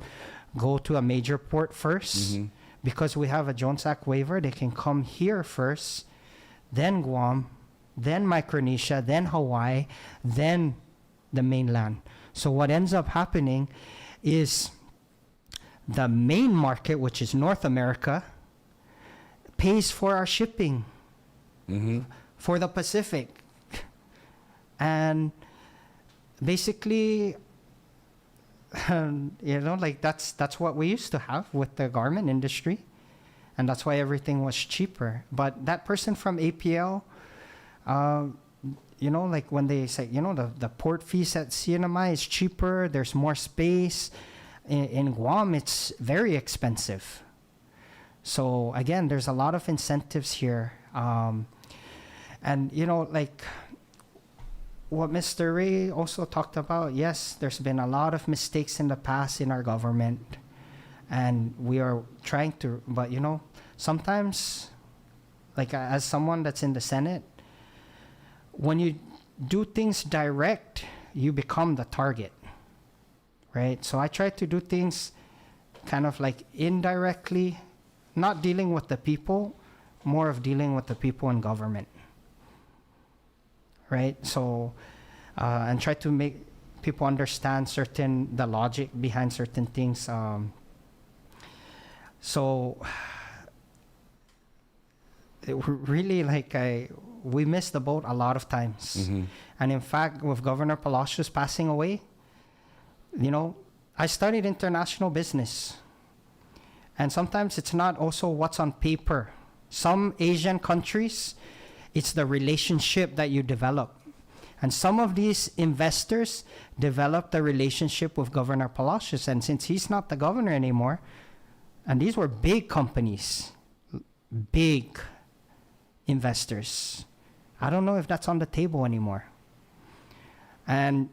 go to a major port first. Because we have a Jones Act waiver. They can come here first, then Guam, then Micronesia, then Hawaii, then the mainland. So what ends up happening is the main market, which is North America, pays for our shipping for the Pacific. And basically, that's what we used to have with the garment industry. And that's why everything was cheaper. But that person from APL, when they say, the port fees at CNMI is cheaper, there's more space. In Guam, it's very expensive. So again, there's a lot of incentives here. What Mr. Ray also talked about, yes, there's been a lot of mistakes in the past in our government. And we are trying to, but sometimes, as someone that's in the Senate, when you do things direct, you become the target, right? So I try to do things kind of like indirectly, not dealing with the people, more of dealing with the people in government, right? So, and try to make people understand the logic behind certain things. So really we missed the boat a lot of times. And in fact, with Governor Palacios passing away, I studied international business. And sometimes it's not also what's on paper. Some Asian countries, it's the relationship that you develop. And some of these investors developed a relationship with Governor Palacios. And since he's not the governor anymore, and these were big companies, big investors, I don't know if that's on the table anymore. And,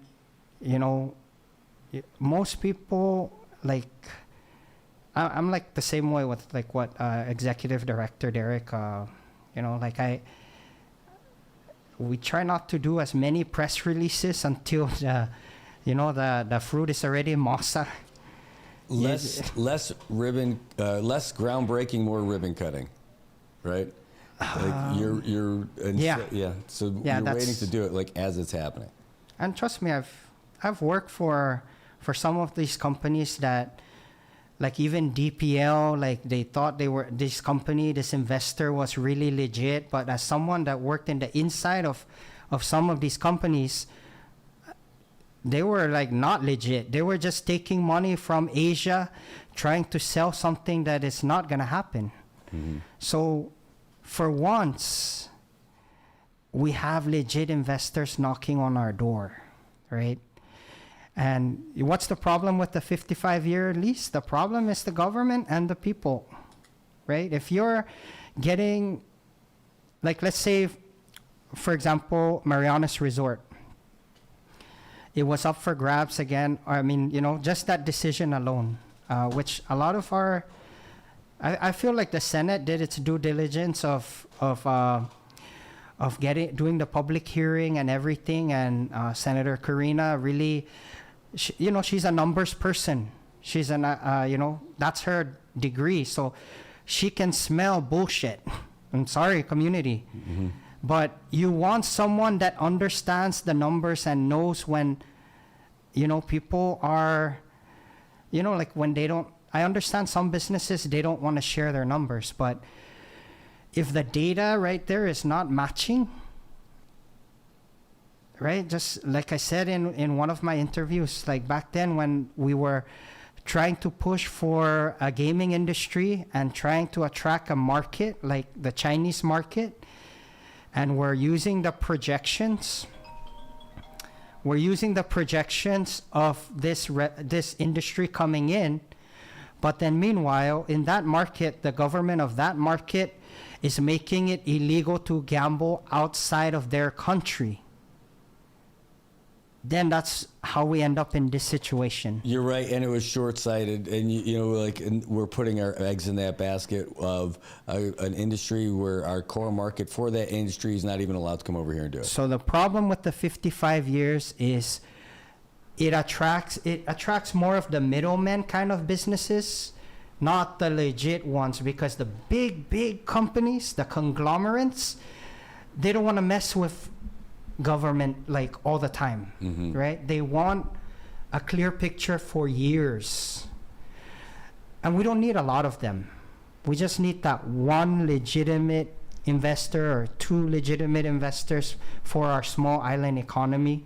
most people, I'm the same way with what Executive Director Derek, we try not to do as many press releases until the fruit is already mossa. Less ribbon, less groundbreaking, more ribbon cutting, right? So you're waiting to do it as it's happening. And trust me, I've worked for some of these companies that, even DPL, they thought this investor was really legit. But as someone that worked in the inside of some of these companies, they were not legit. They were just taking money from Asia trying to sell something that is not going to happen. So for once, we have legit investors knocking on our door, right? And what's the problem with the 55-year lease? The problem is the government and the people, right? If you're getting, like, let's say, for example, Marianas Resort. It was up for grabs again. I mean, just that decision alone, which a lot of I feel like the Senate did its due diligence of doing the public hearing and everything. And Senator Karina really, she's a numbers person. She's that's her degree. So she can smell bullshit. I'm sorry, community. But you want someone that understands the numbers and knows when, people are, like when they don't, I understand some businesses, they don't want to share their numbers, but if the data right there is not matching, right? Just like I said in one of my interviews, like back then when we were trying to push for a gaming industry and trying to attract a market like the Chinese market, and we're using the projections. We're using the projections of this industry coming in, but then meanwhile, in that market, the government of that market is making it illegal to gamble outside of their country. Then that's how we end up in this situation. You're right, and it was short-sighted, and we're putting our eggs in that basket of an industry where our core market for that industry is not even allowed to come over here and do it. So the problem with the 55 years is it attracts more of the middlemen kind of businesses, not the legit ones, because the big companies, the conglomerates, they don't want to mess with government like all the time, right? They want a clear picture for years. And we don't need a lot of them. We just need that one legitimate investor or two legitimate investors for our small island economy.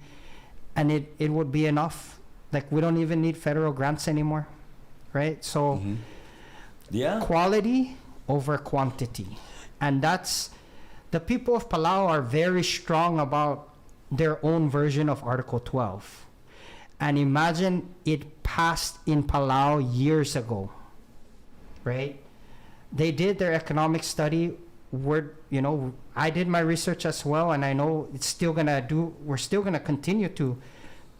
And it would be enough. Like, we don't even need federal grants anymore, right? So quality over quantity. And that's, the people of Palau are very strong about their own version of Article 12. And imagine it passed in Palau years ago, right? They did their economic study. I did my research as well, and I know we're still gonna continue to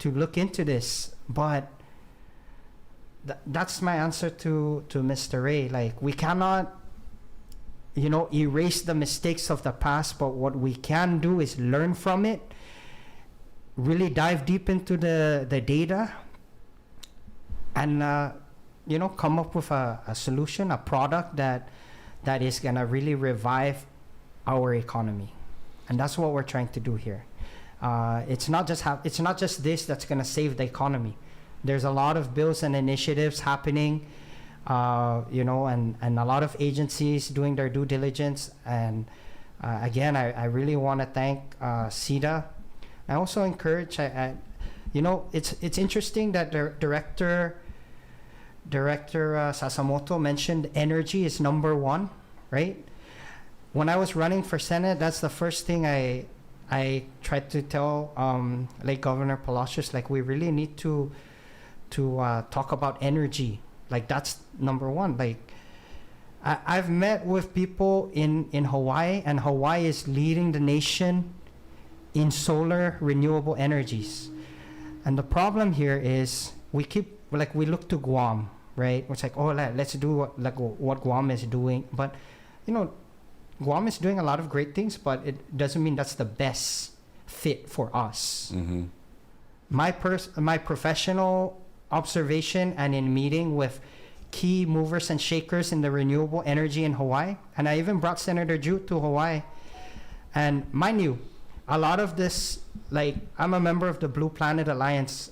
look into this. But that's my answer to Mr. Ray. Like, we cannot erase the mistakes of the past, but what we can do is learn from it, really dive deep into the data, and come up with a solution, a product that is gonna really revive our economy. And that's what we're trying to do here. It's not just this that's gonna save the economy. There's a lot of bills and initiatives happening, and a lot of agencies doing their due diligence. And again, I really want to thank CEDA. I also encourage, it's interesting that the Director Sasamoto mentioned energy is number one, right? When I was running for Senate, that's the first thing I tried to tell like Governor Palacios, like, we really need to talk about energy. Like, that's number one. Like, I've met with people in Hawaii, and Hawaii is leading the nation in solar renewable energies. And the problem here is we look to Guam, right? It's like, let's do what Guam is doing. But, Guam is doing a lot of great things, but it doesn't mean that's the best fit for us. My professional observation and in meeting with key movers and shakers in the renewable energy in Hawaii, and I even brought Senator Jute to Hawaii. And mind you, a lot of this, like, I'm a member of the Blue Planet Alliance,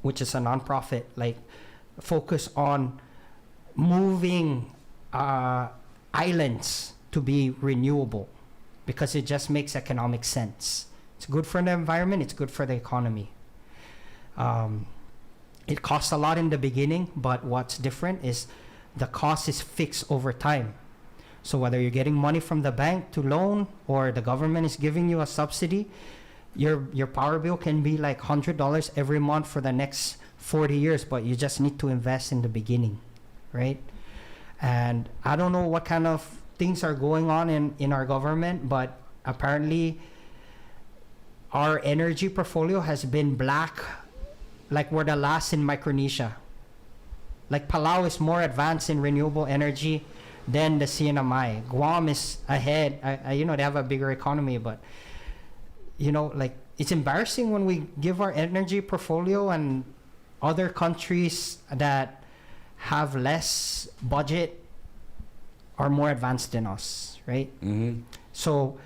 which is a nonprofit, like, focus on moving islands to be renewable, because it just makes economic sense. It's good for the environment, it's good for the economy. it costs a lot in the beginning, but what's different is the cost is fixed over time. So whether you're getting money from the bank to loan or the government is giving you a subsidy, your power bill can be like $100 every month for the next 40 years, but you just need to invest in the beginning, right? And I don't know what kind of things are going on in our government, but apparently our energy portfolio has been black, like we're the last in Micronesia. Like Palau is more advanced in renewable energy than the CNMI. Guam is ahead. You know, they have a bigger economy, but you know, like it's embarrassing when we give our energy portfolio and other countries that have less budget are more advanced than us, right? Mm-hmm. So,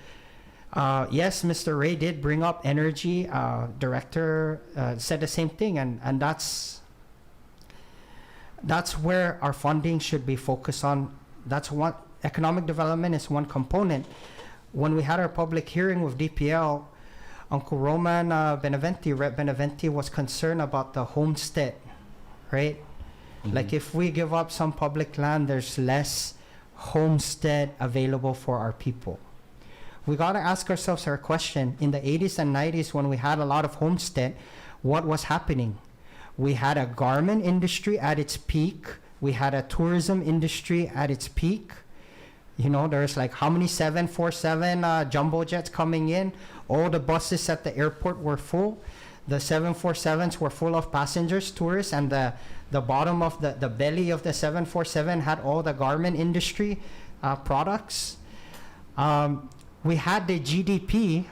yes, Mr. Ray did bring up energy. Director said the same thing, and that's where our funding should be focused on. That's one, economic development is one component. When we had our public hearing with DPL, Uncle Roman Beneventi, Rep Beneventi, was concerned about the homestead, right? Mm-hmm. Like if we give up some public land, there's less homestead available for our people. We got to ask ourselves our question. In the 80s and 90s, when we had a lot of homestead, what was happening? We had a garment industry at its peak. We had a tourism industry at its peak. You know, there's like how many 747 jumbo jets coming in? All the buses at the airport were full. The 747s were full of passengers, tourists, and the bottom of the belly of the 747 had all the garment industry products. We had the GDP,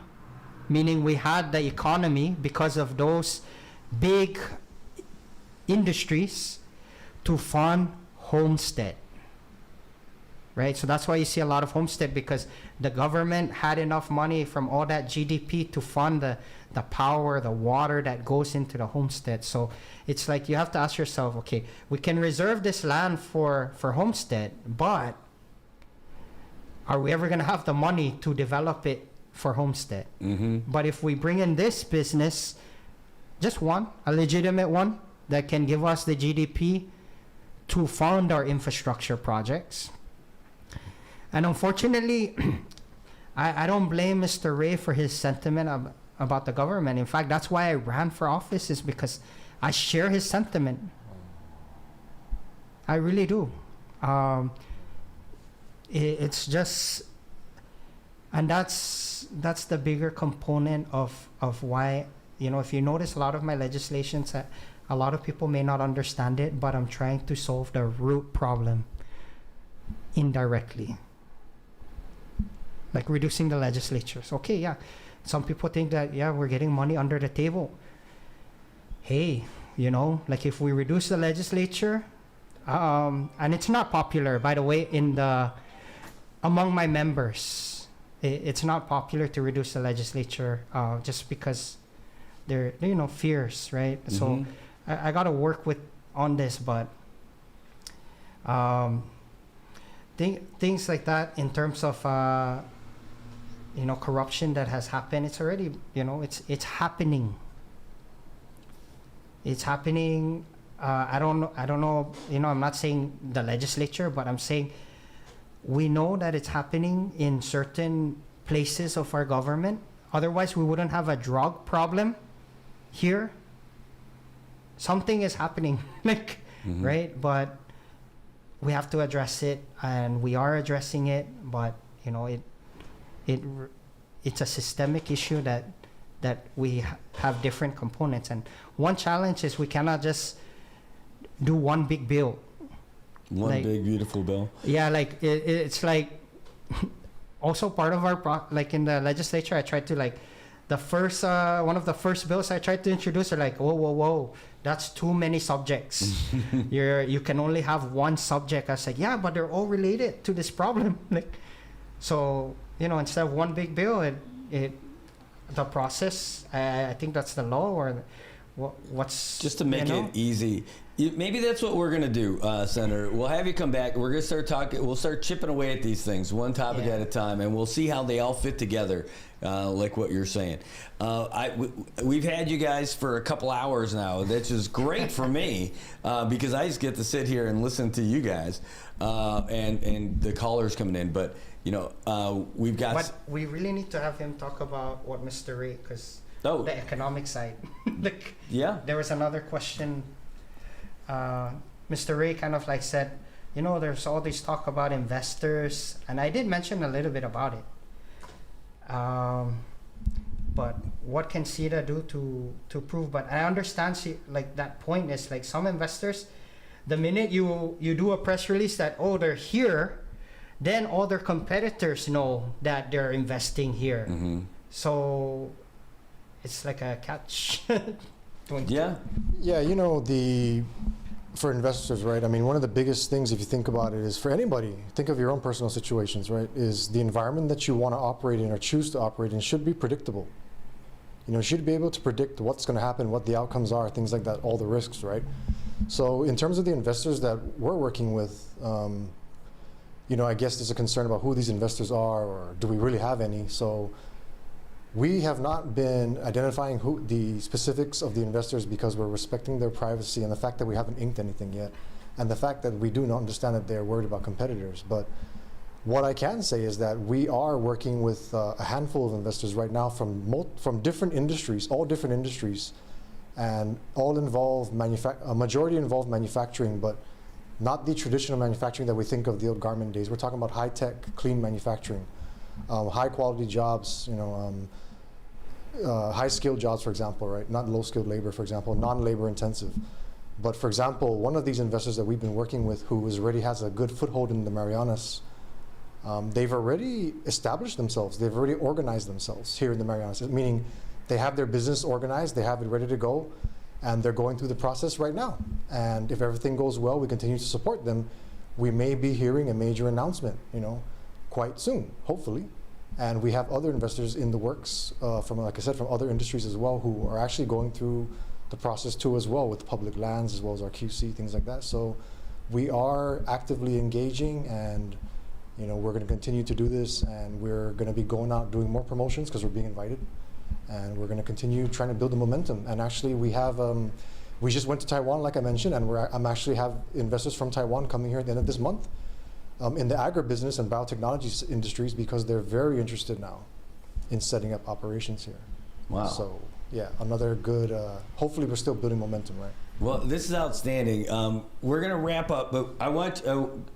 meaning we had the economy because of those big industries to fund homestead, right? So that's why you see a lot of homestead, because the government had enough money from all that GDP to fund the power, the water that goes into the homestead. So it's like you have to ask yourself, okay, we can reserve this land for homestead, but are we ever going to have the money to develop it for homestead? Mm-hmm. But if we bring in this business, just one, a legitimate one that can give us the GDP to fund our infrastructure projects. And unfortunately, I don't blame Mr. Ray for his sentiment about the government. In fact, that's why I ran for office, is because I share his sentiment. I really do. It's just, and that's the bigger component of why, you know, if you notice a lot of my legislations, a lot of people may not understand it, but I'm trying to solve the root problem indirectly. Like reducing the legislatures. Okay, yeah. Some people think that, yeah, we're getting money under the table. Hey, you know, like if we reduce the legislature, and it's not popular, by the way, among my members, it's not popular to reduce the legislature just because they're, you know, fears, right? Mm-hmm. So I got to work on this, but things like that in terms of you know, corruption that has happened, it's already, you know, it's happening. It's happening. I don't know, you know, I'm not saying the legislature, but I'm saying we know that it's happening in certain places of our government. Otherwise, we wouldn't have a drug problem here. Something is happening, like, mm-hmm. right? But we have to address it, and we are addressing it. But you know, it's a systemic issue that we have different components. And one challenge is we cannot just do one big bill. One like, big beautiful bill. Yeah, like it's like also part of our like in the legislature, I tried to like the first one of the first bills I tried to introduce are like, whoa, that's too many subjects. You can only have one subject. I was like, yeah, but they're all related to this problem. Like, so you know, instead of one big bill, the process, I think that's the law, what's just to make you know? it easy. Maybe that's what we're gonna do, Senator. We'll have you come back. We're gonna start talking. We'll start chipping away at these things, one topic at a time, and we'll see how they all fit together, like what you're saying. We've had you guys for a couple hours now, which is great for me because I just get to sit here and listen to you guys and the callers coming in. But you know, we've got. But we really need to have him talk about what Mr. Ray, because the economic side. There was another question. Mr. Ray kind of like said, you know, there's all this talk about investors, and I did mention a little bit about it. But what can CETA do to prove? But I understand, like that point is like some investors, the minute you do a press release that, oh, they're here, then all their competitors know that they're investing here. So it's like a catch. Yeah, you know, for investors, right? I mean, one of the biggest things, if you think about it, is for anybody, think of your own personal situations, right? Is the environment that you want to operate in or choose to operate in should be predictable. You know, you should be able to predict what's going to happen, what the outcomes are, things like that, all the risks, right? So in terms of the investors that we're working with, you know, I guess there's a concern about who these investors are, or do we really have any? So we have not been identifying who the specifics of the investors because we're respecting their privacy and the fact that we haven't inked anything yet, and the fact that we do not understand that they're worried about competitors. But what I can say is that we are working with a handful of investors right now from different industries, all different industries, and all involve a majority involve manufacturing, but not the traditional manufacturing that we think of the old garment days. We're talking about high-tech, clean manufacturing, high-quality jobs, you know, high-skilled jobs, for example, right? Not low-skilled labor, for example, non-labor intensive. But for example, one of these investors that we've been working with, who already has a good foothold in the Marianas, they've already established themselves. They've already organized themselves here in the Marianas, meaning they have their business organized, they have it ready to go, and they're going through the process right now. And if everything goes well, we continue to support them. We may be hearing a major announcement, you know, quite soon, hopefully. And we have other investors in the works from, like I said, from other industries as well, who are actually going through the process too as well, with public lands as well as our QC, things like that. So we are actively engaging, and you know, we're going to continue to do this, and we're going to be going out doing more promotions because we're being invited, and we're going to continue trying to build the momentum. And actually we have, we just went to Taiwan, like I mentioned, and I'm actually have investors from Taiwan coming here at the end of this month. In the agribusiness and biotechnology industries, because they're very interested now in setting up operations here. Wow. So yeah, another good, hopefully we're still building momentum, right? Well, this is outstanding. We're going to wrap up, but I want,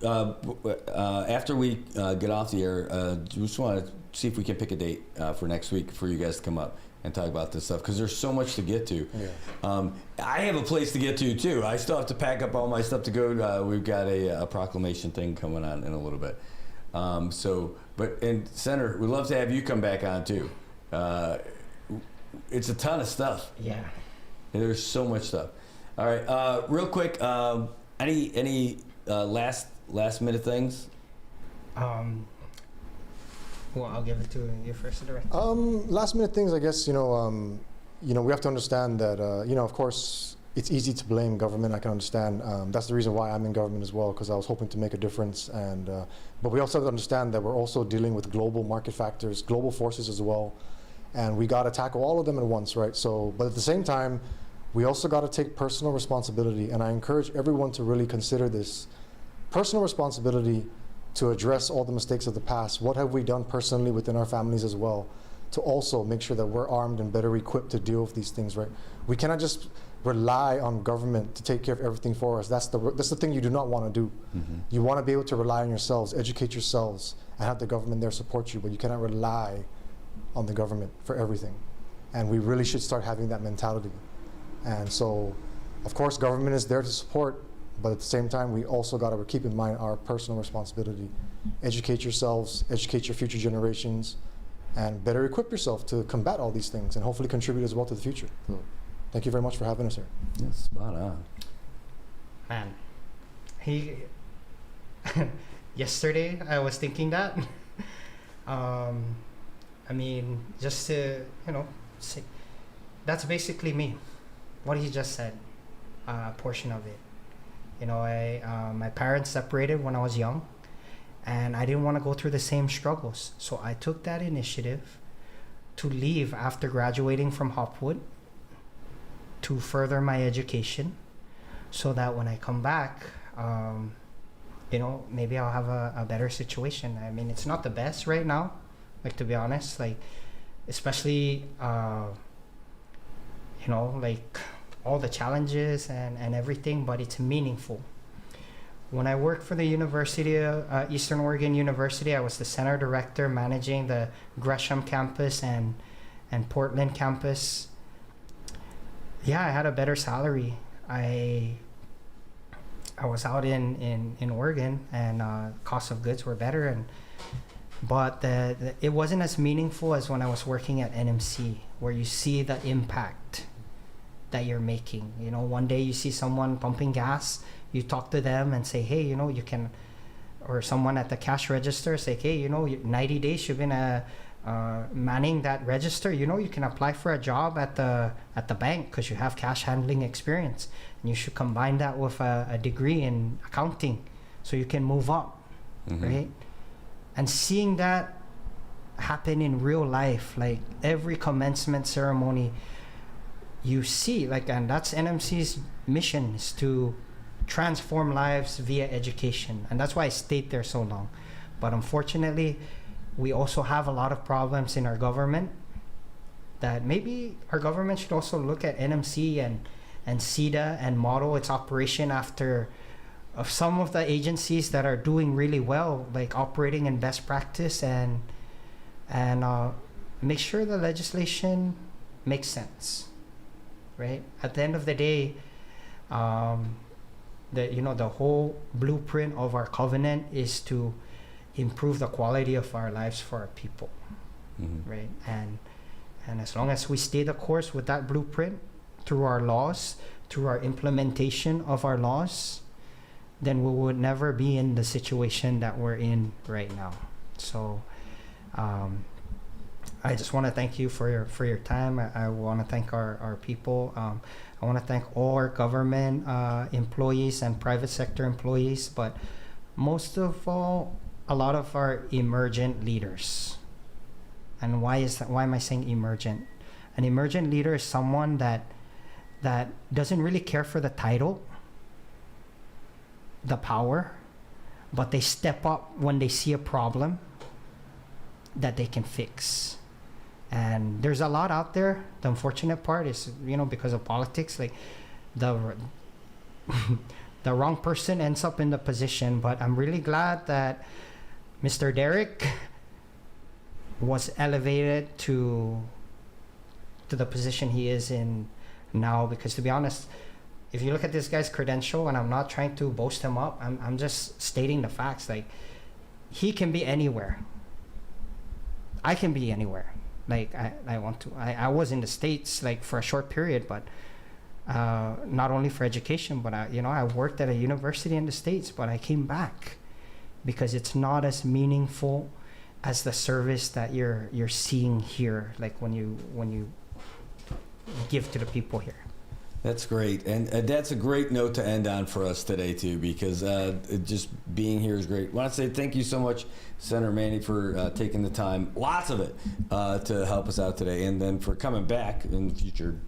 after we get off the air, just want to see if we can pick a date for next week for you guys to come up and talk about this stuff, because there's so much to get to. Yeah. I have a place to get to too. I still have to pack up all my stuff to go. We've got a proclamation thing coming on in a little bit. And Senator, we'd love to have you come back on too. It's a ton of stuff. Yeah. There's so much stuff. All right, real quick, any last minute things? Well, I'll give it to you first, Director. Last minute things, I guess, you know, we have to understand that, you know, of course, it's easy to blame government. I can understand. That's the reason why I'm in government as well, because I was hoping to make a difference. And but we also have to understand that we're also dealing with global market factors, global forces as well, and we got to tackle all of them at once, right? So, but at the same time, we also got to take personal responsibility, and I encourage everyone to really consider this personal responsibility to address all the mistakes of the past. What have we done personally within our families as well, to also make sure that we're armed and better equipped to deal with these things, right? We cannot just rely on government to take care of everything for us. That's the thing you do not want to do. You want to be able to rely on yourselves, educate yourselves, and have the government there support you, but you cannot rely on the government for everything. And we really should start having that mentality. And so, of course, government is there to support, but at the same time, we also got to keep in mind our personal responsibility. Educate yourselves, educate your future generations, and better equip yourself to combat all these things and hopefully contribute as well to the future. So, thank you very much for having us here. Yes, spot on. Man, yesterday I was thinking that. I mean, just to, you know, say, that's basically me. what he just said, a portion of it. You know, my parents separated when I was young, and I didn't want to go through the same struggles. So I took that initiative to leave after graduating from Hopwood to further my education, so that when I come back, you know, maybe I'll have a better situation. I mean, it's not the best right now, like, to be honest, like, especially, you know, like, all the challenges and everything, but it's meaningful. When I worked for the University of Eastern Oregon University, I was the center director managing the Gresham campus and Portland campus. Yeah, I had a better salary. I was out in Oregon, and cost of goods were better, but it wasn't as meaningful as when I was working at NMC, where you see the impact that you're making. You know, one day you see someone pumping gas, you talk to them and say, hey, you know, you can, or someone at the cash register say, hey, you know, 90 days you've been manning that register, you know, you can apply for a job at the bank because you have cash handling experience, and you should combine that with a degree in accounting so you can move up. Right? And seeing that happen in real life, like every commencement ceremony, you see, like, and that's NMC's mission, is to transform lives via education, and that's why I stayed there so long. But unfortunately, we also have a lot of problems in our government that maybe our government should also look at NMC and CEDA and model its operation after of some of the agencies that are doing really well, like operating in best practice, and make sure the legislation makes sense. Right? At the end of the day, the whole blueprint of our covenant is to improve the quality of our lives for our people, right? And as long as we stay the course with that blueprint through our laws, through our implementation of our laws, then we would never be in the situation that we're in right now. So I just want to thank you for your time. I want to thank our people. I want to thank all our government employees and private sector employees, but most of all, a lot of our emergent leaders. And why is that? Why am I saying emergent? An emergent leader is someone that doesn't really care for the title, the power, but they step up when they see a problem that they can fix. And there's a lot out there. The unfortunate part is, you know, because of politics, like the wrong person ends up in the position. But I'm really glad that Mr. Derek was elevated to the position he is in now. Because to be honest, if you look at this guy's credential, and I'm not trying to boast him up, I'm just stating the facts. Like, he can be anywhere. I can be anywhere. Like, I was in the States, like, for a short period, but not only for education, but I worked at a university in the States, but I came back because it's not as meaningful as the service that you're seeing here, like when you give to the people here. That's great, and that's a great note to end on for us today too, because just being here is great. I want to say thank you so much, Senator Manny, for taking the time, lots of it, to help us out today, and then for coming back in the future.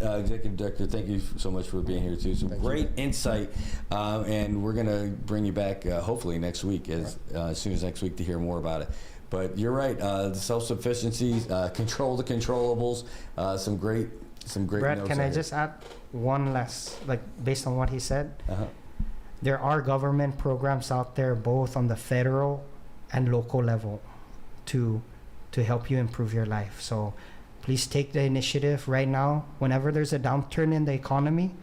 Executive Director, thank you so much for being here too. Some great insight, and we're going to bring you back hopefully next week, as soon as next week, to hear more about it. But you're right, the self-sufficiency, control the controllables, some great Brett, notes. can I just add one last, like, based on what he said? There are government programs out there, both on the federal and local level, to help you improve your life. So please take the initiative right now. Whenever there's a downturn in the economy,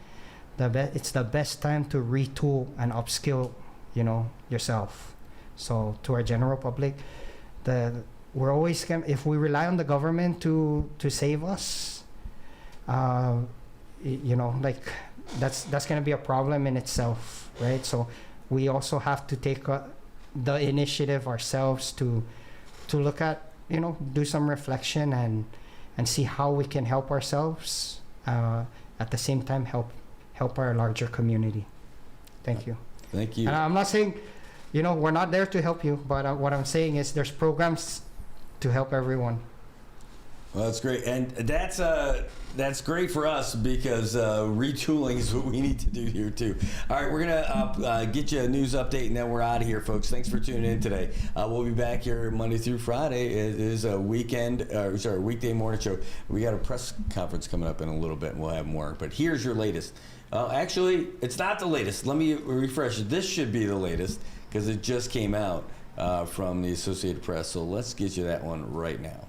it's the best time to retool and upskill, yourself. So to our general public, we're always gonna, if we rely on the government to save us, like that's going to be a problem in itself, right? So we also have to take the initiative ourselves to look at, do some reflection and see how we can help ourselves at the same time help our larger community. Thank you. Thank you. And I'm not saying, we're not there to help you, but what I'm saying is there's programs to help everyone. Well, that's great, and that's great for us because retooling is what we need to do here too. All right, we're gonna get you a news update, and then we're out of here, folks. Thanks for tuning in today. We'll be back here Monday through Friday. It is a weekday morning show. We got a press conference coming up in a little bit, and we'll have more. But here's your latest. Actually, it's not the latest. Let me refresh. This should be the latest because it just came out from the Associated Press. So let's get you that one right now.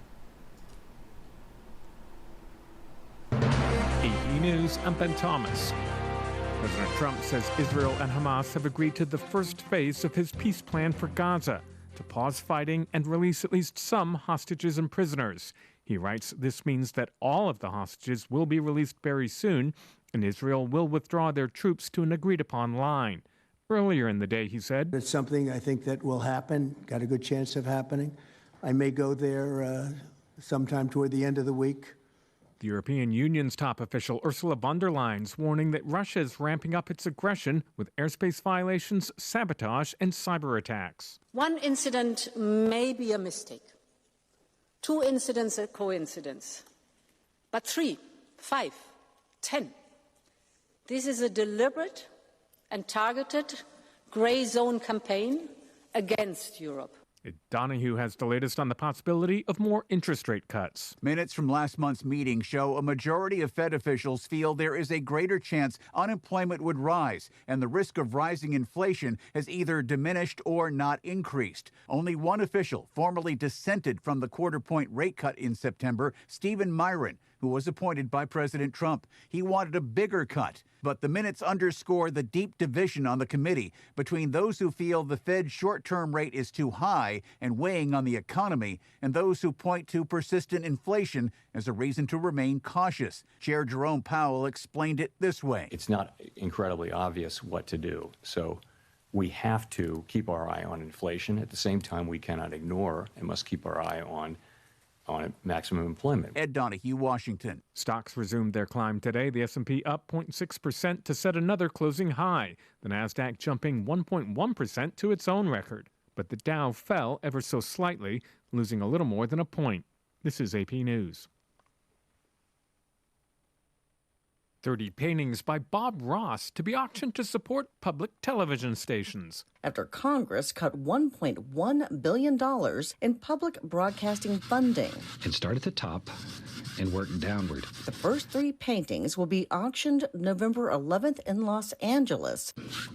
AP News, I'm Ben Thomas. President Trump says Israel and Hamas have agreed to the first phase of his peace plan for Gaza to pause fighting and release at least some hostages and prisoners. He writes this means that all of the hostages will be released very soon, and Israel will withdraw their troops to an agreed-upon line. Earlier in the day, he said, It's something I think that will happen, got a good chance of happening. I may go there sometime toward the end of the week. The European Union's top official Ursula von der Leyen's warning that Russia is ramping up its aggression with airspace violations, sabotage, and cyber attacks. One incident may be a mistake. 2 incidents a coincidence. But 3, 5, 10. This is a deliberate and targeted grey zone campaign against Europe. Donahue has the latest on the possibility of more interest rate cuts. Minutes from last month's meeting show a majority of Fed officials feel there is a greater chance unemployment would rise, and the risk of rising inflation has either diminished or not increased. Only one official formally dissented from the quarter-point rate cut in September, Stephen Myron, who was appointed by President Trump. He wanted a bigger cut, but the minutes underscore the deep division on the committee between those who feel the Fed's short-term rate is too high and weighing on the economy, and those who point to persistent inflation as a reason to remain cautious. Chair Jerome Powell explained it this way. It's not incredibly obvious what to do, so we have to keep our eye on inflation. At the same time, we cannot ignore and must keep our eye on maximum employment. Ed Donahue, Washington. Stocks resumed their climb today. The S&P up 0.6% to set another closing high. The Nasdaq jumping 1.1% to its own record. But the Dow fell ever so slightly, losing a little more than a point. This is AP News. 30 paintings by Bob Ross to be auctioned to support public television stations. After Congress cut $1.1 billion in public broadcasting funding. And start at the top and work downward. The first 3 paintings will be auctioned November 11th in Los Angeles.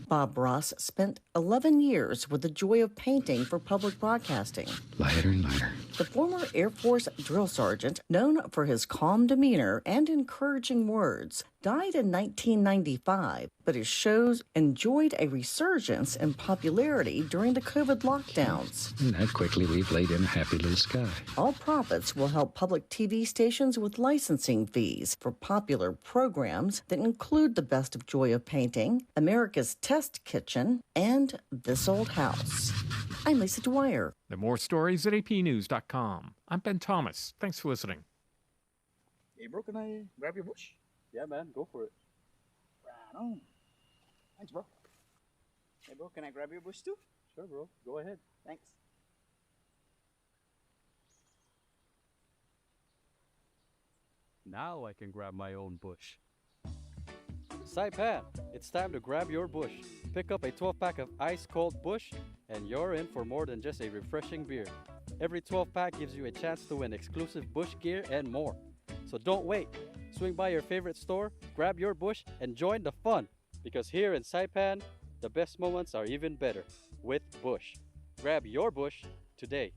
Bob Ross spent 11 years with the joy of painting for public broadcasting. Lighter and lighter. The former Air Force drill sergeant, known for his calm demeanor and encouraging words, died in 1995, but his shows enjoyed a resurgence in popularity during the COVID lockdowns. And that quickly we've laid in a happy little sky. All profits will help public TV stations with licensing fees for popular programs that include The Best of Joy of Painting, America's Test Kitchen, and This Old House. I'm Lisa Dwyer. There are more stories at apnews.com. I'm Ben Thomas. Thanks for listening. Hey, bro, can I grab your bush? Yeah, man, go for it. Right on. Thanks, bro. Hey, bro, can I grab your bush too? Sure, bro. Go ahead. Thanks. Now I can grab my own bush. Saipan, it's time to grab your bush. Pick up a 12-pack of ice-cold Busch, and you're in for more than just a refreshing beer. Every 12-pack gives you a chance to win exclusive Busch gear and more. So don't wait. Swing by your favorite store, grab your Busch, and join the fun. Because here in Saipan, the best moments are even better with Busch. Grab your Busch today.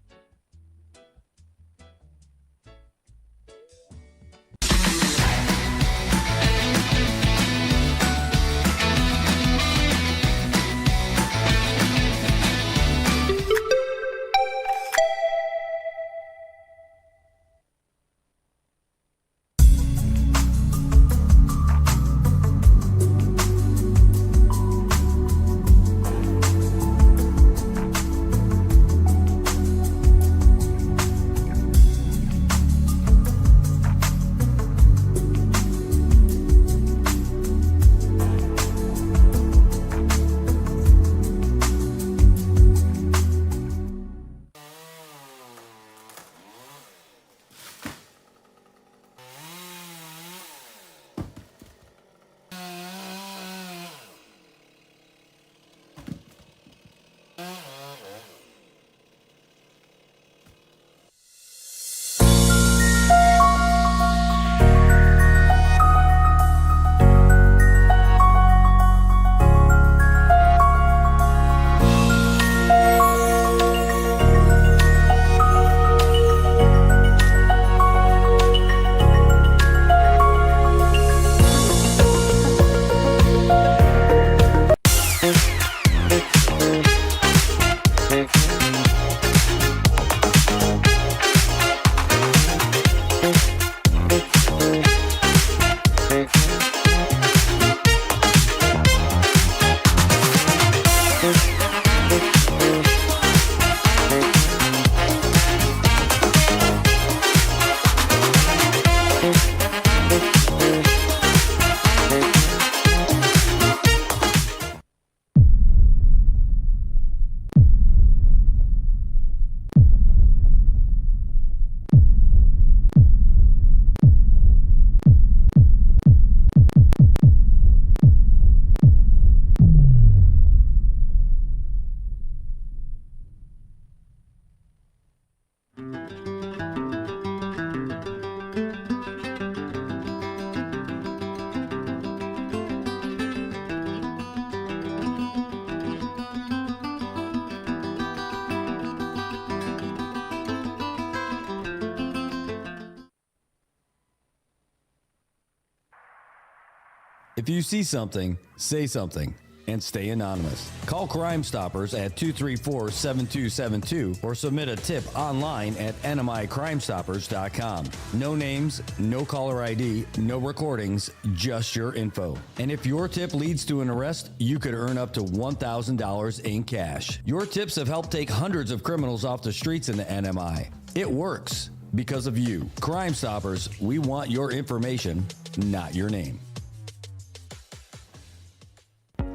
If you see something, say something, and stay anonymous. Call Crime Stoppers at 234-7272 or submit a tip online at nmicrimestoppers.com. No names, no caller ID, no recordings, just your info. And if your tip leads to an arrest, you could earn up to $1,000 in cash. Your tips have helped take hundreds of criminals off the streets in the NMI. It works because of you. Crime Stoppers, we want your information, not your name.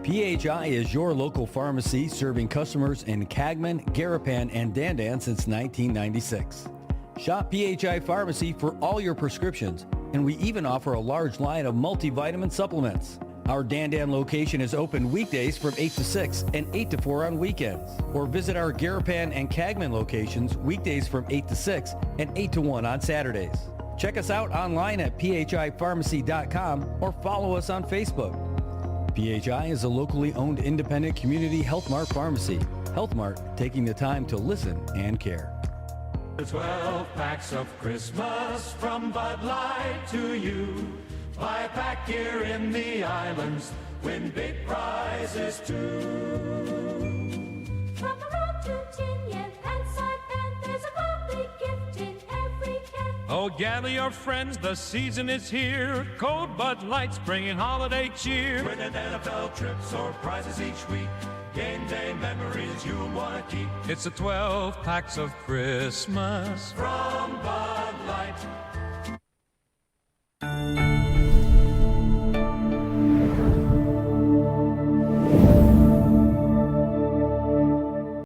PHI is your local pharmacy serving customers in Cagman, Garapan, and Dandan since 1996. Shop PHI Pharmacy for all your prescriptions, and we even offer a large line of multivitamin supplements. Our Dandan location is open weekdays from 8 to 6 and 8 to 4 on weekends. Or visit our Garapan and Cagman locations weekdays from 8 to 6 and 8 to 1 on Saturdays. Check us out online at phipharmacy.com or follow us on Facebook. PHI is a locally owned independent community Health Mart pharmacy. Health Mart, taking the time to listen and care. 12 packs of Christmas from Bud Light to you. Buy a pack here in the islands, win big prizes too. From the road to Tinian and Saipan, there's a lovely gift in every can. Oh, gather your friends, the season is here. Cold Bud Light's bringing holiday cheer. Winning NFL trips or prizes each week. Game day memories you'll want to keep. It's the 12 packs of Christmas from Bud